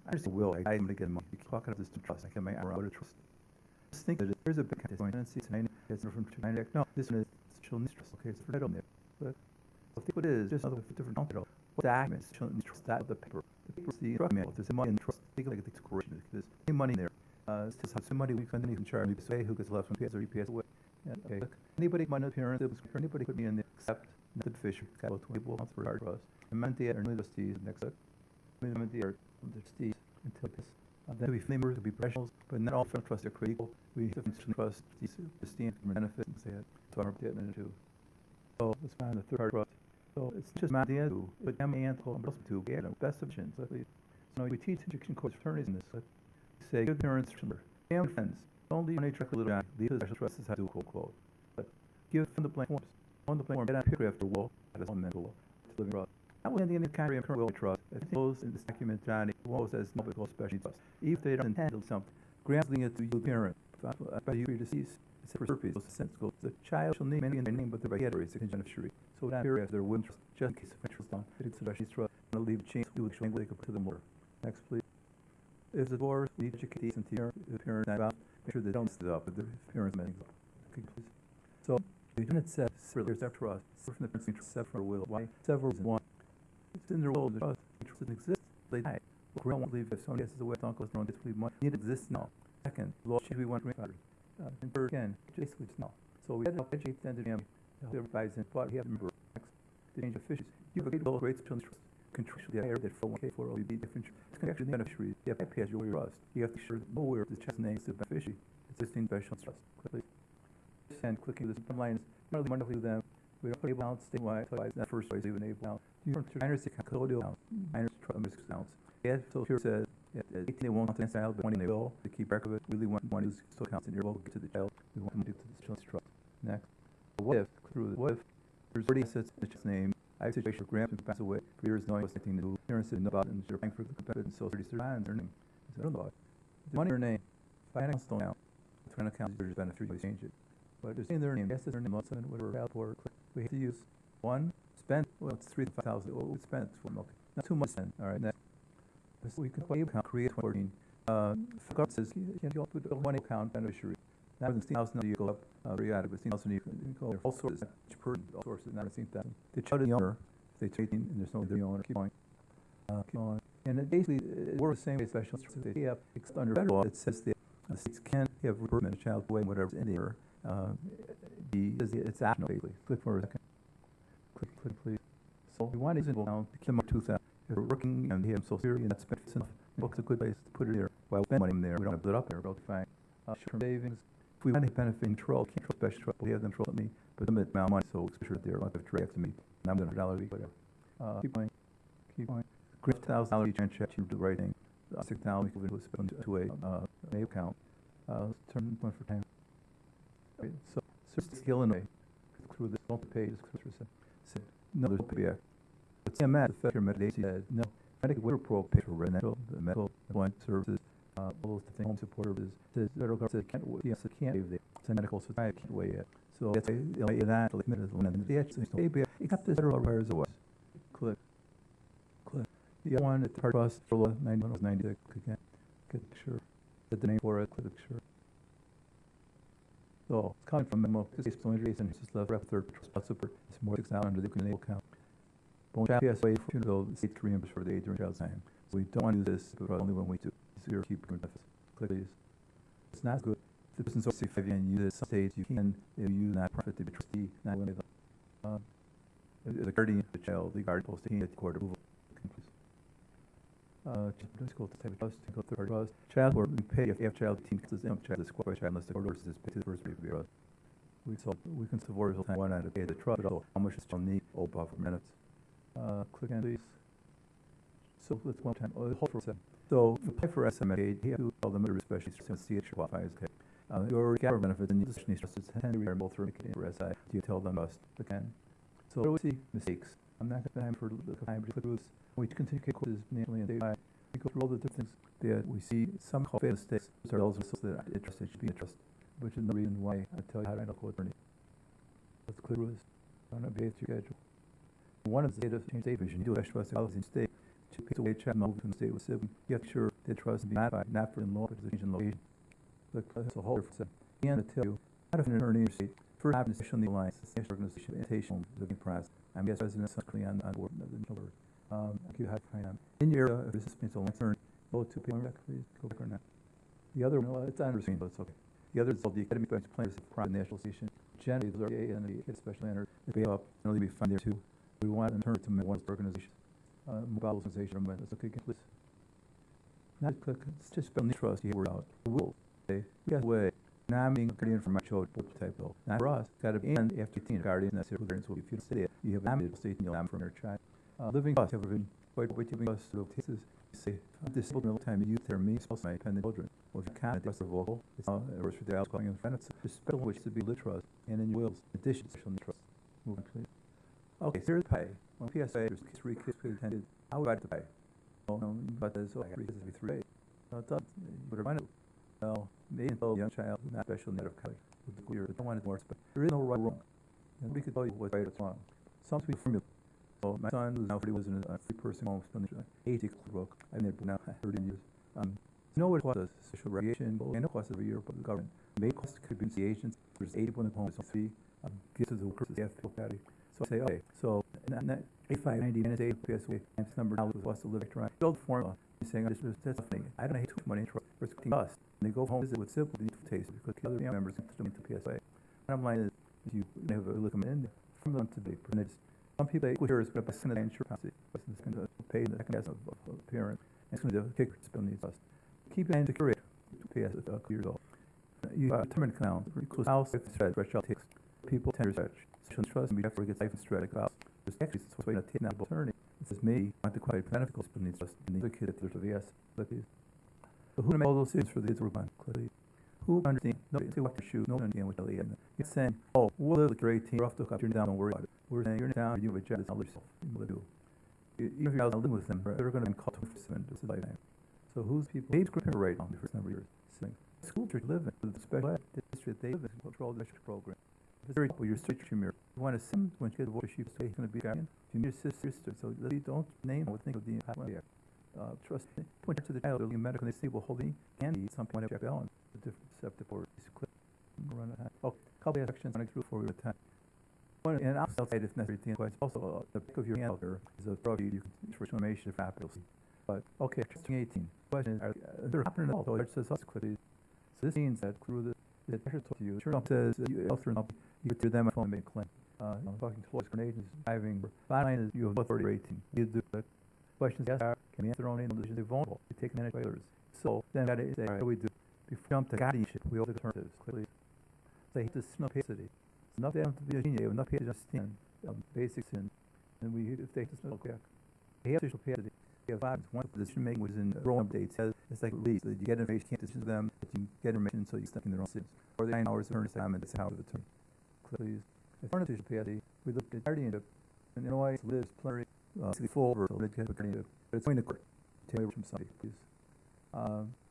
I understand will. I'm going to get money. You talk out of this trust. I can make out of trust. Just think that there's a big tendency to 90. It's from 90. No, this one is children's trust. Okay, it's for title there. But I think what it is just another different title. What documents children's trust? That of the paper. The paper is the instruction manual. There's money in trust. Take a look at the declaration. There's any money there. It's just how some money we can charge. We say who gets left when pays or he pays away. Yeah, okay. Look, anybody, my parents, anybody put me in there except the Fisher. Got about 20 people for our trust. And Monday or only trustees next up. Monday or trustees until this. Then we members will be professionals, but not all federal trusts are critical. We have to trust these esteemed benefit and say it to our debt and too. So let's find the third party trust. So it's just my idea to but I'm and to get the best options. So we teach education course attorneys in this. Say good parents, family friends. Don't leave any trick a little guy. Leave the special trust is how to quote. But give them the blank forms. On the blank form, get out a picture after will. That is on mental law. To living trust. I will end the country of current will trust. If it goes in this document, Johnny, will says nobody calls special trust. If they don't handle something, granting it to you parent. By you deceased, it's for purpose. Sense goes. The child shall name any in their name, but the beneficiary is a beneficiary. So that period, there wouldn't trust just in case of interest on. It's a special trust. I'm going to leave a change. We will show they could put to the more. Next, please. If the divorce, we need to educate decent here. If the parents not about, make sure they don't sit up. But the parents messing up. Okay, please. So the unit says there's after us. From the parents interest, several will. Why? Several is one. It's in their will. The trust interest doesn't exist. They die. We don't want to leave if somebody has a way. Uncles don't leave money. It exists now. Second, law change we want to grandfather. And third, again, basically it's now. So we had to educate them to them. Everybody's in, but we have to remember the change of fishes. You have a great bill of rates, children's trust. Control the higher that 401k, 403b different. It's actually the beneficiary. You have to pass your trust. You have to sure know where the trust name is the beneficiary. It's existing special trust. Click. And clicking this bottom line is really wonderfully them. We don't put able out statewide, so it's not first way even able out. You turn to minors account, custodial account, minors trust accounts. Yeah, so here says at 18 they won't answer child, but 20 they will. To keep record of it, really want money to still counts in your will get to the child. We want them to do to the child's trust. Next. What if through the what if there's 30 assets in the child's name? I have a situation where grandparents passed away for years knowing what's anything to do. Parents didn't know about it and they're paying for the competitive and so 30 their name. I said, I don't know it. The money in their name, if I had an account now, if an account is benefit, you change it. But there's in their name, yes, it's their name, lots of whatever, or we have to use one, spend, well, it's 3,000, oh, we spent, okay, not too much spend, all right, next. So we can account, create 14. God says, you can put one account beneficiary. Now, with 16,000, you go up, periodic, with 16,000, you can go, all sources, each person, all sources, not 16,000. They charge the owner, if they trade in, and there's no the owner, keep going. Keep going. And it basically, it works the same way, special they have, under federal law, it says the states can have reimbursement, a child away, whatever's in there. It's optional, basically. Click for a second. Click, please. So we want to use it now to kill more 2,000. If we're working and they have Social Security and that's benefits enough, book's a good place to put it there. While we spend money in there, we don't have to put it up there, we'll fine. Short-term savings. If we want to benefit control, can't control special trouble, we have them control me, but limit amount of money, so it's sure there, I'll have to trade after me. And I'm doing $100 a week, whatever. Keep going. Grant $1,000 each and check to do the right thing. 6,000 we can spend to a name account. Turn one for time. Right, so, Illinois, through this multi-page, no, there's no payback. But CMS, the federal Medicaid agency, said, no, Medicaid will pay for residential, the medical, employment services, all those things, home support services. The federal government said, can't, yes, it can't waive it. It's a medical society, can't waive it. So that's why, that, and the actually, no payback, except the federal requires a what? Click. The other one, at the part bus, for 96, again, get sure. Get the name for it, click sure. So it's coming from memo, this is only reason it's just left rep third trust support. It's more 6,000 under the enable account. But child PSA for the state to reimburse for the age during child's time. So we don't want to do this, but only when we do. Zero keep benefits. Click please. It's not good. If the person's over 65 and you use it some states, you can if you use not profit to be trustee, not limit the guardian of the child, the guardian post to get court approval. Let's go to type of trust, go to third trust. Child support, we pay if child 18 because the child is qualified child unless the court orders is paid to the first review trust. We can support the time one out of pay the trust, but also how much is child need, all buffer minutes. Click on please. So let's one time, hold for a second. So if you apply for SMFA, you have to tell them especially CH qualifies, okay. Your government benefits and you just need to 10 year both for SI, do you tell them us again? So what do we see? Mistakes. I'm not going to have for the time, but click we continue courses nationally and data. We go through all the different things that we see. Some call fatal mistakes, which are those that interested should be interest, which is the reason why I tell you how to handle code learning. Let's clear this. I'm going to be at your schedule. One is the state of change state vision. You do extra trust in state. To pick away child move from the state with civil. You have to sure that trust be modified, not for in law, but the change in location. Look, that's a whole different. And to tell you, how to find an attorney in your state. First, have an official alliance, the national organization, invitation, the process. I'm guessing residents are clearly on board. You have in your area, if this is a learn, go to people please go back or not. The other one, it's on the screen, but it's okay. The other is called the Academy Planners of Private National Station. Generally, those are and the especially entered, they pay up, and they'll be found there too. We want to turn it to one organization. Mobile organization, it's okay, please. Now click, it's just spell the trust here, we're out. The rules, okay, we got way. Now I'm being a guardian for my child, type though. Now for us, got to end after 18 guardian, that's it, parents will be if you say it, you have nominated state and you'll name from your child. Living costs have been quite giving us to cases. Say, disabled real time youth or me, spouse, my dependent children. Well, if you can't, it's vocal. It's now a worse for the calling in front. It's special which to be lit trust and in your wills, addition to trust. Move on, please. Okay, here's the pay. When PSA, there's 3 kids attended. How would I pay? No, but there's 3 kids to be 3. No, it doesn't. What do I know? Well, me and a young child, not special need of college. I don't want it more, but there is no right or wrong. And we could tell you what's right or wrong. Some people formula. So my son, who's now 40, was in a free-person home, spending 80 book. I've been there now 13 years. You know what it costs us? Social radiation, and it costs every year for the government. May cost could be the agents. There's 81 at home, it's fee. Gives to the workers, the FP patty. So I say, okay, so 85, 90 minutes, 8 PSA, times number now was to live right. Build formula. You're saying, that's funny. I don't hate too much money for expecting us. And they go home, visit with simple, they need to taste it because the other family members put them into PSA. Bottom line is, if you have a look them in, from them to be printed. Some people say, here is going to send an insurance policy. It's going to pay the second of a parent. It's going to do a kick spill needs us. Keep it in the curate. PS years old. You determine account. Close house, stretch out takes people 10 years stretch. Social trust and be after it gets life and stretch about. There's actually what's waiting to take now attorney. It says me, want to quite benefit spill needs us. And the other kid at there's a VS. But these. So who to make all those decisions for the kids work on? Who understand? Nobody say what to shoot. Nobody understand what they're saying. It's saying, oh, we'll live with your 18. Rough to cut. You're down. Don't worry about it. We're saying you're in town, you have a job, tell yourself, what to do. Even if you're out living with them, they're going to be called to this is lifetime. So who's people? Maybe script right on the first number of years. Saying, school district live in the special ed district, they live in control district program. If it's very simple, you're strict your mirror. You want to sim when you get a voice, she's going to be guardian. If you need a sister, so don't name or think of the impact there. Trust me. Point her to the child, they're medical, and they say, well, holding candy, some point of check balance, the different receptive or clip. Run a oh, couple of sections running through for your time. One, and outside if necessary, but it's also the pick of your hand there is a trophy you can use for information if apples. But okay, 18. Question is, they're happening at all, so it says subsequently. So this means that through the pressure to you, sure says you offer up, you get to them at home and make a claim. I'm talking to lawyers, grenades, driving. Bottom line is you have authority rating. You do the questions asked can be answered only in decisions they're vulnerable. You take managed by others. So then that is what do we do? Before we jump to guardianship, we all the alternatives quickly. They hate the simplicity. It's enough they don't have to be a genius, they have enough to understand basics and we if they just know quick. They have social capacity. They have five. One decision making, which is in roll updates, it's like leads. You get information, can't decision to them, but you get information so you stuck in their own cities. Or the 9 hours of earnest time and it's how of attorney. Please. If we're social capacity, we look at guardianship. In Illinois, lives plenary, full vertical guardianship, but it's going to court. Take away from somebody, please.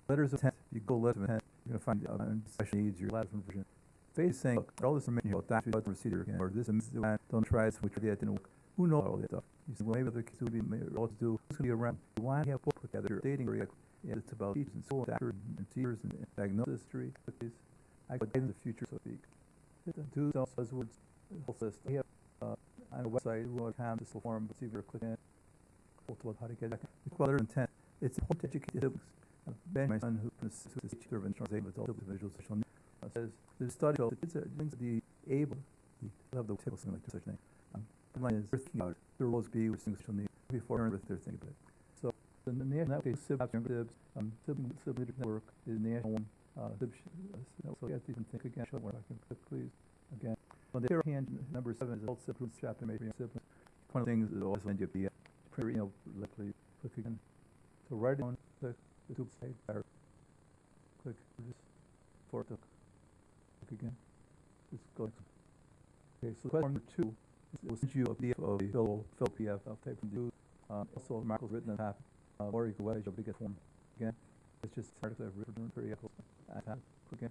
Letters of intent. You go letters of intent, you're going to find special needs, your letter of version. Face saying, look, all this information about that without procedure again, or this and don't try this, which that didn't work. Who knows all that stuff? You say, well, maybe other kids will be all to do. Who's going to be around? Why have both together? You're dating, it's about teachers and so on, and teachers and diagnosis history. I could in the future, so to speak. Do those buzzwords, whole list. We have on a website, who.com, this will form, but see if you're clicking it. About how to get back. We call their intent. It's important to educate siblings. Ben, my son, who is a teacher of insurance, able to individual social needs. Says the study shows it's the able to have the table something like such thing. The line is thinking about there will always be with social needs before and with their thinking about it. So the national sibling leadership network is the national one. So you can think again. Show one I can click, please. Again, on the other hand, number 7 is also siblings chapter made for siblings. One of the things is also end up the print likely click again. So right on the tube side there. Click just for the again. Just go. Okay, so question number 2 will send you a PDF of the fill PDF. I'll take from the also Michael's written on top. Or you can wedge up to get form. Again, it's just article I've written periodicals. Again.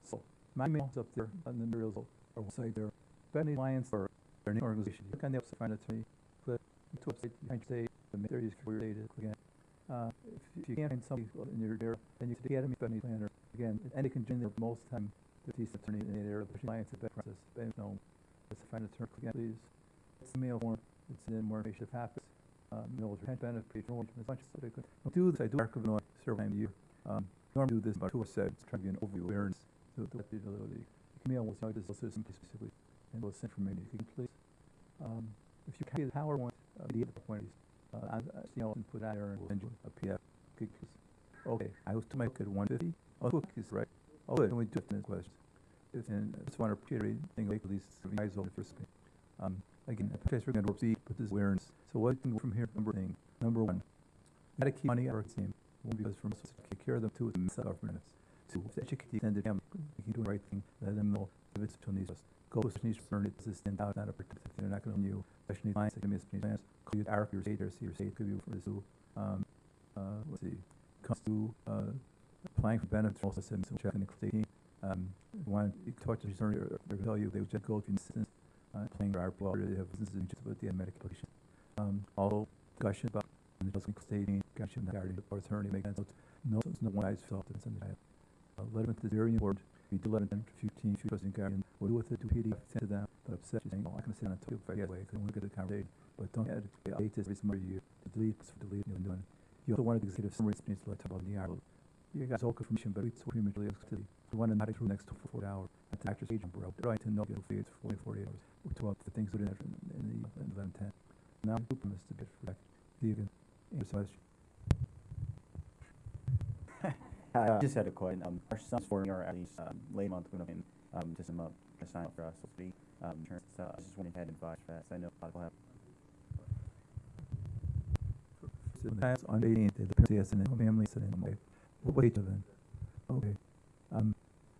So my email's up there on the materials or website there. Benny Alliance or their name organization. You can also find attorney. Click to website. You can say the materials for your data. Again. If you can't find somebody in your area, then you can get Academy Benny Planner. Again, and they can join there most time. The decent attorney in the area of the alliance of process. No, let's find a term again, please. It's a mail form. It's in more information if happens. Military benefit, as much as I could. I'll do this. I do archive Illinois several times a year. Normally do this about 2 or 7. It's trying to get an overview of awareness. So the ability. You can mail what's this system specifically, and what's information. You can please. If you can get the PowerPoint, the point is, and put that there and we'll send you a PDF. Okay, I was to make it 150. Oh, cookies, right? Oh, good. Can we do it in this question? And I just want to appreciate thing like these guys over the first thing. Again, I practice we're going to repeat, but this is awareness. So what can go from here? Number 1, got to keep money out of the team. One, because from to take care of them. 2, is to government. 2, educate the extended family. You can do the right thing. Let them know if it's to needs us. Go to needs to learn it. This is stand out, not a protective. They're not going to you. Especially clients, they miss plans. Call you ARC, your state, or see your state could be for this. Let's see. Comes to applying for benefits, also send some check in the state. When you talk to the attorney, they're going to tell you they would just go to assistance, playing our blood, they have businesses with the medical application. Also, discussion about the stating, discussion, the guardian or attorney, make sense. No one guy's felt it's in the diet. 11th is very important. We do 11, 10, 15, if you trust in guardian, we'll do with it, do PDF, send to them, but upset you saying, oh, I can sit on a topic right away, because I want to get the conversation. But don't get it, update this every summer year, to delete, you're doing it. You also want to executive summary experience to talk about the article. You guys all confirmation, but it's prematurely activity. We want to not through the next 4 hours at the actor's agent bureau. Trying to know for 48 hours. We'll talk the things within in the 11:10. Now I'm hoping this to be for vegan. I just had a question. Our son's 4 year at least late month when I'm just sign up for us insurance. I just wanted to have advice for that. So I know a lot will have. On 18th, the parents and family said, wait till then. Okay. I'm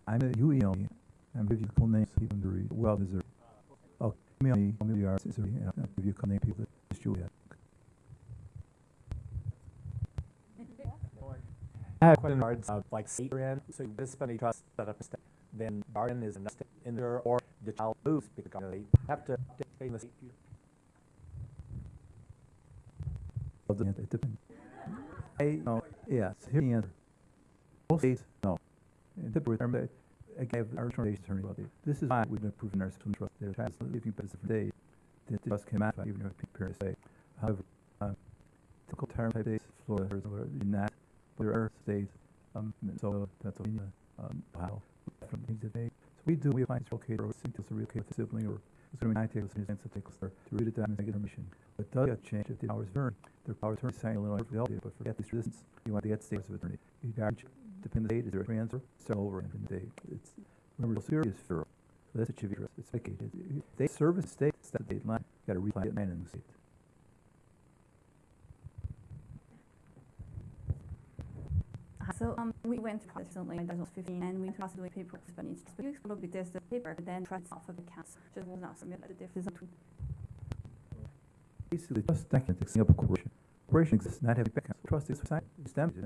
a you email me. I'm giving you the full name so you can read. Well deserved. Oh, email me you are, and I'll give you a couple name people that Juliet. I have a question regards like state you're in. So this spending trust set up a state. Then guardian is enough in there, or the child moves because they have to stay in the state. It depends. Yes, here's the answer. Most states, no. In typical term, I gave our translation attorney about it. This is why we've been approving our student trust. Their child is living but it's a different day. The trust came out even if parents say. However, typical term type days, Florida, Arizona, not. But there are states, so that's how from things that they. So we find it's okay or to relocate with a sibling or it's going to be 9 tables and to take to read it down and get permission. But does get changed if the hours earned. Their power attorney signing Illinois for the LDA, but forget these distance. You want to get status of attorney. You got depending on the date, is there a transfer? Start over in the date. It's remember the serious federal. So that's a chivvy trust. It's vacated. If they service state, it's that date line. You got to reply at 9 in the state. So we went through this recently in 2015 and we processed the paper spending. But you explore the test the paper and then trust off of the accounts. Just was not submitted the difference. Basically, just thinking to Singapore corporation. Corporation exists not having bank accounts. Trust is signed. It's damaged.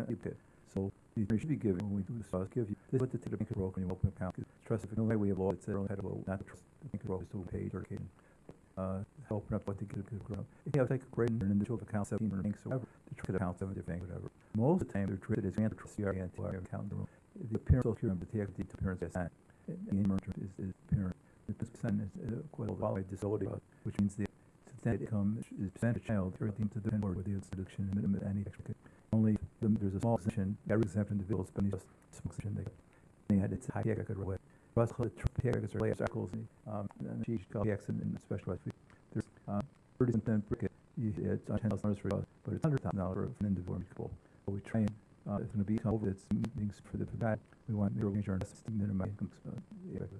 So the information should be given when we do this. So I'll give you this is what the bank broker when you open an account. Trust if no way of law, it's their own head of not the trust. The bank broker is still paid or paid. Open up what they get a good grow. If you have like a great individual account 17 or banks or whatever, the trust account 7 different bank, whatever. Most of the time they're treated as anti trust CRA and account in the room. The appearance of the take the appearance as that. The emergent is apparent. The percent is quite a qualified disability, which means the income is percentage child, everything to depend on the deduction and any extra. Only there's a small exemption, every exempt individual spending just small exemption. They had its high tech record away. Plus, the tags are layers, circles, and she called X and specialized. There's 30% bricket. It's $10,000 for us, but it's $100,000 for an individual. So we train. It's going to be over. It's meetings for the guy. We want the insurance to minimize income. I don't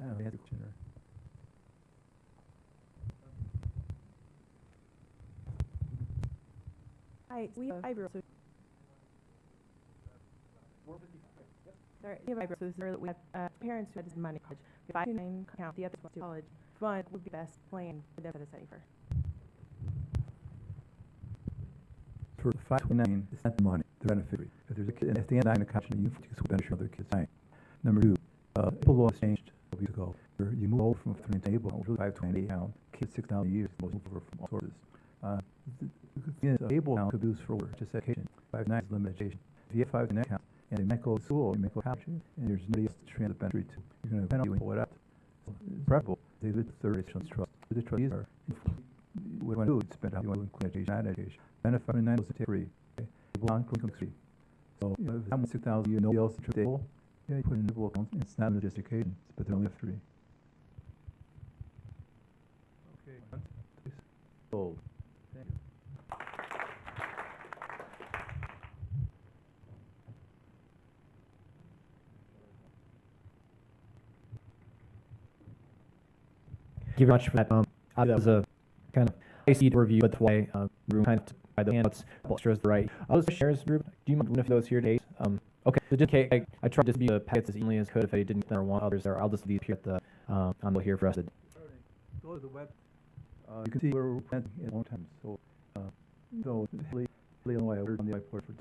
know. We had to question her. We have fiber. So we have fiber. So we have parents who had money college. If I can count the other to college, fund would be the best plan for them to study for. For 529, it's not the money, the beneficiary. If there's a kid, at the end of the account, you can benefit other kids' time. Number 2, Able law changed a week ago. Where you move over from 3 table over to 528 now. Kids 6,000 years, most over from all sources. Able account could be used for just education. 5.9 is limited education. If you have 5 in that account and they might go to school, you might go to college, and there's nobody else to train the beneficiary to, you're going to penalty when you pull it out. So it's preferable. They live third trust. The trustees are. What you want to do is spend how you want to include education, not education. Benefit 5.9 was a free. Able on income free. So if I'm 6,000 a year, nobody else to trade able. Yeah, you put in able accounts. It's not just education, but they only have 3. Okay. So. Thank you. Thank you very much for that. That was a kind of icy review, but the way room kind of by the handouts, extras the right. I'll just share this group. Do you mind if those here today? Okay, so just okay, I tried to just be the packets as easily as could. If I didn't or want others there, I'll just leave here at the on the here for us. Go to the web. You can see where we're planting at one time. So, Illinois, we're on the whiteboard for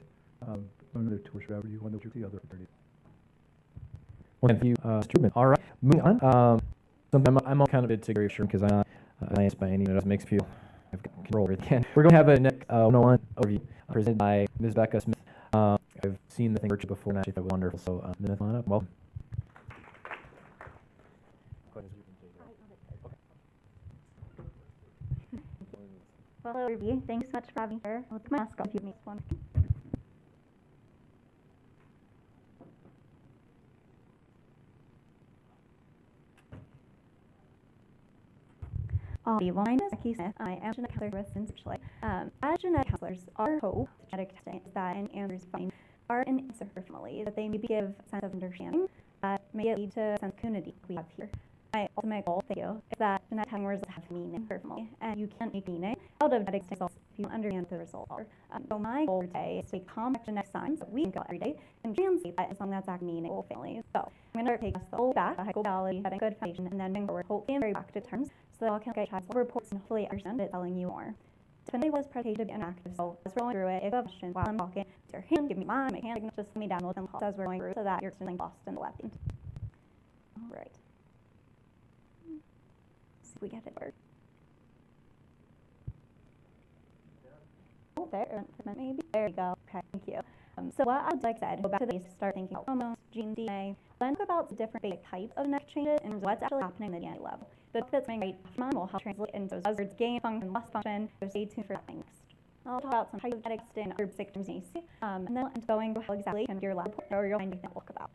another tour. Whatever you want to see other opportunities. Well, thank you, Mr. Rubin. All right, moving on. I'm all kind of a bit sure because I'm not biased by any. It doesn't make me feel I've got control over it again. We're going to have a Nick 101 overview presented by Ms. Becca Smith. I've seen the thing virtually before, and actually it was wonderful. So, Ms. on up. Welcome. Well, hello, everybody. Thanks so much for having me here. I'll put my mask on if you make one. Well, my name is Becky Smith. I am a genetic counselor with Essentially. As genetic counselors, our hope with genetic testing is that an answers find are an answer for family, that they maybe give a sense of understanding that may lead to a sense of community we have here. My ultimate goal, thank you, is that genetic testing words have meaning for family, and you can't make meaning out of genetic results if you understand the result are. So my goal today is to take complex genetic science that we can go every day and translate that into something that's actually meaningful for families. So I'm going to take us the whole back, high school biology, setting a good foundation, and then moving forward, hopefully in very practical terms, so that I can get child reports and hopefully understand it telling you more. Definitely was predicated to be interactive, so as we're going through it, if you have a question while I'm talking, raise your hand, give me mine, make hand, just let me download them as we're going through so that you're feeling lost in the lab. Alright. See if we get it work. Oh, there, maybe. There you go. Okay, thank you. So what I would like to go back to the base, start thinking about chromosomes, gene DNA, then talk about the different basic types of next changes and what's actually happening at the DNA level. The book that's being great will help translate into those buzzwords, gain function, loss function, so stay tuned for that next. I'll talk about some types of genetics and other basic terms you see, and then going through how exactly your lab report or your findings that look about.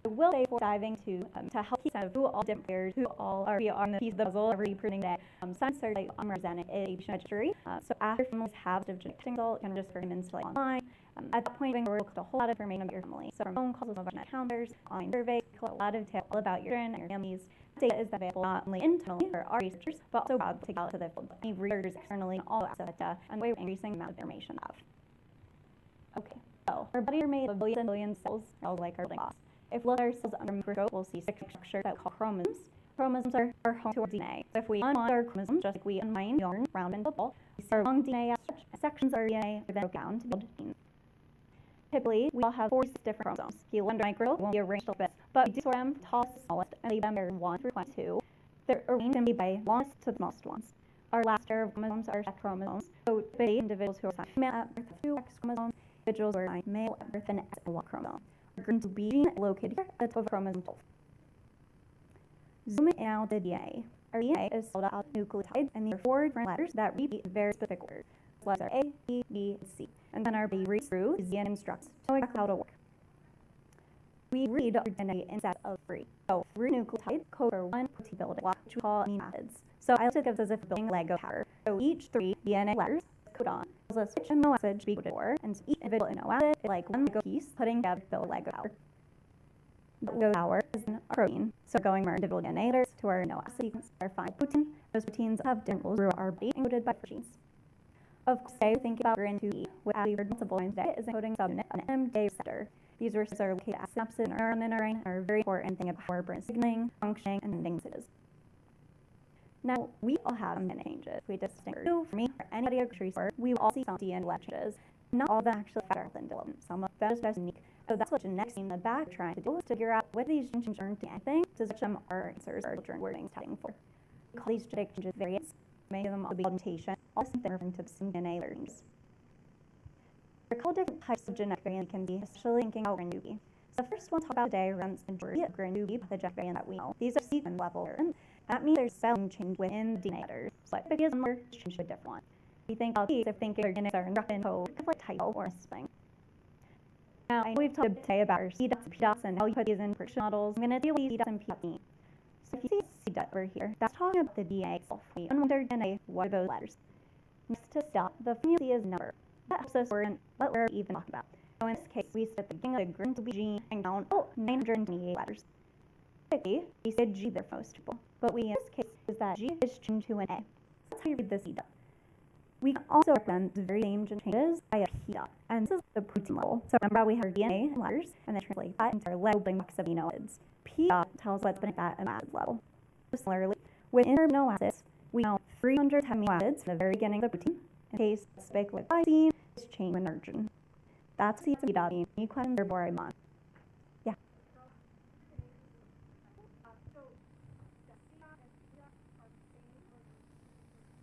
I will say for diving to help keep who all different players, who all are on the piece of the puzzle every proving that science are like unrepresented in a registry. So after families have the genetic result, kind of just for humans to like online. At that point, we're looked at a whole lot of information about your family. So from phone calls with genetic counters, online surveys, a lot of detail about your children and your families. Data is available not only internally for our researchers, but also to take out to the field. Any researchers externally, all access data, and we're increasing the amount of information we have. Okay, so our body are made of billions and billions of cells, all like our cells. If we look at our cells under a microscope, we'll see six structures that we call chromosomes. Chromosomes are home to our DNA. So if we unwind our chromosomes, just like we unwind yarn round and ball, we see our long DNA sections of our DNA are then broken down to build genes. Typically, we all have 46 different chromosomes. If you under microscope, won't be arranged a bit, but we do sort them tallest to smallest and leave them there 1 through 22. They're arranged in by longest to the smallest ones. Our last pair of chromosomes are sex chromosomes. So typically, individuals who are assigned female at birth have 2 X chromosomes, individuals who are assigned male at birth have an X and Y chromosome. Our GRIN2B gene is located here at the top of chromosome 12. Zooming out the DNA. Our DNA is spelled out nucleotides, and these are 4 different letters that repeat very specific words. So letters are A, B, B, and C. And then our body reads through is DNA instructs to know exactly how to work. We read our DNA in sets of 3. So 3 nucleotides code for 1 protein building block, which we call amino acids. So I like to think of this as if building a Lego tower. So each 3 DNA letters codon tells us which amino acid should be coded for, and each individual amino acid is like one Lego piece putting together to build a Lego tower. The Lego tower is a protein. So going from our individual DNA letters to our amino acid sequence, our final protein. Those proteins have different roles throughout our body encoded by proteins. Of course, today we think about GRIN2B, which as we heard multiple times today is encoding subunit an MJ receptor. These receptors are located at synapses in our neuron in our brain and are a very important thing about how our brain is signaling, functioning, and ending messages. Now, we all have DNA changes. We distinguish for me or anybody who treats for, we will all see some DNA lab changes. Not all of them actually affect our health and development. Some of them are unique. So that's what genetics in the back trying to do is figure out what these changes are doing anything to such them our answers our children were testing for. We call these genetic changes variants. Many of them will be mutation, all something referring to the same DNA learnings. There are a couple different types of genetic variants can be, especially thinking about GRIN2B. So the first one to talk about today runs the majority of GRIN2B pathogenic variants that we know. These are sequence level variants. That means there's spelling change within the DNA letters. So like because more change to a different one. We think about these if thinking our genetics are instructed in code, kind of like typo or something. Now I know we've talked today about our C dots and P dots and how you put these in prediction models. I'm going to deal with C dots and P dots. So if you see C dot over here, that's talking about the DNA itself. We wonder DNA, what are those letters? Next to dot, the family is number. That helps us orient what we're even talking about. So in this case, we set the beginning of the GRIN2B gene and count 928 letters. Typically, we said G there for most people, but we in this case is that G is changed to an A. That's how you read the C dot. We can also represent the very same changes by a P dot, and this is the protein level. So remember how we have our DNA and letters, and then translate that into our Lego building blocks of amino acids. P dot tells what's been at that amino acid level. Similarly, within our amino acids, we count 300 amino acids at the very beginning of the protein. In case it's big with glycine, it's chain with nitrogen. That's the P dot. You question therefore I'm on. Yeah.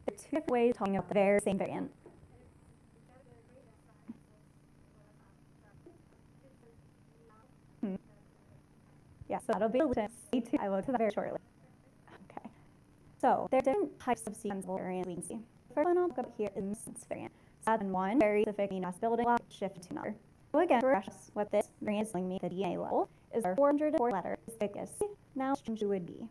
There are 2 different ways of talking about the very same variant. Yeah, so that'll be a little bit. I will get to that very shortly. Okay. So there are different types of sequence variants we can see. The first one I'll look up here is the sense variant. So that's one very specific amino acid building block shift to another. So again, for us, what this variant is telling me at the DNA level is our 404 letter as thick as C, now change to a B.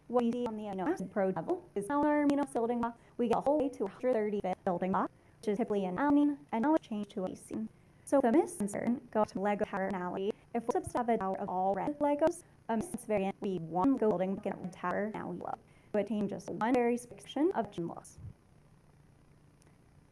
What we see on the amino acid pro level is now our amino acid building block, we get a whole way to 135th building block, which is typically an alanine, and now it's changed to a leucine. So the misconcern goes to Lego tower analogy. If we're supposed to have a tower of all red Legos, this variant we one Lego building block in a red tower, now we love. So it changes one very section of gene loss.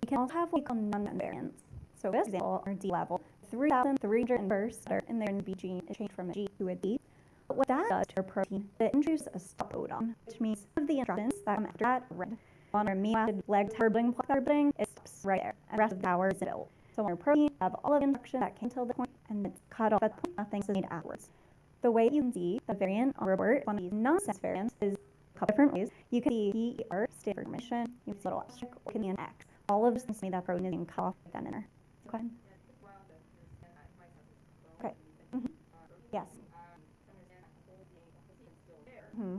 We can also have what we call non-variants. So for example, our D level, 3,301 letters in there in the B gene is changed from a G to a D. But what that does to your protein, it introduces a stop codon, which means one of the instructions that come after that are red. On our amino acid leg turbling, block turbling, it stops right there, and the rest of the tower is built. So on your protein, you have all of the instruction that came till the point, and it's cut off at the point, nothing is made afterwards. The way you can see the variant on report, one of these nonsense variants, is a couple different ways. You can see PER, stand for information, you can see a little asterisk, or can be an X. All of those things made that protein is being cut off then in there. Go ahead. Okay. Mm-hmm. Yes. Mm-hmm.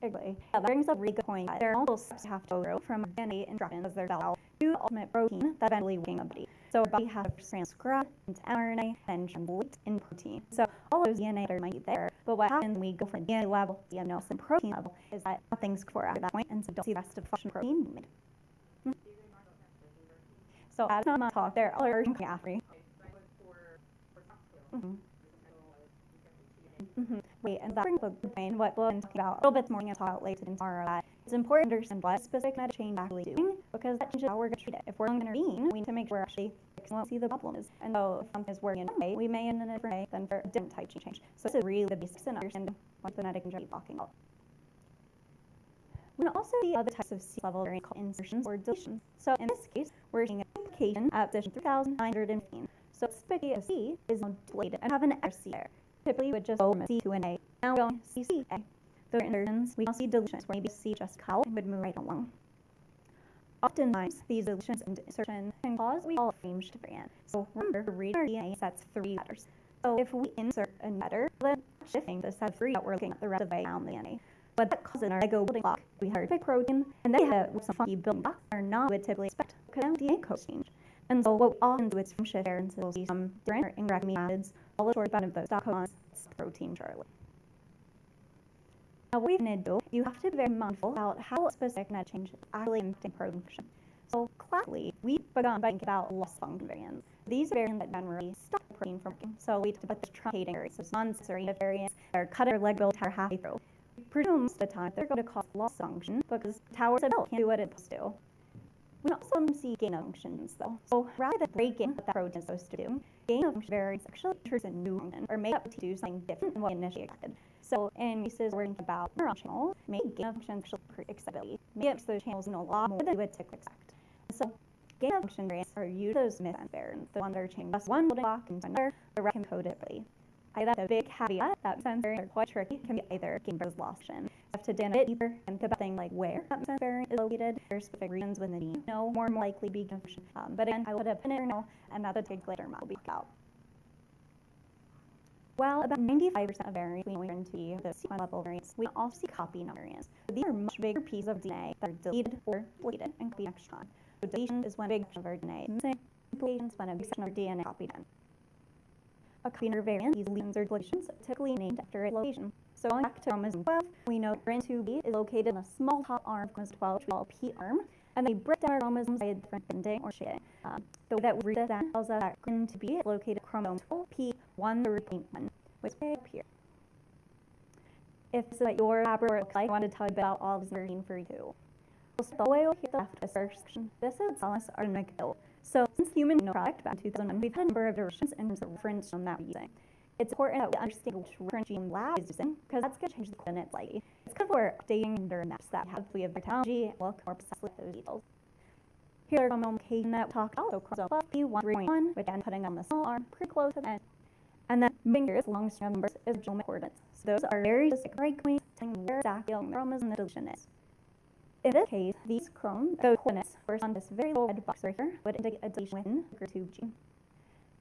Exactly. Yeah, that brings up a really good point. There are multiple steps you have to go through from DNA instructions as they're developed to ultimate protein that eventually will gain a body. So our body has to transcribe into mRNA and translate in protein. So all those DNA are might be there, but what happens when we go from DNA level to DNA and protein level is that nothing's for after that point, and so you don't see the rest of the function protein made. Hmm. So as I'm talk, there are other coming after you. Mm-hmm. Mm-hmm. Wait, and that brings up the brain, what we'll talk about a little bit more and talk about later tomorrow, that it's important to understand what specific genetic change is actually doing, because that changes how we're going to treat it. If we're going to intervene, we need to make sure we're actually fixing what we see the problem is. And so if something is working in one way, we may end in a different way than for a different type of change. So this is really the basics in understanding what genetic change is talking about. We can also see other types of C-level variants called insertions or deletions. So in this case, we're seeing a duplication at position 3915. So typically a C is now deleted and have an extra C there. Typically, we would just go from a C to an A. Now we're going C, C, A. Those are insertions. We can see deletions where maybe C just cut out and would move right along. Oftentimes, these deletions and insertions can cause what we call a frame shift variant. So remember, reading our DNA sets 3 letters. So if we insert a letter, then shifting the set 3 that we're looking at the rest of the way down the DNA. But that causes our Lego building block. We have a big protein, and then we have some funky building blocks that are not what we would typically expect because DNA codes change. And so what we often do is frame shift variants, we'll see some different or incorrect amino acids, all the short of those dot codons, protein shortly. Now, what you're going to do, you have to be very mindful about how specific genetic change is actually impacting protein function. So, classically, we've begun by thinking about loss function variants. These variants that generally stop protein from working. So, we talk about the truncating variants, so non-sensory variants that are cut our leg build tower halfway through. We presume most of the time they're going to cause loss function because towers of build can't do what it's supposed to. We also see gain of functions though. So rather than breaking what that protein is supposed to do, gain of function variants actually introduce a new function or make up to do something different than what we initially expected. So in cases where we think about neuron channels, maybe gain of function actually create excitability. Maybe it makes those channels know a lot more than we would typically expect. So gain of function variants are used as missense variants, the ones that are changing plus one building block into another, the rest can code it differently. That's a big caveat that missense variants are quite tricky, can be either gain versus loss function. You have to dig a bit deeper and think about things like where that missense variant is located. There's specific regions within the genome, more likely be gain of function. But again, I would have put it now, and that's a big later will be out. While about 95% of variants we know are into the sequence level variants, we also see copy number variants. So these are much bigger pieces of DNA that are deleted or deleted and copied extra on. So deletion is when a big section of our DNA is missing, duplication is when a big section of our DNA copied in. A copy number variant, these lesions or deletions, typically named after a location. So going back to chromosome 12, we know GRIN2B is located in a small top arm of chromosome 12, which we call P-arm, and they break down our chromosomes by a different bending or shading. The way that we read that down tells us that GRIN2B is located at chromosome 12, P1/1, which is way up here. If this is what your laboratory looks like, I want to tell you about all of this gene for you too. We'll start all the way over here to the left with first section. This is us our genetic code. So since human genome project back in 2001, we've had a number of iterations in terms of reference genome that we're using. It's important that we understand which reference genome lab is using, because that's going to change the coordinates slightly. It's kind of where updating their maps that have. We have technology and look more precisely at those details. Here are some location that we talked about. So chromosome 12P1/1, which I'm putting on the small arm pretty close to the end. And then moving here, long string of numbers is genomic coordinates. So those are very specific breakpoints telling where exactly the chromosome the deletion is. In this case, those coordinates correspond to this very little red box right here, would indicate a deletion within the GRIN2 gene.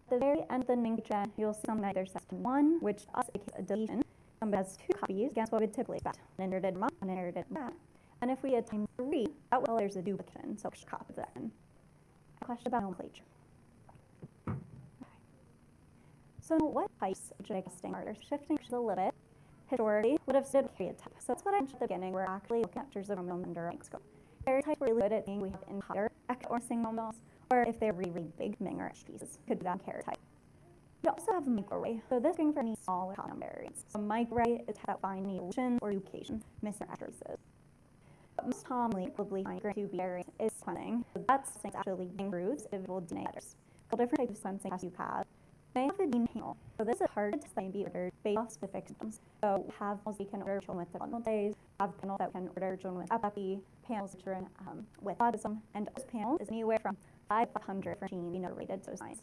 At the very end of the picture, you'll see something like there's system 1, which also indicates a deletion. Somebody has 2 copies against what we'd typically expect. An inherited mom, an inherited rat. And if we had times 3, that would tell there's a duplication, so extra copy of that. A question about nomenclature. Okay. So what types of genetic testing are there? Shifting a little bit. Historically, would have stood karyotype. So that's what I mentioned at the beginning. We're actually looking at pictures of chromosome under a microscope. Karyotypes were really good at being we have entire or single chromosomes, or if they're really, really big ming or H pieces, could be that karyotype. We also have microarray. So this is for any small copy number variants. So microarray is how finding deletions or duplications, missing addresses. But most commonly, probably find GRIN2B variants is sequencing. So that's actually being proves individual DNA letters. A couple different types of sequencing tests you have. They have a gene panel. So this is hard to say be ordered based off specific symptoms. So we have panels we can order children with developmental days, have panels that we can order children with epilepsy, panels for children with autism, and those panels is anywhere from 500 for gene related to science.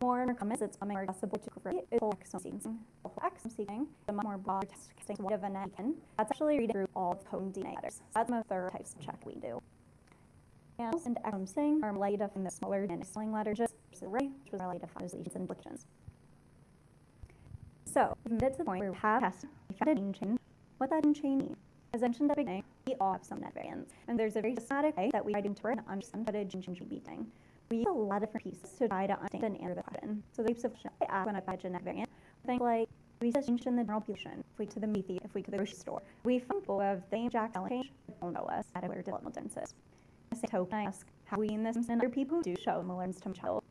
More common it's becoming more accessible to create is whole exome sequencing. Whole exome sequencing, the much more broad testing of an weekend, that's actually reading through all the potent DNA letters. That's the third types of check we do. Panels and exome sequencing are related to the smaller than sling letters, which was related to lesions and implications. So, we've made it to the point where we have tested, we found a gene change. What that gene change means? As I mentioned at the beginning, we all have some net variants, and there's a very systematic way that we try to interpret and understand what a gene change would be doing. We use a lot of different pieces to try to understand and answer the question. So the types of questions I ask when I find a genetic variant, think like, we see a change in the general population, if we to the movie, if we to the grocery store. We find people of the exact change that don't know us at where developmental differences. As a token, I ask how we in this and other people who do show similarity to a child.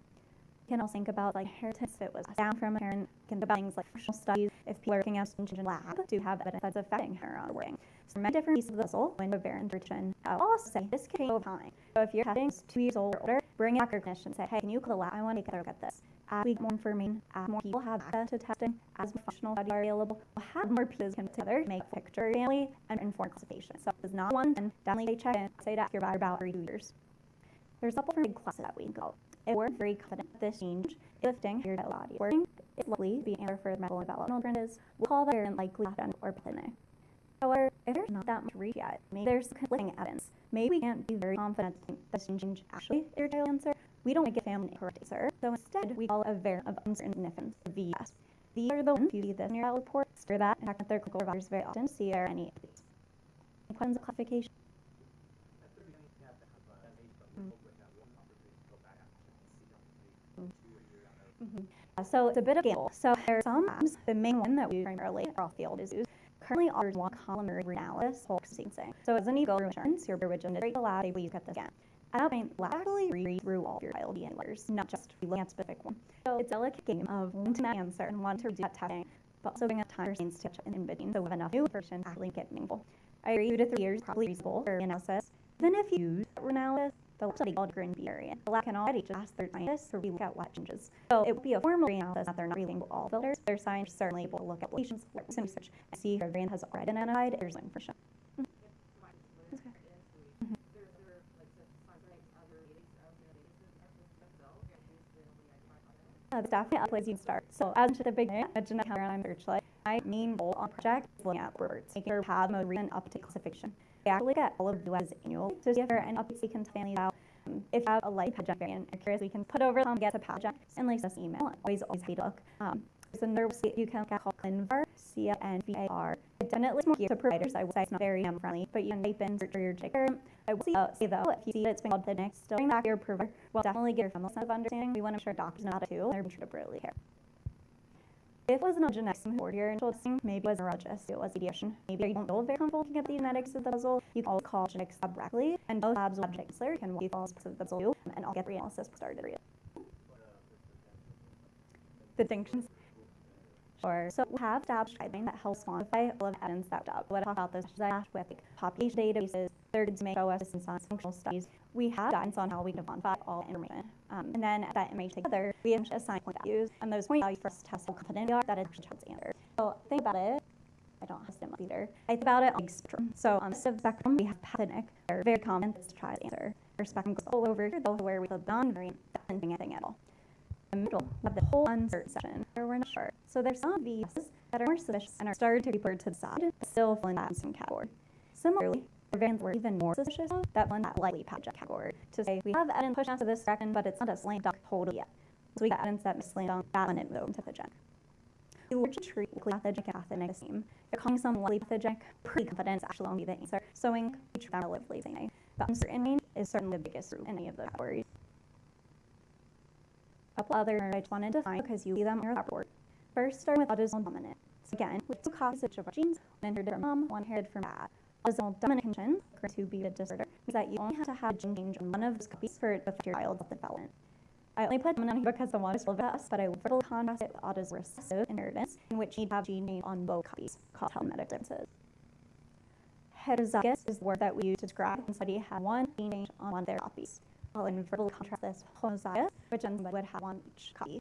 You can also think about like inheritance if it was down from a parent. You can think about things like functional studies. If people are working out in the lab, do have evidence that's affecting her on working. So many different pieces of the puzzle when a variant version. I'll also say this can change over time. So if you're having 2 years old or older, bring it back to your clinician and say, hey, can you call the lab? I want to take a look at this. As we get more information, as more people have access to testing, as more functional studies are available, we'll have more pieces come together to make a picture family and inform classification. So if it's not one, then definitely check in. Say that you're about every 2 years. There's a couple of big classes that we go. If we're very confident that this change is lifting your body working, it's likely to be an answer for the medical and developmental differences. We'll call that variant likely or pathogenic. However, if there's not that much research yet, maybe there's conflicting evidence. Maybe we can't be very confident that this change actually is your child answer. We don't want to give family an incorrect answer, so instead we call it a variant of uncertain significance, VS. These are the ones you see this in your health report, stir that, and check with their clinical providers very often to see if there are any updates. Any questions of classification? So it's a bit of a gamble. So there are some labs. The main one that we primarily our field is used currently offers one column analysis whole sequencing. So as you go through insurance, your religion is the lab able to get this again. At that point, lab actually read through all of your child DNA letters, not just looking at a specific one. So it's a delicate game of wanting that answer and wanting to do that testing, but also giving us time for things to catch up in between so we have enough new information to actually get meaningful. I agree 2 to 3 years is probably reasonable for analysis. Even if you use analysis, the lab study called GRIN2B variant. The lab can already just ask their scientists to relook at what changes. So it would be a formal analysis that they're not reading all filters. Their scientists are certainly able to look at lesions, research, and see if a variant has already been identified. There's information. It's definitely a place you can start. So as to the beginning, a genetic paradigm search, like my main goal on project is looking at words, making sure we have the most recent up-to-date classification. We actually look at all of the US annual to see if there are any updates we can family out. If you have a light pathogenic variant, you're curious, we can put over them, get to pathogenic, and like this email. Always happy to look. There's another website you can look at called CNVAR, CNVAR. It definitely is more geared to providers. I would say it's not very friendly, but you can type in search for your chicken. I will say though, if you see that it's been called the next, still bring back your provider. We'll definitely get your family sense of understanding. We want to make sure doctors know how to do, and they're sure to really care. If it was not genetics board here, maybe it was a neurologist, it was a pediatrician. Maybe you don't know very comfortable looking at the genetics of the puzzle. You can always call genetics lab directly, and both labs will have genetics counselor can walk you through all the puzzle, and I'll get the analysis started for you. The distinctions. Sure. So we have established guideline that helps quantify all of the evidence that we What I talk about this is that with like population databases, they're good to make OS and science functional studies. We have guidance on how we can quantify all information. And then that information together, we have assign point values, and those point values for us to test how confident we are that it's a child's answer. So think about it. I don't have stem either. I think about it like spectrum. So on the spectrum, we have pathogenic. They're very common. It's a child's answer. Our spectrum goes all over here, though, where we have non-variant, doesn't do anything at all. In the middle, we have the whole uncertain section where we're not sure. So there's some of these that are more suspicious and are started to be put to the side, but still fall in that uncertain category. Similarly, the variants were even more suspicious of that one that likely pathogenic category. To say we have evidence pushing us to this direction, but it's not a slam dunk totally yet. So we got evidence that may slam dunk that one and move to pathogenic. We largely treat pathogenic and pathogenic the same. If you're calling some likely pathogenic, pretty confident it's actually only the answer. So we treat them relatively the same way. The uncertainty is certainly the biggest root in any of the categories. A couple other I just wanted to find because you see them in your report. First, starting with autosomal dominant. So again, with 2 copies of each of our genes, one inherited from mom, one inherited from dad. Autosomal dominant condition, GRIN2B disorder, means that you only have to have a gene change on one of those copies for it to affect your child's development. I only put dominant because I want to live us, but I will further contrast it with autosomal recessive inheritance, in which you have gene change on both copies, called telometic differences. Heterozygous is the word that we use to describe when somebody had one gene change on one of their copies. I'll invertly contrast this with homozygous, which then would have one each copy.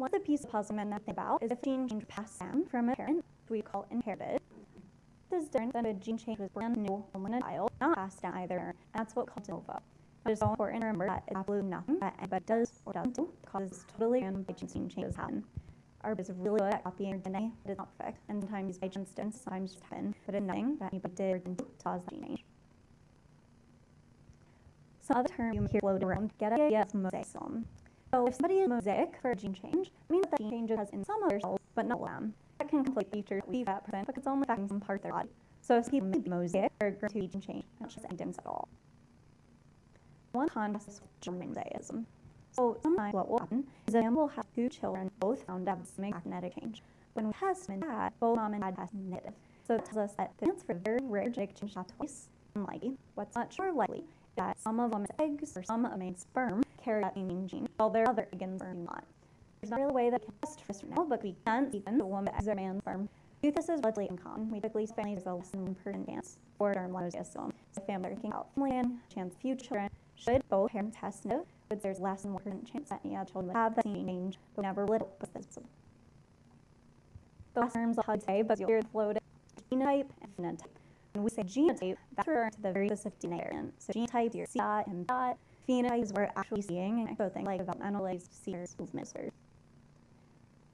One of the pieces of the puzzle men think about is if gene change passed down from a parent, we call inherited. This is different than a gene change was brand new in a child, not passed down either, and that's what called de novo. It is so important to remember that it's absolutely nothing that anybody does or doesn't do causes totally random gene changes happen. Our body is really good at copying DNA, but it's not perfect, and sometimes by instance, sometimes just happen, but it's nothing that anybody did or didn't do to cause the gene change. Some other term you hear floating around get a idea of mosaicism. So if somebody is mosaic for a gene change, it means that gene changes has in some of their cells, but not all of them. That can complete features leave that percent, but it's only affecting some part of their body. So if people may be mosaic or GRIN2B gene change, that's just any difference at all. One contrast is German mosaicism. So sometimes what will happen is a man will have two children both found to have the same genetic change. When we test mom and dad, both mom and dad test negative. So it tells us that the chance for very rare genetic change not twice unlikely. What's much more likely that some of women's eggs or some of men's sperm carry that same gene, while their other egg and sperm do not. There's not really a way that can test for this right now, but we can even the woman's eggs or man's sperm. This is relatively uncommon. We typically see families with a less than 1% chance for germ mosaicism. So family working out family and chance future children should both parents test negative, but there's less than 1% chance that any children would have that same change, but never would with this. The last terms I'll say, but you'll hear the flow genotype and phenotype. When we say genotype, that's referring to the very specific DNA variant. So genotype, your C dot and dot. Phenotype is where we're actually seeing, and so things like developmental seizures, movements,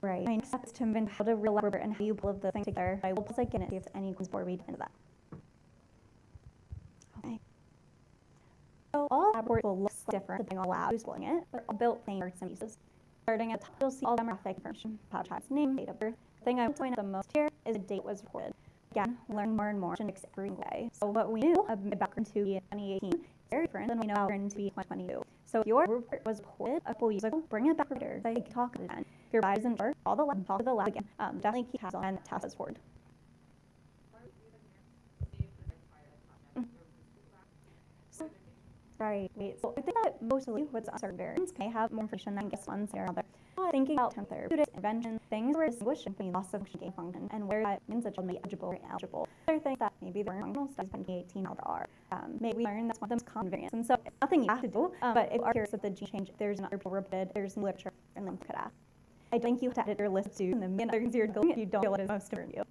right. My next step is to invent how to elaborate and how you pull the things together. I will pause again and see if any questions before we get into that. Okay. So all laboratories will look different depending on the lab who's building it, but all built same parts and pieces. Starting at the top, you'll see all demographic information, child's name, date of birth. The thing I will point out the most here is the date was reported. Again, we learn more and more genetics every day. So what we knew about GRIN2B in 2018 is very different than we know about GRIN2B in 2022. So if your report was reported a couple years ago, bring it back later. They can talk to it again. If your bias isn't sure, call the lab, talk to the lab again. Definitely keep tabs on and task us forward. Right, wait. So I think that mostly with certain variants may have more information than guess one or another. Thinking about therapeutics, intervention, things where distinguishing between loss of gain function and where that means that child may be eligible or ineligible. Other things that maybe there weren't functional studies in 2018 now there are. Maybe we learn that's one of those common variants. And so it's nothing you have to do, but if you are curious of the gene change, there's another article reported, there's some literature and link could ask. I think you have to edit your list too, and the minute you're going if you don't feel it is most important to you.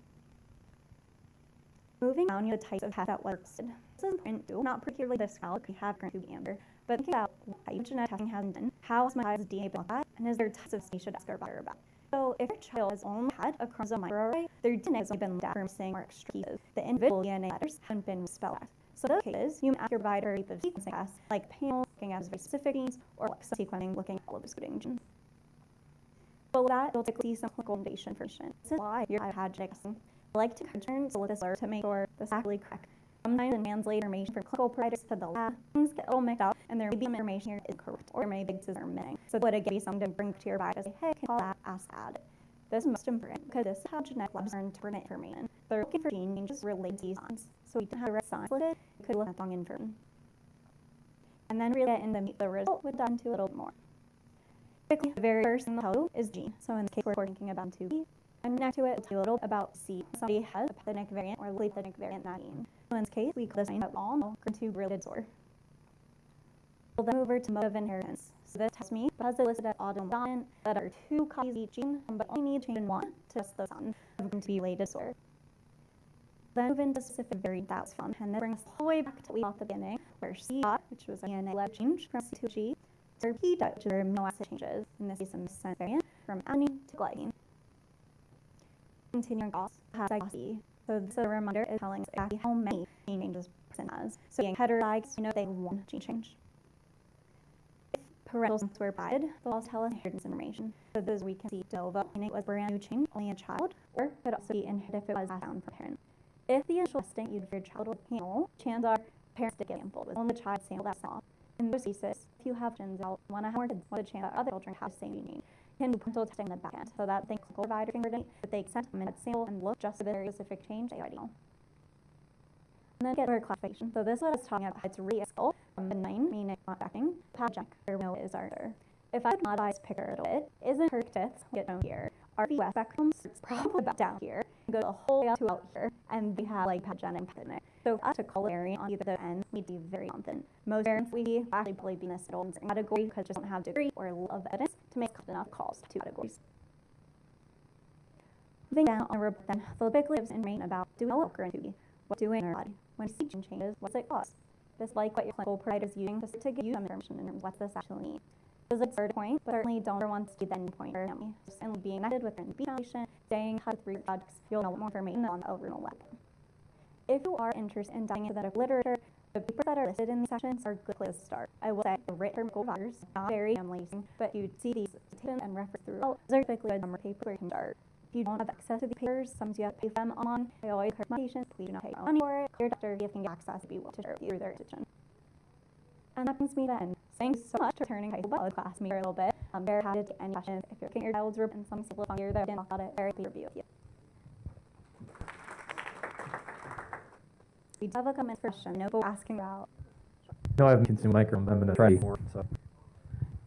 Moving down to the types of tests that were listed. This is important too, not particularly this scale if we have GRIN2B amber, but think about why genetic testing has been done, how sometimes DNA built that, and is there types of you should ask our about. So if your child has only had a chromosome microarray, their DNA has only been looked at for missing or extra pieces. The individual DNA letters haven't been spelled out. So in those cases, you may ask your provider a type of sequencing test, like panel looking at very specific genes, or like sequencing looking at all of the coding genes. So with that, you'll typically see some clinical foundation information. This is why you've had genetic testing. I like to return to this to make sure this is actually correct. Sometimes in translate information from clinical providers to the lab, things get a little mixed up, and there may be some information here is incorrect, or there may be things that are missing. So would it be something to bring to your provider and say, hey, can you call that, ask that? This is most important because this is how genetic labs learn to predict information. They're looking for gene changes related to these signs. So we don't have a signs listed, it could look at wrong information. And then really get into the result, we'll dive into a little bit more. Quickly, the very first thing they'll tell you is gene. So in this case, we're thinking about 2B. And next to it, we'll tell you a little about C. Somebody has a pathogenic variant or a really pathogenic variant in that gene. So in this case, we call this sign that all know GRIN2B related disorder. We'll then move over to mode of inheritance. So this tells me, because they listed as autodominant, that are 2 copies of each gene, but only need to change in 1 to test those on of GRIN2B related disorder. Then move into specific variant that was found, and this brings us all the way back to what we saw at the beginning, where C dot, which was a DNA-led change from C to G, or P dot, which are amino acid changes, in this case a missense variant, from adenine to glycine. Continuing across, zygosity. So this is a reminder is telling us exactly how many gene changes a person has. So being heterozygous, you know they have 1 gene change. If parental genes were provided, they'll also tell us inheritance information. So this we can see de novo, meaning it was a brand new change, only a child, or could also be inherited if it was passed down from a parent. If the initial testing you'd for your child was panel, chances are parents did get sampled with only the child sample that's all. In those cases, if you have genes out, want to have more kids, what a chance that other children have the same gene. Can do parental testing in the back end, so that the clinical provider can coordinate that they send them in a sample and look just for the very specific change they already know. And then get our classification. So this is what I was talking about. It's really a skill from benign, meaning not acting, pathogenic, or no is our. If I could modify this picture a little bit, isn't her tits get shown here? Our VS spectrum is probably about down here, go the whole way up to out here, and they have like pathogenic pathogenic. So for us to call a variant on either the end, we'd be very confident. Most variants we actually probably be in a certain category because just don't have degree or a lot of evidence to make enough calls to categories. Moving down on the report then, the big lives in rain about do we know what GRIN2B, what's doing in our body, when you see gene changes, what's it cause? Just like what your clinical provider is using just to give you some information in terms of what this actually means. This is a third point, but certainly don't want to be the end point for your family. And being connected with GRIN2B Foundation, staying in touch with research projects, you'll know more information on the original web. If you are interested in diving into the literature, the papers that are listed in these sessions are a good place to start. I will say the written providers, not very family-using, but you see these taken and referenced throughout. These are typically a number of papers where you can start. If you don't have access to the papers, sometimes you have to pay for them on. I always encourage my patients, please do not pay money for it. Your doctor, if you can get access, to be willing to share with you through their institution. And that brings me then. Thanks so much for turning high school biology class me for a little bit. I'm very happy to take any questions. If you're looking at your child's group and some people on here that can talk about it, very happy to review with you. We do have a comment question. No, but we're asking about. No, I haven't consumed micro. I'm going to try more. So,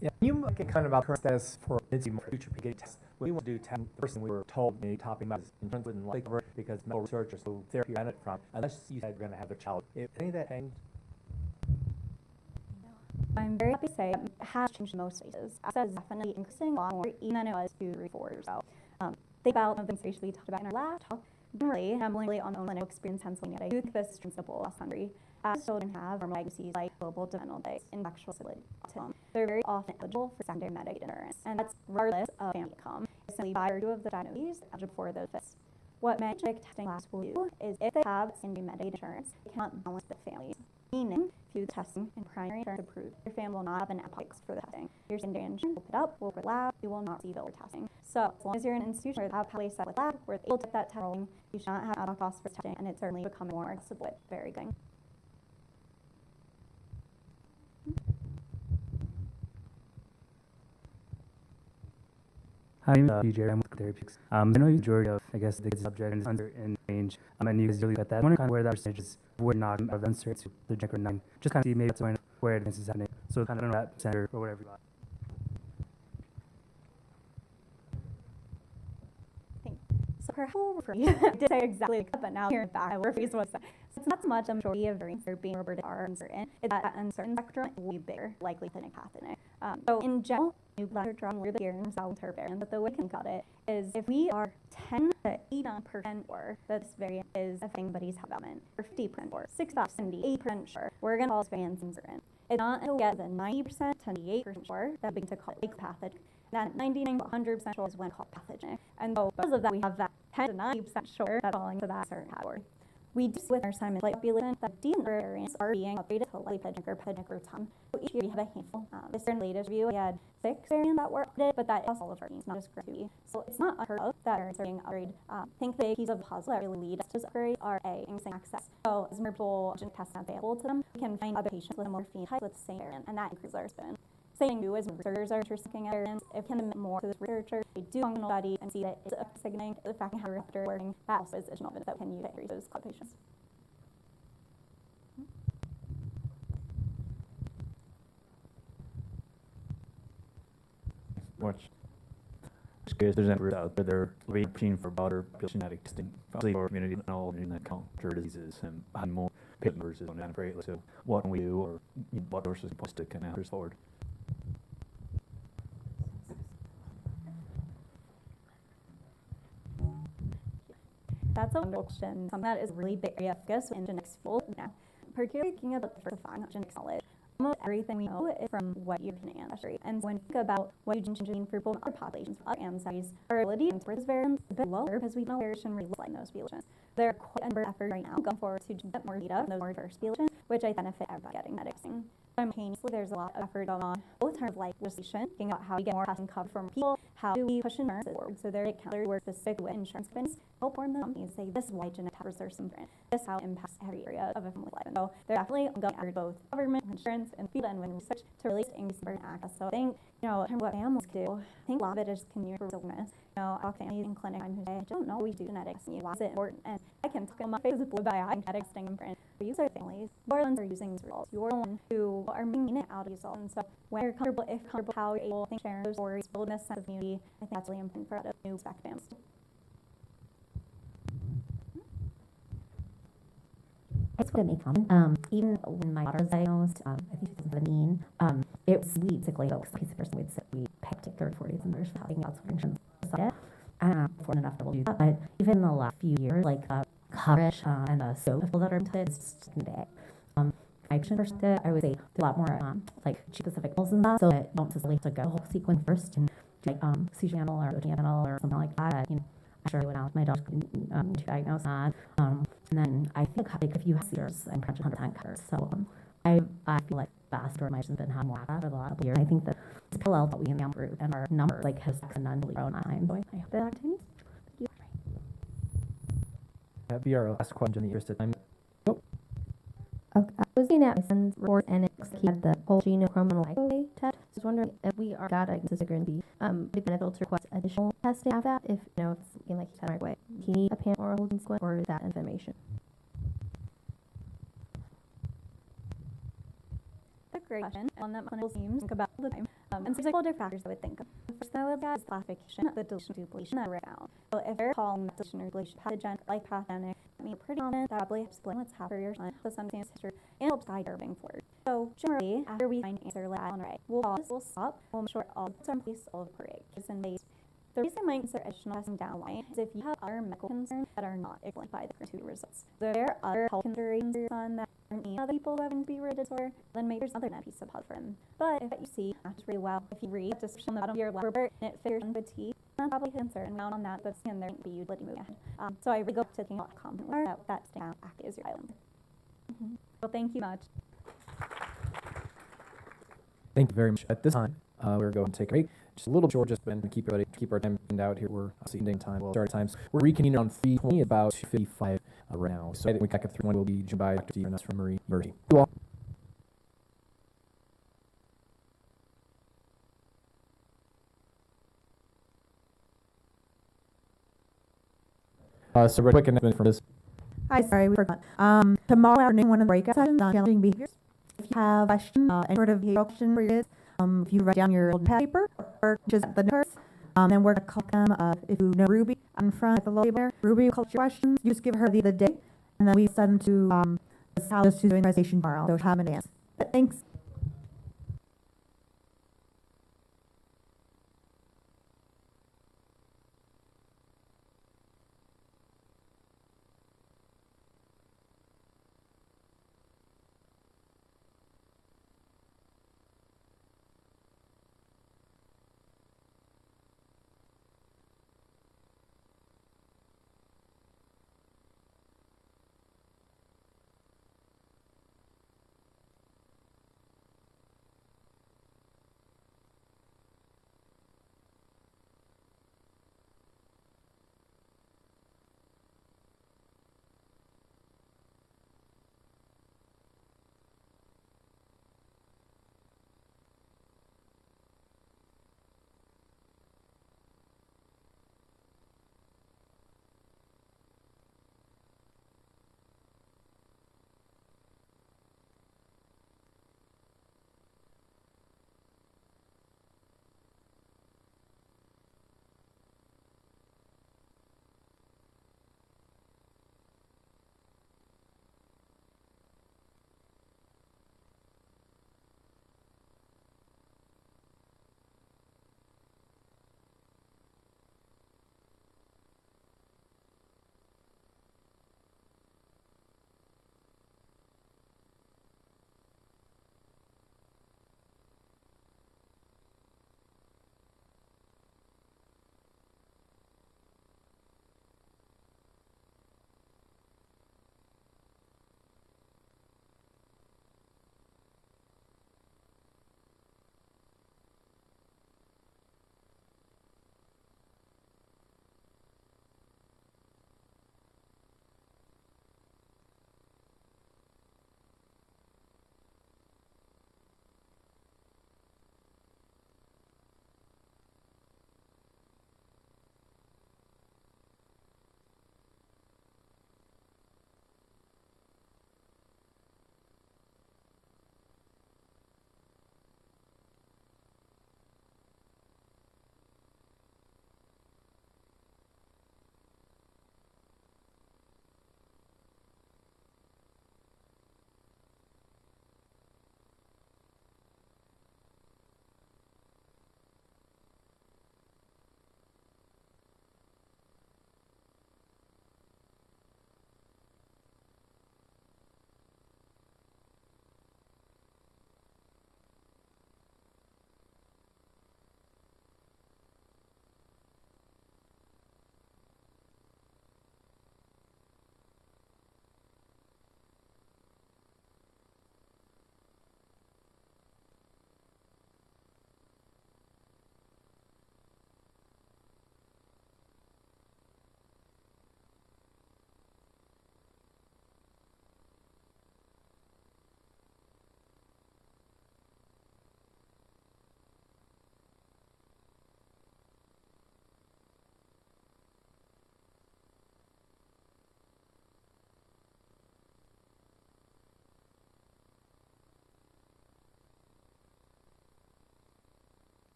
yeah, can you get kind of about current status for future PK tests? We want to do 10. The person we were told maybe topping about is in terms of like cover because medical research is so therapy on it from unless you said you're going to have a child. If any of that changed. I'm very happy to say it has changed in most places. Access is definitely increasing a lot more, even than it was 2, 3, 4 years ago. Think about some of the things we talked about in our last talk. Generally, I'm only on own experience Pennsylvania. I do think this is principle last country. As children have or diagnoses like global developmental delay, intellectual disability, autism, they're very often eligible for secondary Medicaid insurance, and that's regardless of family income. Simply by virtue of the diagnoses, eligible for those fits. What genetic testing labs will do is if they have secondary Medicaid insurance, they cannot balance the families. Meaning, if you do testing and primary insurance approved, your family will not have an applicant for the testing. Your secondary insurance will put up, will for lab, you will not see bill for testing. So, as long as you're in an institution where they have a place set with lab, where they're able to get that test rolling, you should not have out of costs for testing, and it's certainly becoming more accessible. It's very good. Hi, I'm DJ. I'm with Therapeutics. I know the majority of, I guess, the subject is under in range. And you guys really got that. I wonder kind of where that percentage is, where not of answer to the Jack or 9. Just kind of see maybe that's where advance is happening. So kind of know that center or whatever you got. So perhaps we'll refer you. I did say exactly that, but now here back, I will rephrase what I said. So it's not so much a majority of variants that are being reported are uncertain. It's that uncertain spectrum will be bigger, likely than a pathogenic. So in general, new literature on where the variants will intervariant, but the way we can cut it is if we are 10 to 89% sure that this variant is affecting anybody's development, or 50% sure, 65, 78% sure, we're going to call this variant uncertain. It's not until we get the 90% to 98% sure that we begin to call it pathogenic. That 99 to 100% sure is when called pathogenic. And so because of that, we have that 10 to 90% sure that's falling to that certain category. We do see with our assignment like population that decent variants are being upgraded to likely pathogenic or pathogenic over time. So each year we have a handful. This year in the latest review, we had 6 variants that were updated, but that is all of our genes, not just GRIN2B. So it's not unheard of that variants are being upgraded. I think the keys of the puzzle that really lead us to this upgrade are increasing access. So as multiple genetic tests are available to them, we can find other patients with a more phenotype with the same variant, and that increases our spin. Same thing as researchers are interested in variants. If we can admit more to this researcher, they do functional study and see that it's signaling the fact that how receptor working, that also is additional evidence that we can use to increase those club patients. Much. Just curious, there's efforts out there that are reaching for broader genetic testing, obviously for community and all genetic culture diseases and having more patient versus on that greatly. So what can we do, or what resources supposed to kind of push forward? That's a wonderful question. Something that is really big area of focus in genetics field now. Particularly thinking about diversifying genetics knowledge. Almost everything we know is from what you can ancestry. And when you think about what you gene for people in other populations, other ancestries, our ability to interpret this variant is a bit lower because we know variation really looks like in those populations. There are quite a number of efforts right now going forward to get more data from those more diverse populations, which I benefit everybody getting that testing. Simultaneously, there's a lot of effort going on, both in terms of like legislation, thinking about how we get more testing covered from people, how do we push insurance forward. So there are counselors work specific with insurance companies, help warn the companies, say this is why genetic tests are so important. This is how it impacts every area of a family life. And so they're definitely ongoing effort, both government, insurance, and field and research to really increase access. So I think, in terms of what families do, I think a lot of it is community awareness. I talk to families in clinic who say, I don't know we do genetics, why is it important? And I can talk on my face is blue by eye, genetics thing important. But you are families, you're the ones who are using these results. You're the ones who are making it out of results. And so when you're comfortable, if comfortable, how you're able to share those stories, build this sense of community, I think that's really important for us to new spec families. It's what it made comment. Even when my daughter was diagnosed, I think 2017, it was we basically a piece of person we'd say we picked it 30, 40 and there's having out solutions. Fortunate enough to do that. But even in the last few years, like coverage and the soap that are implemented is just today. I perspective, I would say a lot more like specific goals and that, so that you don't necessarily have to go whole sequence first and do like C channel or O channel or something like that. You know, I sure went out with my daughter to diagnose that. And then I think like if you have seizures, I'm pretty 100% covered. So I feel like vast or my has been having more of that for the last years. I think that it's parallel that we in the group and our numbers like has exponentially grown on time. So I hope that continues. Thank you. That'd be our last question in the interest of time. Okay. I was looking at my son's report and it had the whole genome chromosomal test. I was wondering if we are got diagnosis of GRIN2B, would it be beneficial to request additional testing after that if you know it's looking like he's had right away? Do you need a pan or a whole gene sequence or is that information? That's a great question. One that clinical teams think about all the time. And there's a couple different factors I would think of. The first thing I would look at is classification of the deletion duplication that we're down. So if they're calling that deletion or deletion pathogenic, like pathogenic, I mean, pretty common, that probably explain what's happening for your son, so some things history, and helps guide moving forward. So generally, after we find an answer like on right, we'll pause, we'll stop, we'll make sure all the in place, all the correct case and base. The reason I might consider additional testing down the line is if you have other medical concerns that are not explained by the GRIN2B results. So if there are other health considerations for your son that aren't any other people who have GRIN2B related disorder, then maybe there's another piece of puzzle for him. But if what you see matches really well, if you read the description on the bottom of your lab report and it figures into T, then probably answer and round on that, but and there won't be utility moving ahead. So I would go to taking a lot of confidence that that's down active as your island. Well, thank you much. Thank you very much. At this time, we're going to take a break. Just a little short, just been keep our time pinned out here. We're seeing time. Well, start times. We're reconvening on 3:20, about 2:55 right now. So I think we back up 3:1. We'll be joined by Dr. Steve and us from Marie Bertie. You all. So real quick announcement from this. Hi, sorry, we forgot. Tomorrow afternoon, one of the breakout sessions on challenging behaviors. If you have a question, any sort of behavioral question for your kids, if you write down your old paper or just the notes, then we're going to call them, if you know Ruby in front of the lobby there, Ruby will call your questions. You just give her the day, and then we send them to the house to do the presentation tomorrow. So have an advance. But thanks.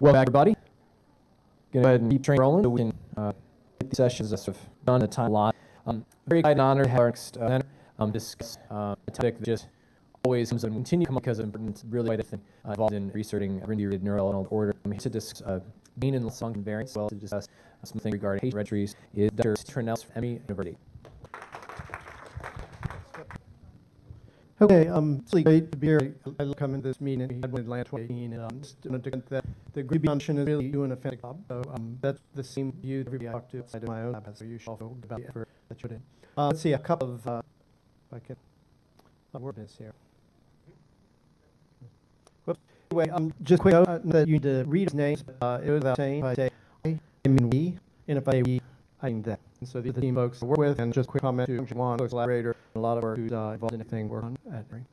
Welcome back, everybody. Gonna go ahead and keep train rolling so we can get these sessions sort of done at a time a lot. Very excited and honored to have our next presenter discuss a topic that just always comes and continue to come up because of it's really quite a thing involved in researching GRIN2B neural order. I'm here to discuss gain and loss function variance, as well as to discuss something regarding patient registries is Dr. Trinell from ME University. Okay, it's really great to be here. I love coming to this meeting. We had one in Atlanta 2018, and just to get that the GRIN2B Foundation is really doing a fantastic job. So that's the same view that everybody I talk to outside of my own lab has. So you should also about the effort that you put in. Let's see a couple of, if I can word this here. Whoops. Anyway, just quick note that you need to read his names. It was without saying, if I say I mean we, and if I say we, I mean that. And so these are the team folks I work with, and just a quick comment to Juan, collaborator, and a lot of work who's involved in anything we're on at GRIN.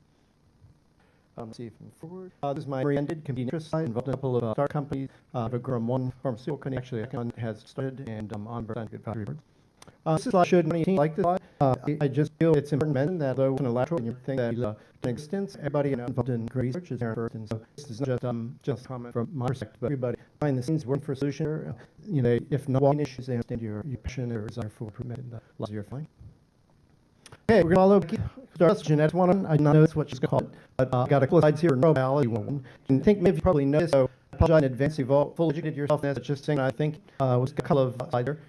Let's see if I'm forward. This is my ended convenient interest side, involved in a couple of start companies. One pharmaceutical company, actually, has started, and on scientific advisory boards. This slide should 2018 like this slide. I just feel it's important to mention that though in a lateral and you think that to an extent everybody involved in research is there first, and so this is not just a comment from my perspective, but everybody behind the scenes working for a solution. You know, if no one issues, they understand your passion or desire for improvement in the lives of your family. Okay, we're gonna start Jeanette's one. I did not know what she's gonna call it, but I got a couple of slides here in neurobiology one. And I think maybe you probably know this, so I apologize in advance. You've all fully educated yourself in this. Just saying, I think was a couple of slides here.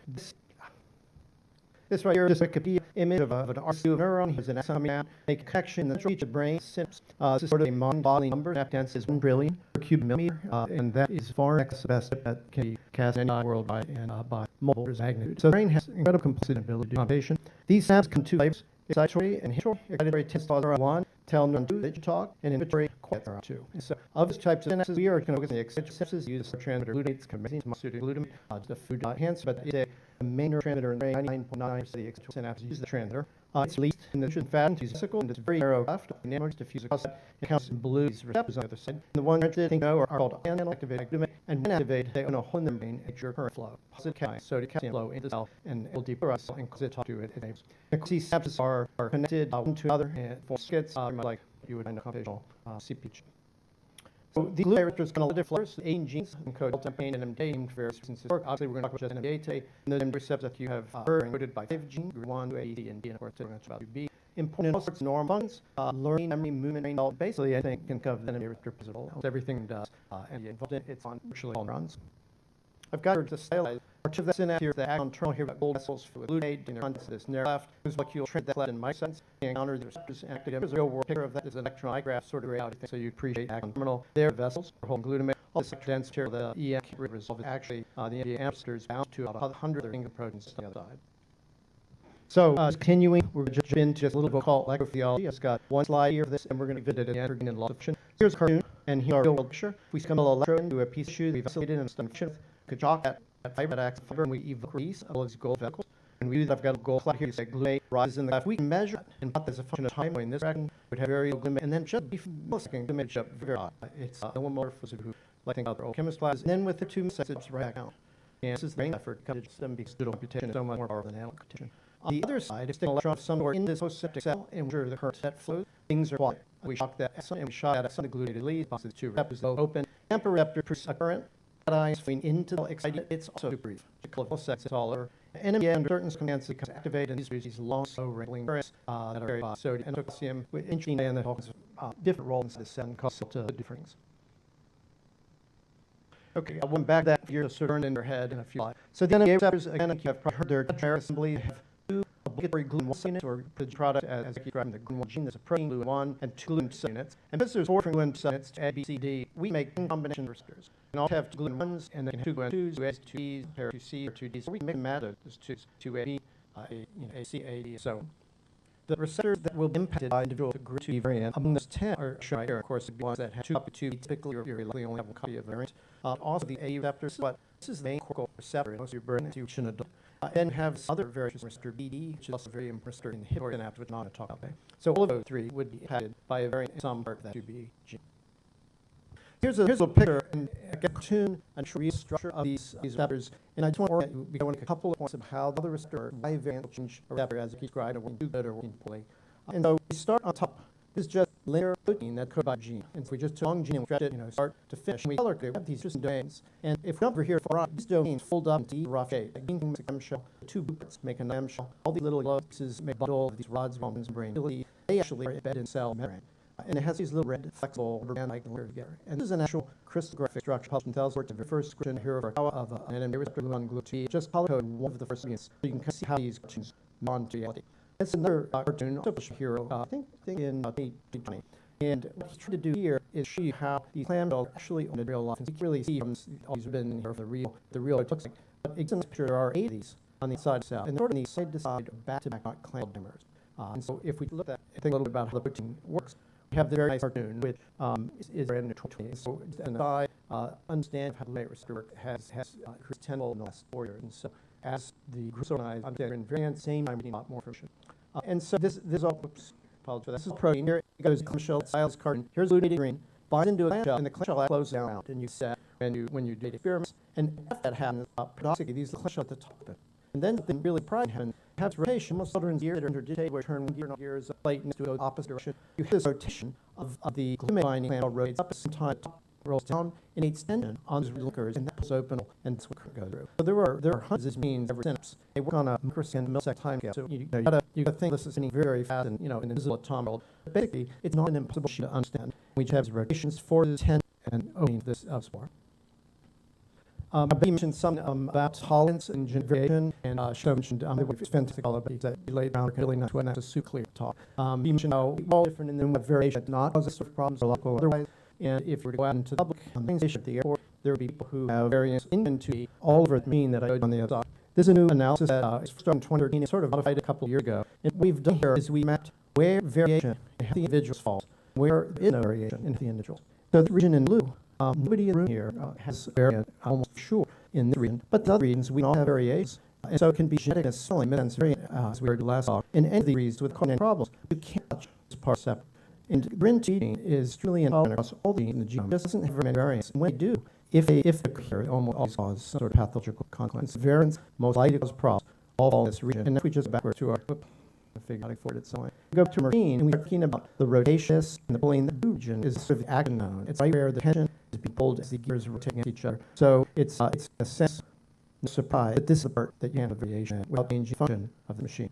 This right here is a Wikipedia image of an RC neuron. Here's an axon map, make a connection in the each brain synapse. This is sort of a mind-boggling number. That density is 1 billion per cubic millimeter, and that is far in excess of the best that can be cast in any worldwide and by multiple orders of magnitude. So the brain has incredible complexity and ability to do computation. These synapses come in two types: excitatory and inhibitory. Excitatory tends to cause neuron 1, tell neuron 2 that you talk, and inhibitory quiet neuron 2. And so of these types of synapses, we are going to focus on the excitatory synapses. Use transmitter glutates, convincing glutamate, the food enhancer, but it's a main neurotransmitter in the brain. 99.9% of the excitatory synapses use the transmitter. It's released in the nutrient fat into the vesicle, and it's very narrow left. The networks diffuse across it. It counts in blue. These receptors on the other side. And the ones that think are called unactivated glutamate, and when activated, they own a hole in the brain at your current flow. Positive cation, sodium calcium flow into the cell, and it will depolarize the cell and cause it to talk to it. And of course, these synapses are connected one to another and form circuits, like you would find a computational CPG. So the glutamate receptors can alter flavors, 8 genes encode delta pain and MDA named for various reasons. Obviously, we're going to talk about just NMDA today. And those receptors that you have heard are encoded by 5 genes, GRIN1, 2, A, C, and D, and of course, we're going to talk about 2B. Important in all sorts of neural functions, learning, memory, movement, brain development. Basically, I think can cover the NMDA receptor principle. Everything does, and involved in it's on virtually all neurons. I've got to stylize part of the synapse here, the axon terminal here, got gold vessels with glutamate, and on this near left, whose molecule trend that left in my sense, and encounter the receptors active. There's a real world picture of that. There's an electron eye graph sort of reality thing, so you appreciate axon terminal. There vessels, or whole glutamate, all the dense here, the EM resolve. Actually, the NMDA ancestors bound to about 100 other finger proteins on the other side. So, continuing, we're going to jump into just a little bit called electrophysiology. I've got one slide here for this, and we're going to visit it again for gain and loss function. Here's a cartoon, and here's our real world picture. We come a little electrode into a piece of tissue, we've isolated and function. We could chalk that fiber, that axis fiber, and we evoke release of all these gold vesicles. And we use, I've got a gold slide here, you say glutamate rises in the graph. We can measure it and plot this as a function of time. In this reaction, would have very low glutamate, and then just before millisecond, glutamate up very high. It's no one more for who like think about their old chemist classes. And then with the 2 milliseconds right down. And this is the brain effort, because digital computation is so much more powerful than analog computation. On the other side, if the electron of somewhere in this septic cell, and where the current set flows, things are quiet. We shock that axon, and we shock that axon, the glutamate leads, passes the 2 receptors open. AMPA receptor produces a current. That ions flowing into the excited, it's also brief. A couple of seconds, it's all over. NMDA under certain circumstances becomes activated, and these produce these long, slow wrinkling currents that are very sodium and calcium with interesting and that holds different roles in the cell and cause different things. Okay, I went back that here to sort of turn in your head in a few slides. So the NMDA receptors, again, you have probably heard their tetramer assembly have 2 obligatory glutamate units, or the product as I keep describing the GRIN1 gene, there's a protein glutamate 1 and 2 glutamate units. And because there's 4 different glutamate units to A, B, C, D, we make combination receptors. And all have 2 glutamate 1s and then 2 glutamate 2s, 2 A's, 2 E's, pair 2 C or 2 D's. So we can make them out of those 2's, 2 A, B, A, C, A, D, so. The receptors that will be impacted by individual GRIN2B variant among those 10 are shown here. Of course, the ones that have 2 up to 2, typically you're likely only have 1 copy of the variant. Also, the A receptors, but this is the main cortical receptor in most of your brain to an adult. Then have other variations, receptor BD, which is also very important in inhibitory synapse, which I'm not going to talk about. So all of those 3 would be impacted by a variant in some part of that 2B gene. Here's a picture and a cartoon and tree structure of these receptors. And I just want to go into a couple of points of how the other receptor by variant will change a receptor as it keeps growing or working too good or working poorly. And so we start on top. is just linear protein that's coded by gene. And so we just took a long gene and we stretched it, start to finish. And we color coded. We have these different domains. And if we come over here for these domains fold up into rough shape. Like being makes a M shell, two blueprints make an M shell. All these little yellow pieces make a bundle of these rods, bones, and brain. They actually are embedded in cell membrane. And it has these little red, flexible rubber band-like layers together. And this is an actual crystallographic structure published in Thales the first description here of an NMDA receptor gluon glue T. Just color code one of the first units, so you can see how these cartoons bond to reality. It's another cartoon also published here, I think in 2020. And what he's trying to do here is show you how these clam shells actually own in real life. And you can really see from all these have been here for the real it looks like. But in this picture, there are 8 of these on the inside of the cell. And they're on the side-to-side, back-to-back clam dimers. And so if we look at think a little bit about how the protein works, we have the very nice cartoon, which is in 2020. So, and I understand how the layer receptor work has increased tenfold in the last 4 years. And so, as the groups organized, understand variant, same time, we need a lot more information. And so, this all, oops, apologize for that. This is protein. Here it goes, clamshell, styles carton. Here's glutamate green, binds into a clamshell, and the clamshell closes down. And you set when you did experiments. And if that happens, paradoxically, these clamshell at the top of it. And then something really surprising happens. Has rotation, most children's gears that are interdigitate, where turn one gear and gears a plate needs to go opposite direction. You hit this rotation of the glutamate binding clamshell rotates up at the same time, top rolls down, and it's tendon on these linkers, and that pulls open, and that's what current goes through. So there are hundreds of genes every synapse. They work on a microsecond, millisecond time scale. So you gotta think this is happening very, very fast, and in an invisible atomic world. But basically, it's not an impossible machine to understand. We just have rotations, forces, 10, and opening this spore. I mentioned some about tolerance and gene variation, and she mentioned that we've spent that you laid down really not to an super clear talk. He mentioned how we're all different, and then we have variation not causes sort of problems or local otherwise. And if we were to go out into the public train station at the airport, there would be people who have variance into all over the mean that I showed on the other side. This is a new analysis that is started in 2013. It's sort of modified a couple of years ago. And what we've done here is we mapped where variation in the individuals falls, where there is no variation in the individuals. So the region in blue. Nobody in the room here has variant, almost sure, in this region. But the other regions, we all have variations. And so it can be genetic necessarily, missense variant, as we heard last talk. In any of these regions with coordinated problems, you can't touch this part separate. And GRIN2B gene is truly involved across all the genes in the genome. It just doesn't have very many variants. And when they do, if they occur, it almost always cause some sort of pathological consequence. Variants most likely cause problems all in this region. And if we just backward to our figure out forward it somewhere. We go to machine, and we're talking about the rotation and the pulling. The region is sort of the action known. It's right where the tension is being pulled as the gears are rotating against each other. So it's a sense, no surprise, that this is the part that you have a variation without changing the function of the machine.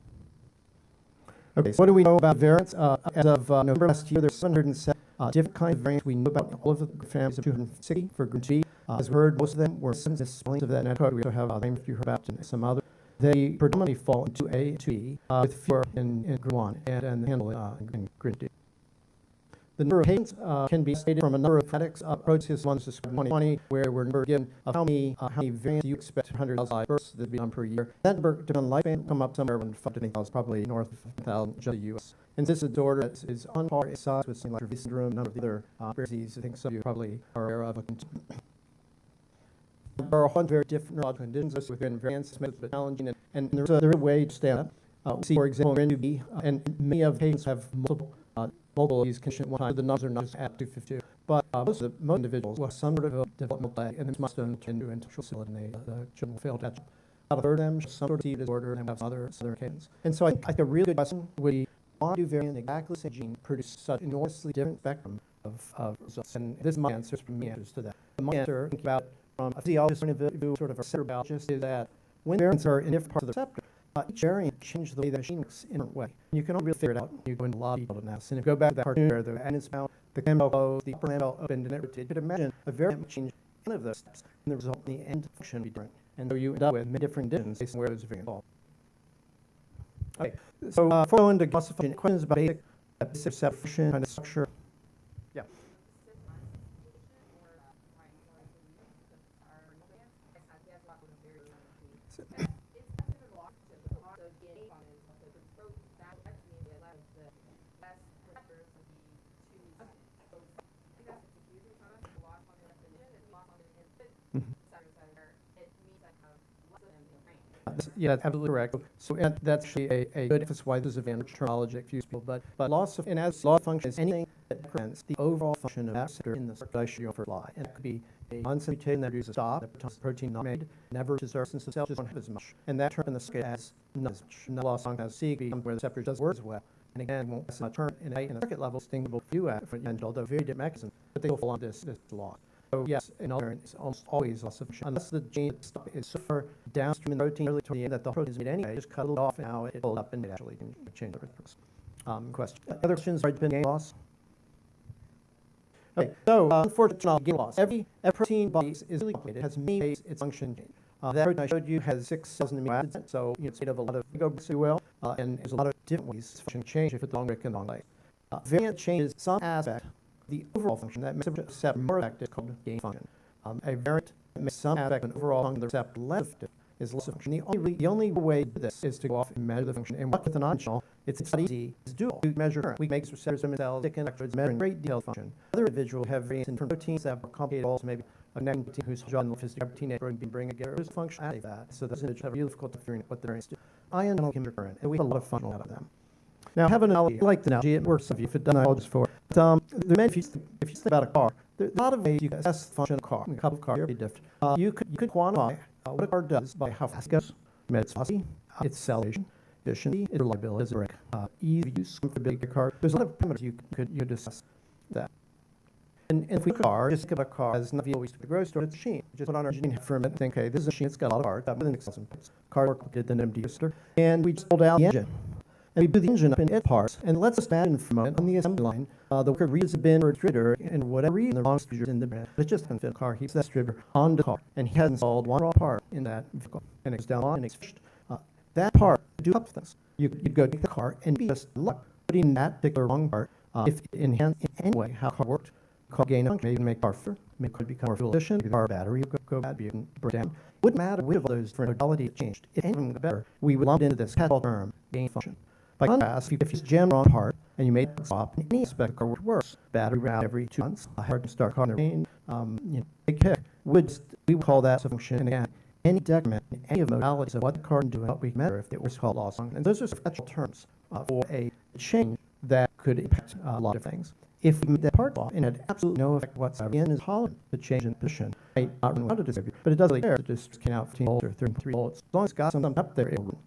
Okay, so what do we know about variants? As of November last year, there's 707 different kinds of variants. We know about all of the families of 260 for GRIN2B. As we heard, most of them were spellings of that netcode. We also have names you heard about and some other. They predominantly fall into A and 2E, with fewer in GRIN1 and the handle in GRIN2. The number of patients can be stated from a number of phonetics approaches. One's described in 2020, where we're given of how many variants you expect 100,000 births that be done per year. That number, depending on lifespan, will come up somewhere around 5 to 10,000, probably north of 5,000 just in the U.S. And this disorder is on par in size with something like Dravet syndrome, none of the other diseases I think some of you probably are aware of. There are a whole very different neurological conditions with variants, it's but challenging, and there's a way to stand up. We see, for example, GRIN2B, and many of the patients have multiple of these conditions at one time. The numbers are not just at 252, but most individuals will have some sort of developmental lag, and this must turn into intellectual facility, and the children will fail to catch up. About a third of them show some sort of TV disorder and have other occasions. And so I think a really good question would be, why do variants exactly the same gene produce such enormously different spectrum of results? And this is my answer, from me answers to that. My answer, think about from a physiologist point of view, sort of a receptor biologist, is that when variants are in different parts of the receptor, each variant changes the way the machine works in a different way. You can only really figure it out when you go into a lot of detail analysis. And if you go back to that cartoon where the agonist found the clamshell closed, the upper clamshell opened, and it rotated, you could imagine a variant would change one of those steps, and the result in the end function would be different. And so you end up with many different conditions based on where those variants fall. Okay, so before I go into classification, questions about basic receptor function, kind of structure. Yeah. Yeah, that's absolutely correct. So and that's actually a good emphasis why this is a advantage terminology that confuse people. But loss of, and as loss of function is anything that prevents the overall function of that receptor in the circulation for fly. And it could be a nonsense mutation that produces a stop, the protein not made, never deserves since the cells just don't have as much. And that term in the scale has not as much. No loss on has C, where the receptor does work as well. And again, won't have a turn in a circuit level distinguishable few at for although very different mechanism, but they will fall on this loss. So yes, in all it's almost always loss of function. Unless the gene is so far downstream in the protein early toward the end that the protein is made anyway, just cut it off and now it pulled up and it actually can change the purpose. Question. Other questions are gain loss? Okay, so unfortunately, gain loss. Every protein body is really complicated. It has many ways its function change. That protein I showed you has 6,000 amino acids, so it's made of a lot of glucose, and there's a lot of different ways its function change if it's the long wick and long leg. Variant changes some aspect of the overall function that makes the receptor more effective called gain function. A variant that makes some aspect of an overall function of the receptor less effective is loss of function. The only way to do this is to go off and measure the function. And with the non-functional, it's not easy. It's doable to measure current. We make receptors in cells, thick electrodes, measuring great detailed function. Other individuals have variants in proteins that have more complicated roles, maybe a nectin protein whose job in the teenage protein being bring together is functionality of that. So those individuals have really difficult to figure out what the variants do. Ion and chemical current, and we have a lot of functional out of them. Now, I have an analogy. I like the analogy. It works if it doesn't, I'll just for it. But, if you think about a car, there are a lot of ways you can assess the function of a car. A couple of cars are different. You could quantify what a car does by how fast it goes, its velocity, its acceleration, efficiency, its reliability as a brake, ease of use for bigger car. There's a lot of parameters you could assess that. And if we just think of a car as not always to the grocery store, it's a machine. Just put on our engineering for a minute and think, okay, this is a machine, it's got a lot of parts, more than 6,000 parts. Car work did than MD register. And we just pulled out the engine. And we blew the engine up in its parts. And let's imagine for a moment on the assembly line, the worker reads a bin or a distributor, and whatever reason, the wrong distributor in the bin. But it just doesn't fit the car. He puts that distributor on the car. And he has installed one raw part in that vehicle. And it goes down on and it's finished. That part, do a couple things. You'd go take the car and be just luck putting that particular wrong part, if it enhanced in any way how the car worked, called gain of function, maybe make the car faster, make it become more fuel efficient, the car battery would go bad, be break down. Wouldn't matter which of those for modality changed. If any of them got better, we would lump into this catch-all term, gain function. By contrast, if you jam wrong part and you made it stop, in any aspect of the car would worse. Battery round every 2 months, hard to start car in the rain, big kick. We would call that a function. And again, any decrement in any of the modalities of what the car can do and what we can measure if it was called loss function. And those are special terms for a change that could impact a lot of things. If we made that part off and had absolutely no effect whatsoever, again, is tolerant to change in position. Right, not run out of distribute, but it does really care. It just came out 15 volts or 33 volts. As long as it's got something up there, it will.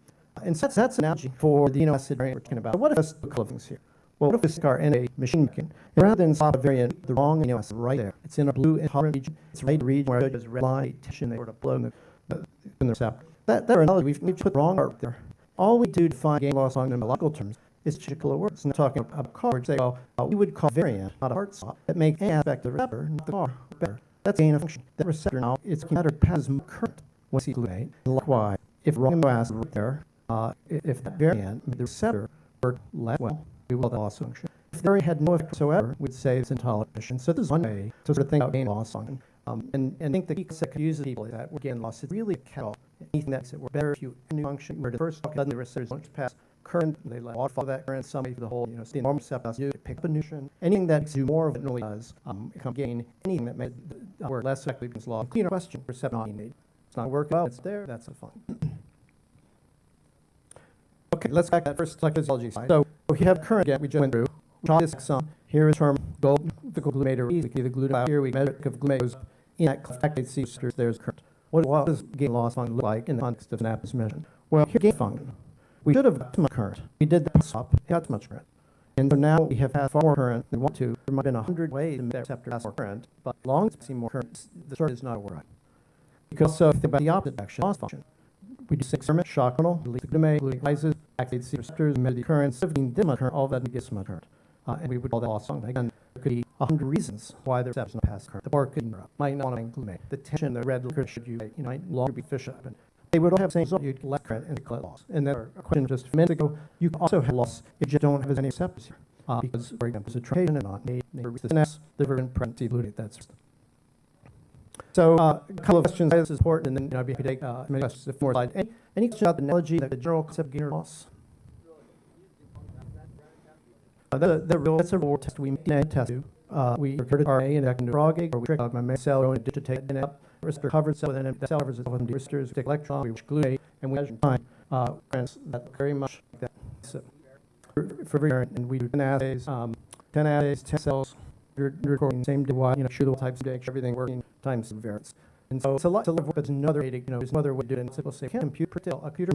And so that's an analogy for the amino acid variant we're talking about. What if there's a couple of things here? Well, what if this car in a machine making, and rather than stop a variant, the wrong amino acid right there. It's in a blue intolerant region. It's right region where there's red line, tension, they sort of blow in the receptor. That analogy, we've put the wrong part there. All we do to find gain loss function in molecular terms is particular words. And talking about a car, say, well, we would call variant, not a part stop, that make any aspect of the receptor, not the car, better. That's gain of function. That receptor now, its matter passes more current when it's glutamate. And likewise, if wrong amino acid right there, if that variant made the receptor work less well, we will call that loss function. If the variant had no effect whatsoever, we'd say it's intolerant emission. So this is one way to sort of think about gain loss function. And I think the key concept that confuses people is that gain loss is really a catch-all. Anything that makes it work better if you have a new function where the first talk doesn't the receptors don't pass current, they let waterfall that current, somebody for the whole, it's the normal receptor to pick up a nutrient. Anything that makes you more of it really does become gain. Anything that makes it work less effectively becomes loss. Cleaner question, receptor not being made. It's not working well, it's there, that's a fun. Okay, let's back to that first electrophysiology slide. So we have current again, we just went through. We draw this sum. Here is term gold, glutamate or we see the glutamate here, we measure if glutamate goes in that activated C receptors, there's current. What does gain loss function look like in the context of synapse measurement? Well, here gain function. We should have got too much current. We did the stop, got too much current. And so now we have had far more current than we want to. There might have been 100 ways to make that receptor pass more current, but as long as it's more current, the circuit is not override. You can also think about the opposite direction, loss function. We do 6 experiment, shock model, release the glutamate, glutamate rises, activate C receptors, measure the current, 17 this much current, all of that gives so much current. And we would call that loss function. Again, there could be 100 reasons why the receptors not pass current. The bar could interrupt, might not want to glutamate. The tension, the red liquor should you might longer be fish up. And they would all have the same result. You'd get less current and they call it loss. And then a question just a minute ago, you also have loss if you just don't have as many receptors here. Because, for example, there's a translation and not made, they reach the synapse, liver and pregnancy glutamate, that's so a couple of questions. This is important, and then I'd be happy to take many questions if more slide. Any question about the analogy, the general concept of gain or loss? That's a real test we test. We recorded RNA and back into raw gig, or we trick my cell going to digitate and up receptor covered cell, and then the cell covers itself with resistors, take electron, we glutamate, and we measure time. That very much like that. So for and we do 10 assays, 10 cells, you're recording the same day, shoot all types of dicks, everything working times variance. And so it's a lot of work, but it's another way to, there's another way to do it. And people say, can a computer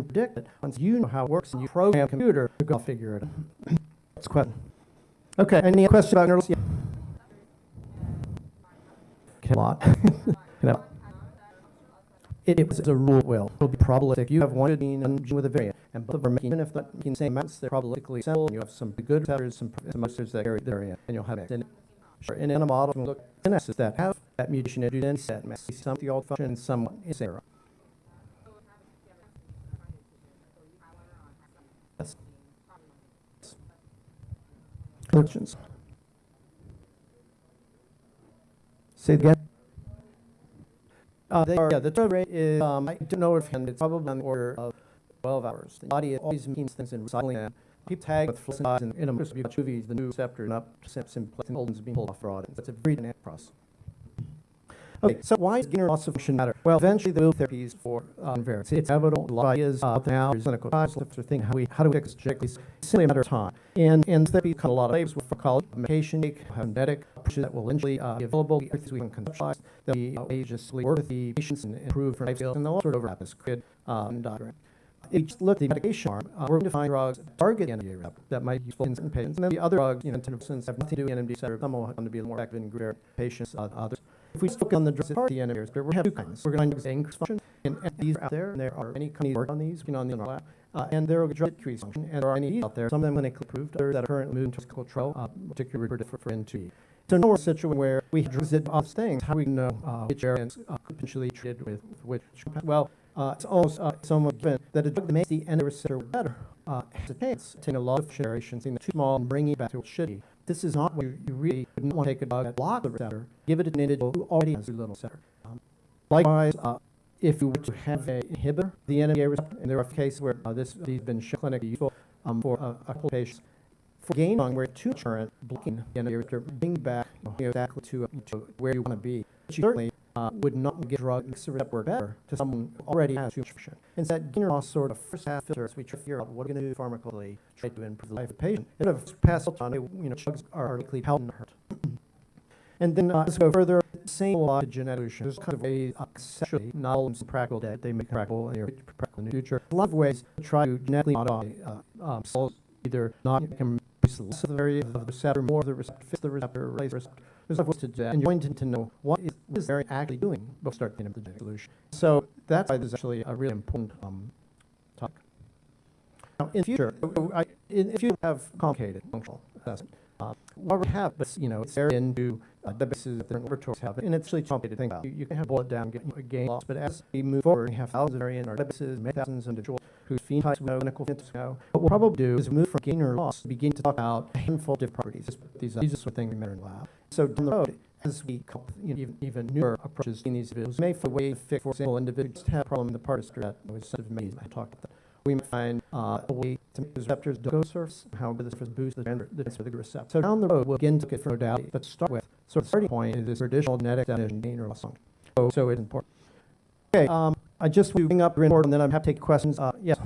predict it? Once you know how it works and you program a computer, you go figure it out. That's a question. Okay, any questions about neural? Yeah. Okay, a lot. It was a rule will. It'll be probabilistic. You have one gene and gene with a variant, and both of them, even if they're making the same amounts, they're probabilistically assembled, and you have some good receptors, some receptors that carry the variant, and you'll have it. Sure, in a model, we'll look at synapses that have that mutation to do then set mass. Some of the old function and some is error. Yes. Questions? Say it again. The turnover rate is, I don't know if it's probably on the order of 12 hours. The body always means things in recycling, and keep tagging with fluorescence and in a UVs, the new receptor, and up and old ones being pulled off fraud. It's a very dynamic process. Okay, so why does gain or loss of function matter? Well, eventually there will be therapies for variants. It's evident, a lot of ideas out there now, there's clinical trials, thing how do we fix genetically? It's simply a matter of time. And therapy come a lot of ways with pharmacology, medication, genetic approaches that will eventually be available, things we can conceptualize, that we ways just work with the patients and improve for life skills, and they'll all sort of overlap this grid diagram. If you just look at the medication arm, we're going to find drugs that target the NMDA receptor that might be useful in certain patients. And then the other drugs, antidepressants have nothing to do with NMDA receptor. Some will want to be more active in greater patients, others. If we focus on the drugs that target the NMDA receptor, we have two kinds. We're going to find increase function, and these are out there, and there are many companies working on these, on the lab. And there are drugs that decrease function, and there are many out there, some of them clinically approved, others that are currently moving towards clinical trial, particularly for GRIN2B. So now we're in a situation where we have drugs that offer things. How do we know which variants could potentially be treated with which? Well, it's almost somewhat given that a drug that makes the NMDA receptor better has a chance of taking a lot of generations, too small, and bringing it back to what it should be. This is not what you really wouldn't want to take a drug that blocks the receptor, give it to an individual who already has a little receptor. Likewise, if you were to have an inhibitor, the NMDA receptor, and there are cases where these have been shown clinically useful for a couple of patients. For gain on where two current blocking the NMDA receptor, bring back exactly to where you want to be. But you certainly would not get a drug that makes the receptor work better to someone who already has too much function. And so that gain or loss sort of first half filter as we try to figure out what we're going to do pharmacologically, try to improve the life of the patient. And if pass on, drugs are likely to help and hurt. And then let's go further. Same law to genetic evolution. There's kind of ways conceptually novel and practical that they make practical in the future. A lot of ways to try to genetically modify cells, either not can less of the area of the receptor, more of the receptor, fix the receptor, raise the receptor. There's a lot of ways to do that, and you're going to know what is the variant actually doing before you start thinking of the genetic solution. So that's why this is actually a really important topic. Now, in the future, if you have complicated functional assessment, what we have, but it's there into databases that different laboratories have, and it's really complicated to think about. You can have bullet down, get a gain loss, but as we move forward, we have thousands of variants in our databases, many thousands of individuals whose phenotypes we know, clinical phenotypes we know. What we'll probably do is move from gain or loss, begin to talk about a handful of different properties. These are the sort of things we measure in the lab. So down the road, as we come even newer approaches in these individuals, may find a way to fix, for example, individuals have a problem in the part of that was sensitive to maize. I talked about that. We might find a way to make those receptors go surface, how the surface boost the transfer of the receptor. So down the road, we'll begin to look at different modalities, but to start with, sort of starting point is this traditional genetic definition, gain or loss function. So it's important. Okay, I just will bring up GRIN board, and then I'm happy to take questions. Yes.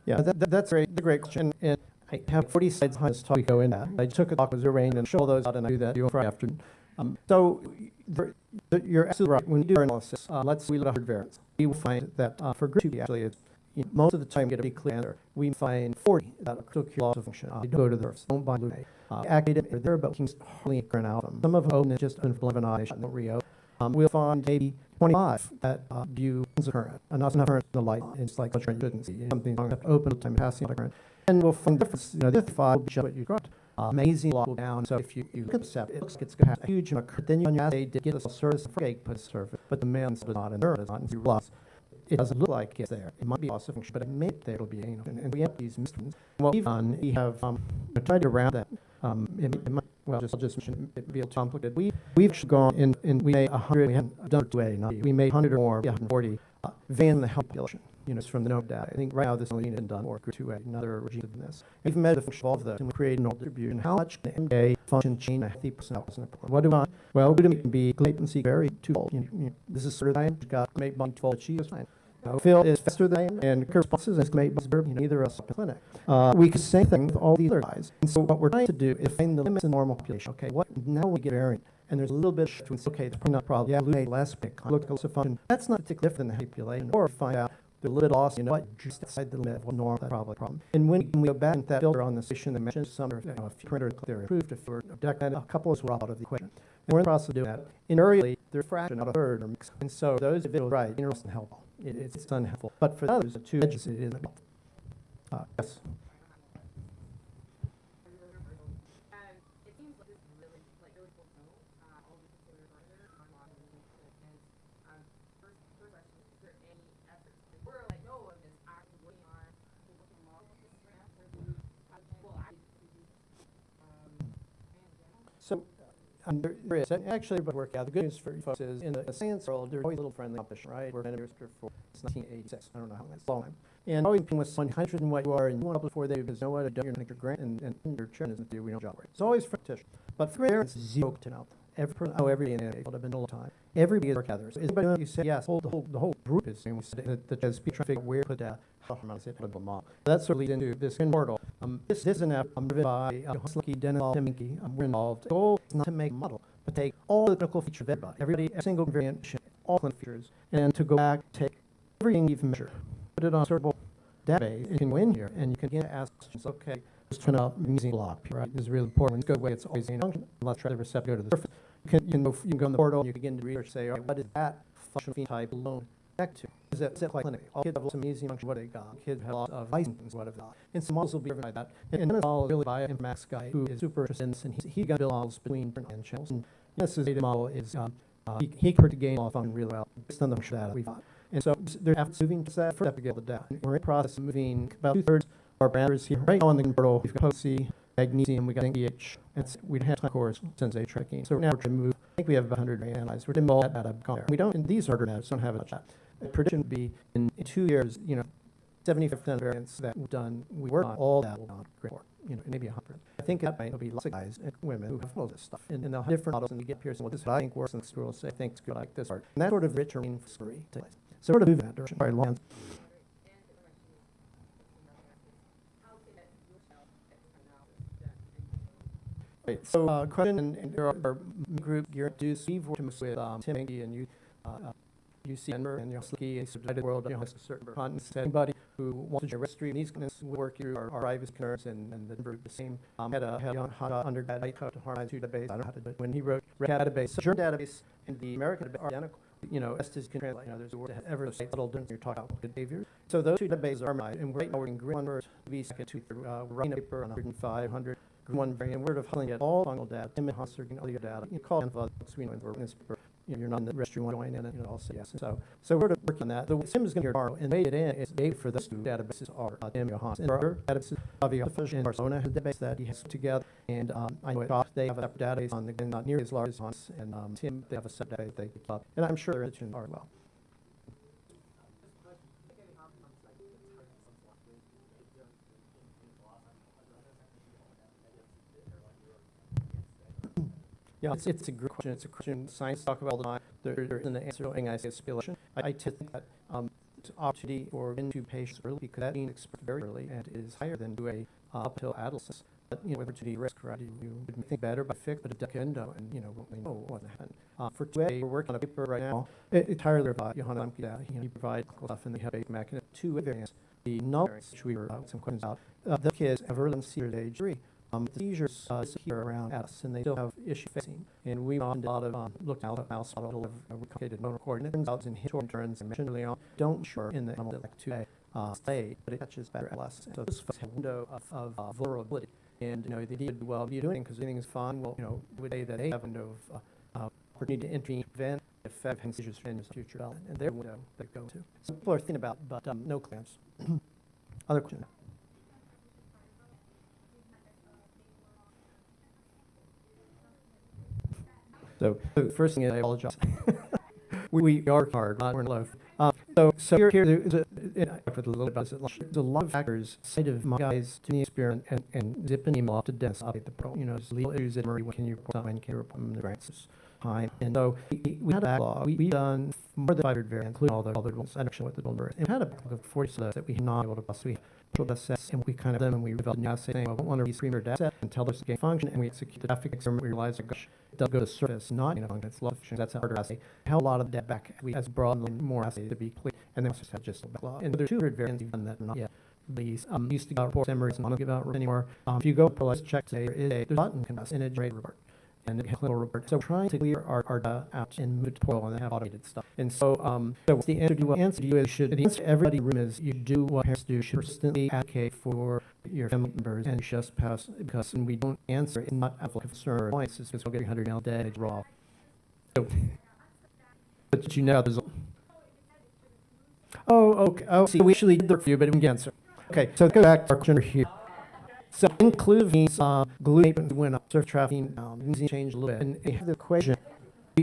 Yeah, that's a great question. And I have 40 slides behind this talk we go in that. I took a talk with Zurain and show those out, and I do that on Friday afternoon. So you're absolutely right. When we do our analysis, let's say we look at 100 variants. We will find that for GRIN2B actually, it's, most of the time we get a pretty clear answer. We find 40 that are critical loss of function. They go to the surface, don't bind glutamate. Activated, they're there, but we can hardly GRIN out of them. Some of them open, it's just unflaven eye, they don't reopen. We'll find maybe 25 that view the current, and not enough current in the light. It's like what you couldn't see. Something wrong, have to open the time passing the current. And we'll find difference. The other 5 will show what you got. Amazing lot down. So if you look at the receptor, it looks like it's going to have a huge amount of current. Then you assay to get a surface, forget put a surface, but the man's does not, and there is not, and you realize it doesn't look like it's there. It might be loss of function, but it may there will be gain. And we have these mysteries. What we've done, we have tried to round that. It might, well, I'll just mention it be a little complicated. We've gone in and we made 100. We haven't done it 2A, not B. We made 100 or more, 140 van in the health population. it's from the NOVA data. I think right now this only been done for GRIN2B, another regime than this. We've measured the function of all of those, and we created an old distribution. How much can the MDA function change a healthy person? What do we want? Well, glutamate can be latency vary twofold. This is sort of time. You've got glutamate bond twofold achieve is fine. Phil is faster than and responses and glutamate bonds neither of us in the clinic. We can say thing with all these other guys. And so what we're trying to do is find the limits in normal population. Okay, what now we get variant. And there's a little bit of shift. Okay, that's probably not a problem. Yeah, glutamate less big. Look at the function. That's not particularly different than the population. Or find out they're a little bit lost, just outside the limit of what normal, that's probably a problem. And when we go back into that filter on the station that mentions some, a few printers they're approved, if we're a couple is out of the equation. And we're in the process of doing that. Invariably, they're a fraction, not a third or mixed. And so those individuals, right, it's unhelpful. It's unhelpful. But for the others, the two edges, it isn't helpful. Yes. So there is, and actually, but work out. The good news for you folks is in the science world, there's always a little friendly competition, right? We're in here for 1986. I don't know how long it's long time. And always being with 100 and what you are, and you want to before they because you know what, you're going to your grant, and your children isn't do, we don't job right. It's always competition. But for there, it's zero to know. Every person, every day in the world, I've been all the time. Everybody is work gathers. So anybody you say yes, the whole group is saying we said that as people trying to figure where to put that, how to say it, mom. That sort of leads into this portal. This is an app driven by Husky, Dennis, Timinky. We're involved. The goal is not to make a model, but take all the clinical features of every single variant, all clinical features, and to go back, take everything you've measured, put it on a sortable database. You can go in here and you can begin to ask questions. Okay, let's turn out using block, right? This is really important. When you go away, it's always in function. Let's try the receptor go to the surface. You can go in the portal and you begin to research, say, all right, what is that functional phenotype alone connect to? Is that like clinic? All kids have some easy function, what they got. Kids have lots of licenses, what have they got. And some models will be driven by that. And then it's all really by a Max guy who is super interested in this, and he's going to build models between different channels. And this data model is, he can gain all function really well based on the function data we've got. And so they're moving to that first step to get the data. We're in the process of moving about 2/3 of our parameters here. Right now in the portal, we've got potency, magnesium, we got pH. We have 10 cores sensate tracking. So now we're trying to move. I think we have 100 analyzed. We're doing all that data. We don't, and these harder maps don't have much of that. The prediction would be in 2 years, 75% of variants that we've done, we work on all that on GRIN4, maybe 100. I think that might be lots of guys and women who have all this stuff. And they'll have different models and we get Pearson, well, this is what I think works, and the school will say, I think it's good like this part. And that sort of rich or story takes place. So we're to move in that direction. Sorry, long. Right, so question, and there are group GRIN2B we've worked with Tim Engie and UC Denver and Slicky and subdivided world, has a certain continents. Anybody who wants to join registry in these continents will work through our privacy concerns and the Denver the same. Had a undergrad to harmonize two database. I don't know how to do it. When he wrote database, so German database and the American database are identical. Best is can translate. There's a word that ever say little difference. You're talking about behavior. So those two databases are harmonized, and right now we're in GRIN1 first, V second, 2 third. We're writing a paper on 105, GRIN1 variant. We're defining it all functional data, image hosting, all your data. You call it we know in this paper. You're not in the registry, want to join in it, I'll say yes. So we're working on that. The SIM is going to be tomorrow, and made it in is data for those two databases are Tim Johannes. And our databases, Aviafish and Barcelona has a database that he has put together, and I know they have a separate database on the not nearly as large as Hans, and Tim, they have a separate database they keep up, and I'm sure they're interested are well. Yeah, it's a good question. It's a question science talk about all the time. There isn't an answer to anything I say is speculation. I tend to think that opportunity for GRIN2 patients early because that being expressed very early and is higher than to a up until adolescence. But with opportunity risk, right? You would think better by fix, but a decade window, and we know what happened. For 2A, we're working on a paper right now. Entirely about Johanna Lamke. He provides stuff in the HEP mechanism. 2 variants. The null variants, which we were some questions about. The kids have early seizures at age 3. The seizures here around us, and they still have issues facing. And we did a lot of looked out at mouse model of complicated motor coordinate. Turns out in history turns and mentioned early on, don't sure in the animal that like 2A state, but it touches better adolescence. So this is a window of vulnerability. And they did well be doing because everything is fine. Well, would they that they have a window of opportunity to intervene, prevent if having seizures in the future development, and their window they go to. So people are thinking about, but no claims. Other question. So the first thing is I apologize. we are hard, not we're in love. So here and I talked with a little bit about this at lunch. There's a lot of factors side of my guys doing the experiment and zip an email off to Dennis, update the pro. You know, there's legal issues at Murray, when can you report something, when can you report them, the grants time. And so we had a backlog. We've done more than 500 variants, including all the ones. I don't know what the number is. And we had a backlog of 40 of those that we had not able to bust. We data sets, and we kind of them, and we developed a new assay saying, well, we want to re-screen data set and tell us the gain function, and we execute the traffic experiment. We realize, oh, gosh, it does go to surface, not in a function. It's low function. That's a harder assay. How a lot of that back, we as broadly more assays to be clear, and then we just have just a backlog. And there's 200 variants we've done that are not yet. These used to give out reports, Emory's not give out anymore. If you go, let's check today, there's a button can and a generate report. And a clinical report. So we're trying to clear our data out and move to portal and then have automated stuff. And so, so the answer to you is the answer to everybody room is you do what parents do. You should persistently advocate for your family members and just pass, because when we don't answer, it's not out of concern or annoyance, it's because we'll get 300 email a day, it's raw. So, but you know, there's okay. Oh, see, we actually did the review, but it didn't get answered. Okay, so go back to our question here. So include means glutamate went up, surf trafficking changed a little bit, and we have the equation.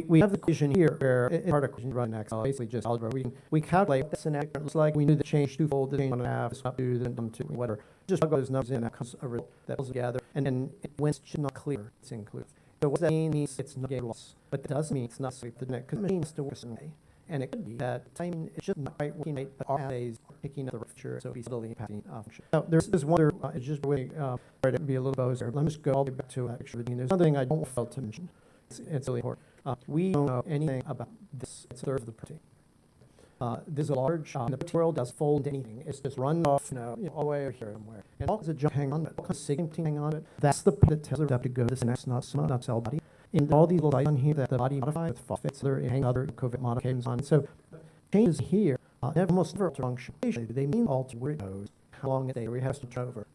We have the equation here where in part of equation run next, basically just algebra. We calculate this and it looks like we knew the change twofold, the thing 1.5, it's up to, then dumb to whatever. Just plug those numbers in, that comes a result that pulls together, and then when it's not clear, it's included. So what does that mean? Means it's not getting lost, but that doesn't mean it's not safe to the net, because the machine still works in a way. And it could be that time it's just not quite working right, but our assays are picking up the rupture, so it's subtly impacting function. Now, there's one other, it's just really, try to be a little bozer. Let me just go all the way back to actually, there's another thing I don't fail to mention. It's really important. We don't know anything about this. It's a third of the protein. There's a large, the protein world doesn't fold into anything. It's just run off, all the way over here somewhere. And all kinds of junk hang on it, all kinds of signaling hang on it. That's the part that tells the receptor to go to the synapse, not cell body. And all these little sites on here that the body modifies with phosphates, other hang other COVID modifications on. So changes here never almost never alter function. They mean alter where it goes, how long it stays, where it has to turn over,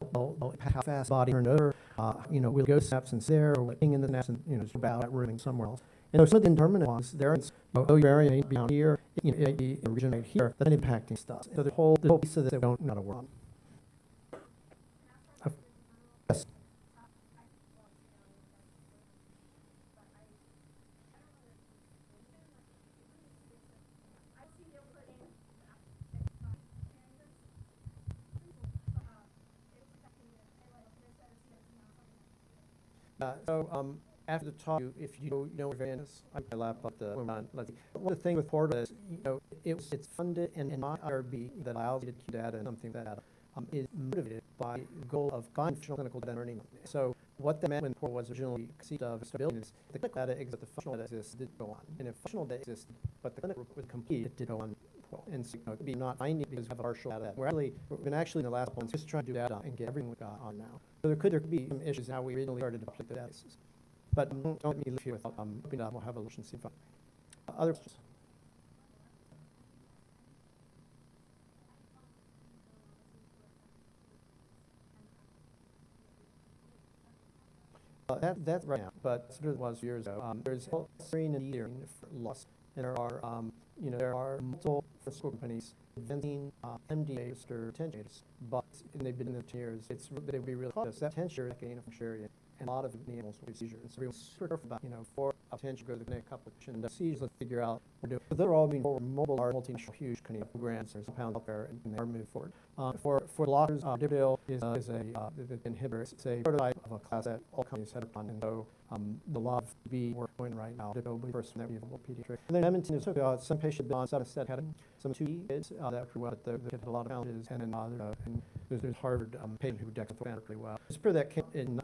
how fast the body turn over. Will go to synapse and there, or hang in the synapse and it's about rooming somewhere else. And so some of the indeterminate ones, there is your area may be down here, it may be a region right here, that's impacting stuff. So the whole piece of this that we don't know how to work on. Yes. After the talk, if you know where Van is, I'm my laptop. One of the things with Portal is, it's funded and not IRB that allows you to keep data and something that is motivated by the goal of functional clinical data learning. So what that meant when Portal was originally conceived of stability is the clinical data exists, the functional data exists, did go on. And if functional data existed, but the clinical was complete, it did go on. And so, it could be not finding because we have a partial data. We've been actually in the last ones just trying to do data and get everything we got on now. So there could be some issues how we originally started to deploy the databases. But don't let me leave here without hoping that we'll have a solution soon. Other questions? That's right now, but sort of was years ago. There's serine and etherin for loss, and there are multiple school companies inventing MDAs or attentions, but they've been in the 10 years. They would be really close. That 10 years gain of functionality. And a lot of animals will be seizures. So everyone's super careful about, for attention go to the clinic, couple of seizures, let's figure out what we're doing. So they're all being mobile, multinational, huge kind of programs. There's a pound out there, and they're moving forward. For blockers, Dividil is a inhibitor. It's a prototype of a class that all companies had upon. And so the lot of B we're going right now. Dividil will be the first one that we have a pediatric. And then Edmonton is some patient been on some instead had some 2E kids that were well, but the kid had a lot of challenges, and then there's Harvard patient who decked pretty well. It's for that kid in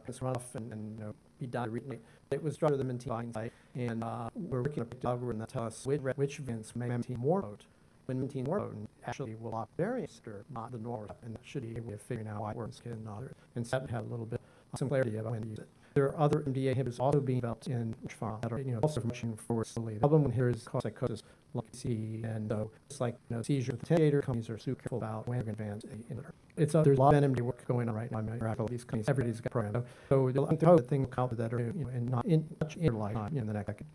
piss run off and be done recently. It was started the Mentine site, and we're working on a algorithm that tells us which events may maintain more mode. When maintain more mode actually will lock variants or not the normal, and that should be a way of figuring out why it works and not. And so that had a little bit of some clarity about when to use it. There are other MDA inhibitors also being developed in pharma that are also moving forward slowly. The problem here is cause psychosis, like C, and so it's like seizure with the attenuator. Companies are super careful about when they're going to advance an inhibitor. There's a lot of NMD work going on right now. These companies, everybody's got programs. So you'll have to hope that things come out that are and not in much in life in the next decade.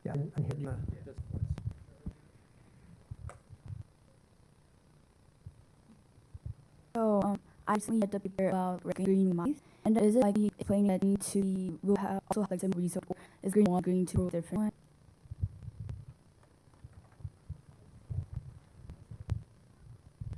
Yeah, I'm here. recently read the paper about green mice, and is it like you explaining that need to be will have also have like some research, or is green 1, green 2 different?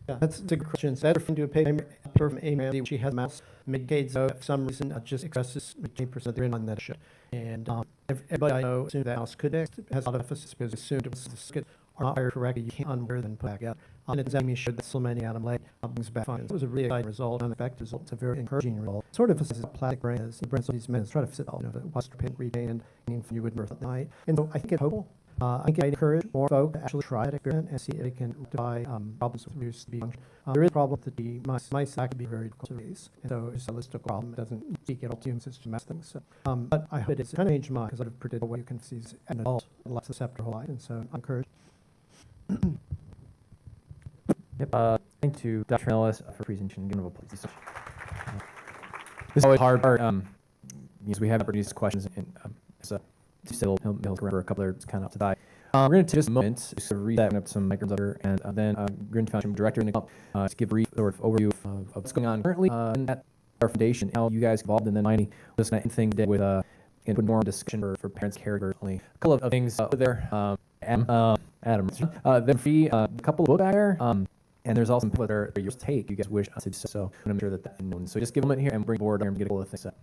Yeah, that's a good question. So that's to a paper from Amy. She has mouse mitigates for some reason just expresses 20% of the grin on that show. And everybody I know assumed that mouse could has a lot of emphasis because assumed it was the skid are not wired correctly. You can't unwire them and put back out. And it's Amy showed that so many atom late brings back functions. It was a really exciting result, and in fact, result. It's a very encouraging result. Sort of as a plastic brain is. Brains of these men try to fit all, if it was to retain and you would birth at night. And so I think it's hopeful. I think I encourage more folk to actually try it, experiment, and see if they can rectify problems with reduced speed function. There is a problem that the mice that can be very difficult to raise, and so it's a listicle problem. It doesn't seek at all humans, it's just mess things. So, but I hope it's kind of changed mine because I've predicted what you can see as an adult lots of receptor whole life, and so I'm encouraged. Yep. Thank you, Dr. Ellis, for presentation. Give him a please. This is always hard part because we have these questions and so still he'll remember a couple of kind of to die. We're going to take just a moment to reset up some microphones up here, and then GRIN2B Foundation Director Nick to give a brief sort of overview of what's going on currently at our foundation, how you guys involved, and then Miney just going to end things today with input more discussion for parents, caregivers. Only a couple of things over there. Adam, then Fee, a couple of books back there, and there's also some other your take you guys wish us to do. So I'm going to make sure that that's known. So just give them a minute here and bring board and get a couple of things set.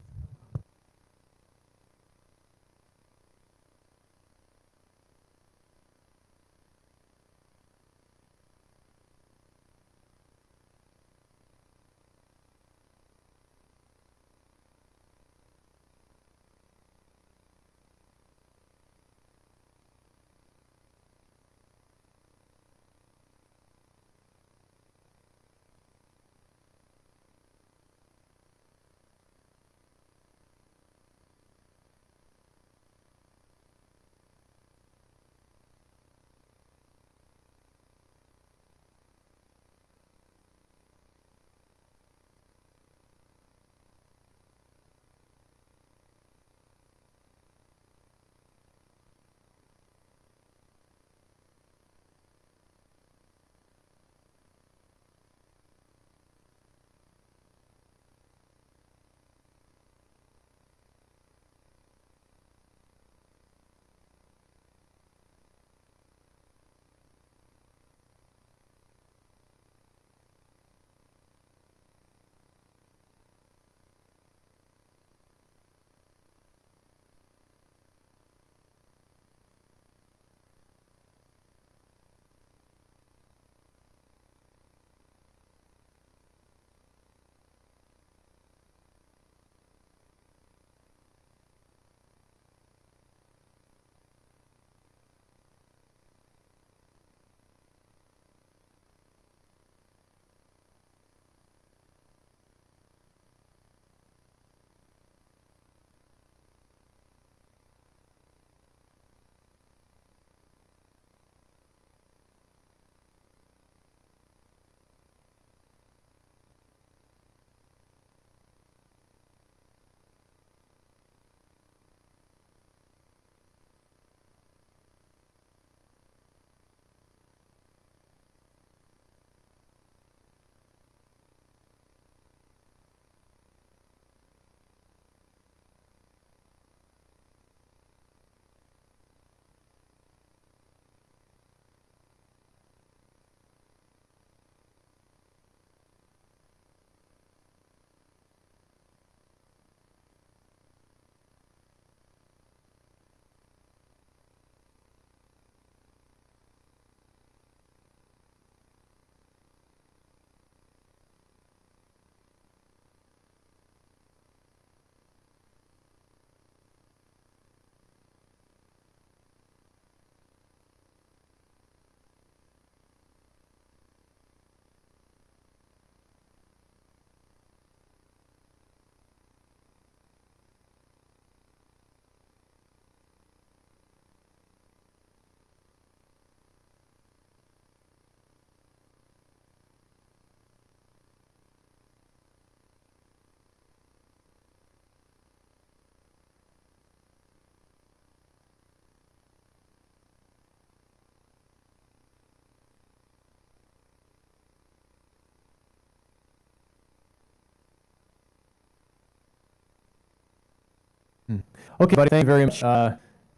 Okay, buddy, thank you very much.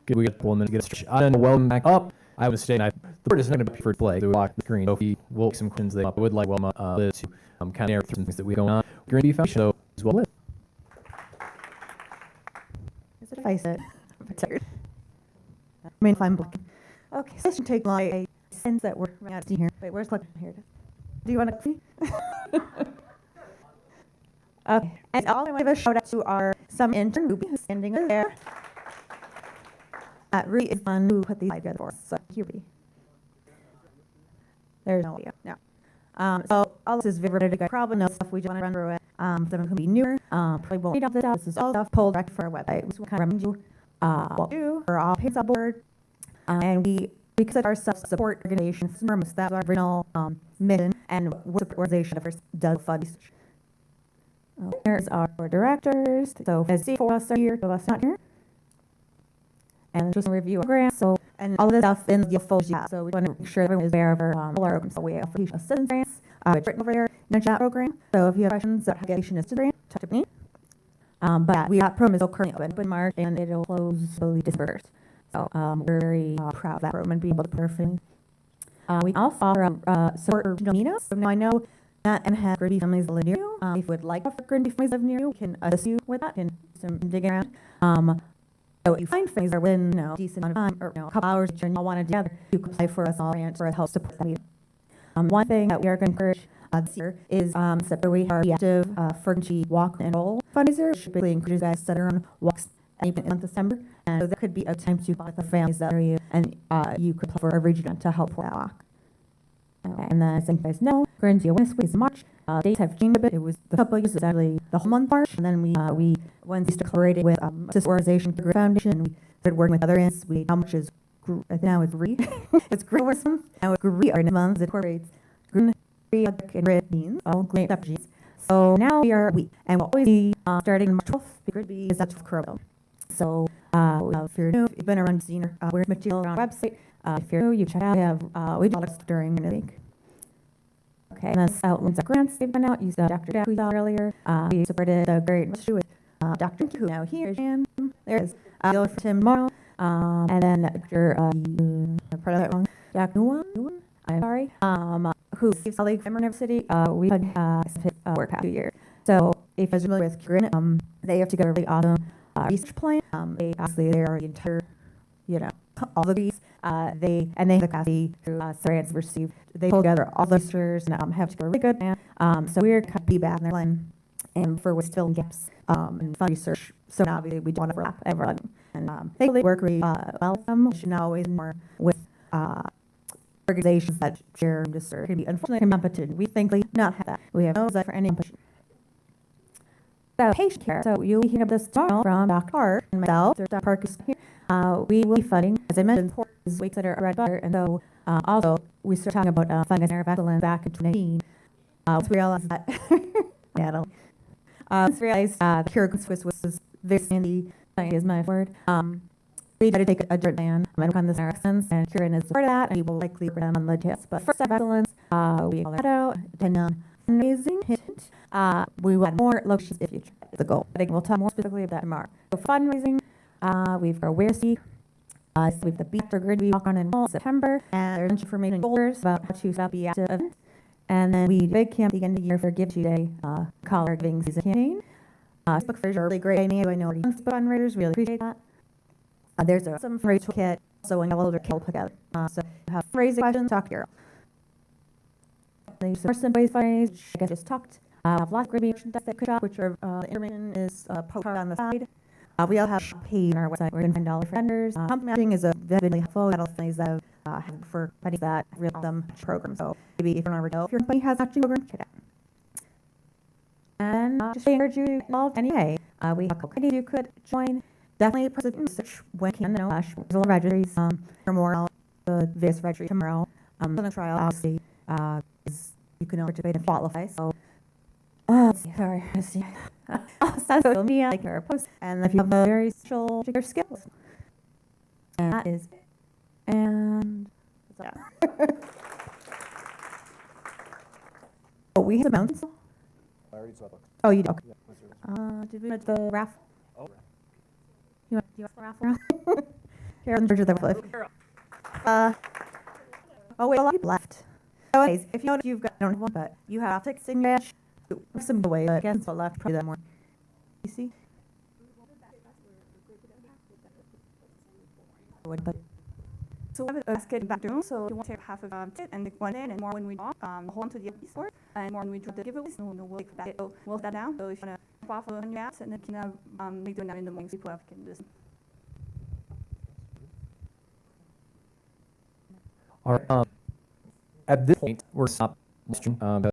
Good, we got a couple of minutes to get a stretch. And welcome back up. I would say the board is not going to be for play. So we'll lock the screen. So if we will some questions that I would like welcome Liz to kind of narrow through some things that we have going on. GRIN2B Foundation, so as well, Liz. Is it face it? I'm tired. I mean, if I'm blinking. Okay, so this should take like a sense that we're running out of steam here. Wait, where's the here? It is. Do you want to see? Okay, and all I want to give a shout out to are some intern Ruby who's standing over there. Ruby is fun who put these together for us. So here we. There's no audio. No. So all this is vivid. I probably know stuff. We just want to run through it. Some can be newer. Probably won't read all this out. This is all stuff pulled directly from our website. We kind of remind you what we do. We're all paid on board, and we consider ourselves a support organization. That's our original mission, and we're support organization that does fund research. Here's our board directors. So as 4 of us are here, 2 of us not here. And just a review of grants. So and all of this stuff in the full chat. So we want to make sure everyone is aware of our all our programs. So we have assistance grants. It's written over there in the chat program. So if you have questions about how application is to grant, talk to me. But that program is still currently open in March, and it'll close slowly December 1st. So we're very proud of that program and being able to perfect. We also offer support for regional meetups. So now I know that and have GRIN2B families live near you. If you would like to GRIN2B families live near you, we can assist you with that and some digging around. So if you find families are within decent amount of time or a couple hours that you all want to do together, you can apply for a small grant or help support that meeting. One thing that we are going to encourage this year is that we are active for GRIN2B Walk and Roll fundraiser, which basically encourages guys to set their own walks even in December. And so there could be a time to walk with the families that are you, and you could apply for a region to help for that walk. Okay, and then as you guys know, GRIN2B Awareness Week is in March. Dates have changed a bit. It was the couple of years, it was actually the whole month March, and then we once we started collaborating with this organization, GRIN2B Foundation, and we started working with other entities. How much is I think now it's GRI. It's GRI month. Now it's GRI our month. It incorporates green, and red beans, all green strategies. So now we are and we'll always be starting March 12th. GRIN2B is at Corona. So if you're new, if you've been around senior awareness material on our website. If you're new, you check out. We have we do during the week. Okay, and this outlines the grants they've been out. You saw Dr. Jack, who was out earlier. We supported the great issue with Dr. Who now here, and there is for Tim tomorrow. And then Dr. part of that wrong. Jack Nguyen, I'm sorry. Who is a colleague from University. We had his work past 2 years. So if you're familiar with GRIN, they have to get a really awesome research plan. They are the entire, all the these. They have the capacity through grants received. They pull together all the researchers and have to go really good. So we're kind of be back in their line and for what's filling gaps in fund research. So now we don't want to overlap everyone. And they work really well with them. We should not always more with organizations that share just can be unfortunately competition. We think we not have that. We have no desire for any competition. So patient care. So you'll be hearing this tomorrow from Dr. Park and myself. Dr. Park is here. We will be funding, as I mentioned, weeks that are red butter, and so also we started talking about funding an area of excellence back in 2018. We realized that the cure was very sandy, is my word. We tried to take a different plan and fund this area of excellence, and Kieran is part of that, and we will likely run on the tips. But first step of excellence, we call that out, depending on fundraising. We want more locations if you try the goal. I think we'll talk more specifically about that tomorrow. So fundraising. We've got Awareness Week. So we have the Beat for GRIN2B Walk on and Roll in September. And there's information goals about how to set up the active event. And then we big camp at the end of the year for Give Tuesday, call our giving season campaign. Facebook fundraisers are really great. I know already fundraisers, really appreciate that. There's some fundraiser kit, so when all their kit together. So you have fundraising questions, talk to your. They use some person based fundraising, I guess just talked. Have lots of GRIN2B that could shop, which are the information is posted on the side. We all have a page on our website where you can find $1 for vendors. Pump matching is a really helpful things that have for companies that really them program. So maybe if you want to know if your company has matching program, check it out. And just encourage you to get involved anyway. We have a committee you could join. Definitely present research when you can. There's a lot of registries for more the various registry tomorrow. Clinical trial obviously is you can participate and qualify. So sorry, let's see. Social media, like your posts, and if you have very social skills. And that is it. And oh, we have the mountains. I already saw it. Oh, you did. Okay. Did we make the raffle? Oh. You want to raffle? Carol and Georgia, they're oh wait, a lot of people left. So anyways, if you know if you've got, I don't have one, but you have tickets in your dash, some away, again, so left, probably that more. You see? So we have a basket back room, so you want to take half of it and take one in, and more when we drop, hold on to the sport, and more when we drop the giveaways, we'll take that. So we'll that down. So if you want to off on your apps, and then can make doing that in the morning, so people can do this. All right. At this point, we're stopping.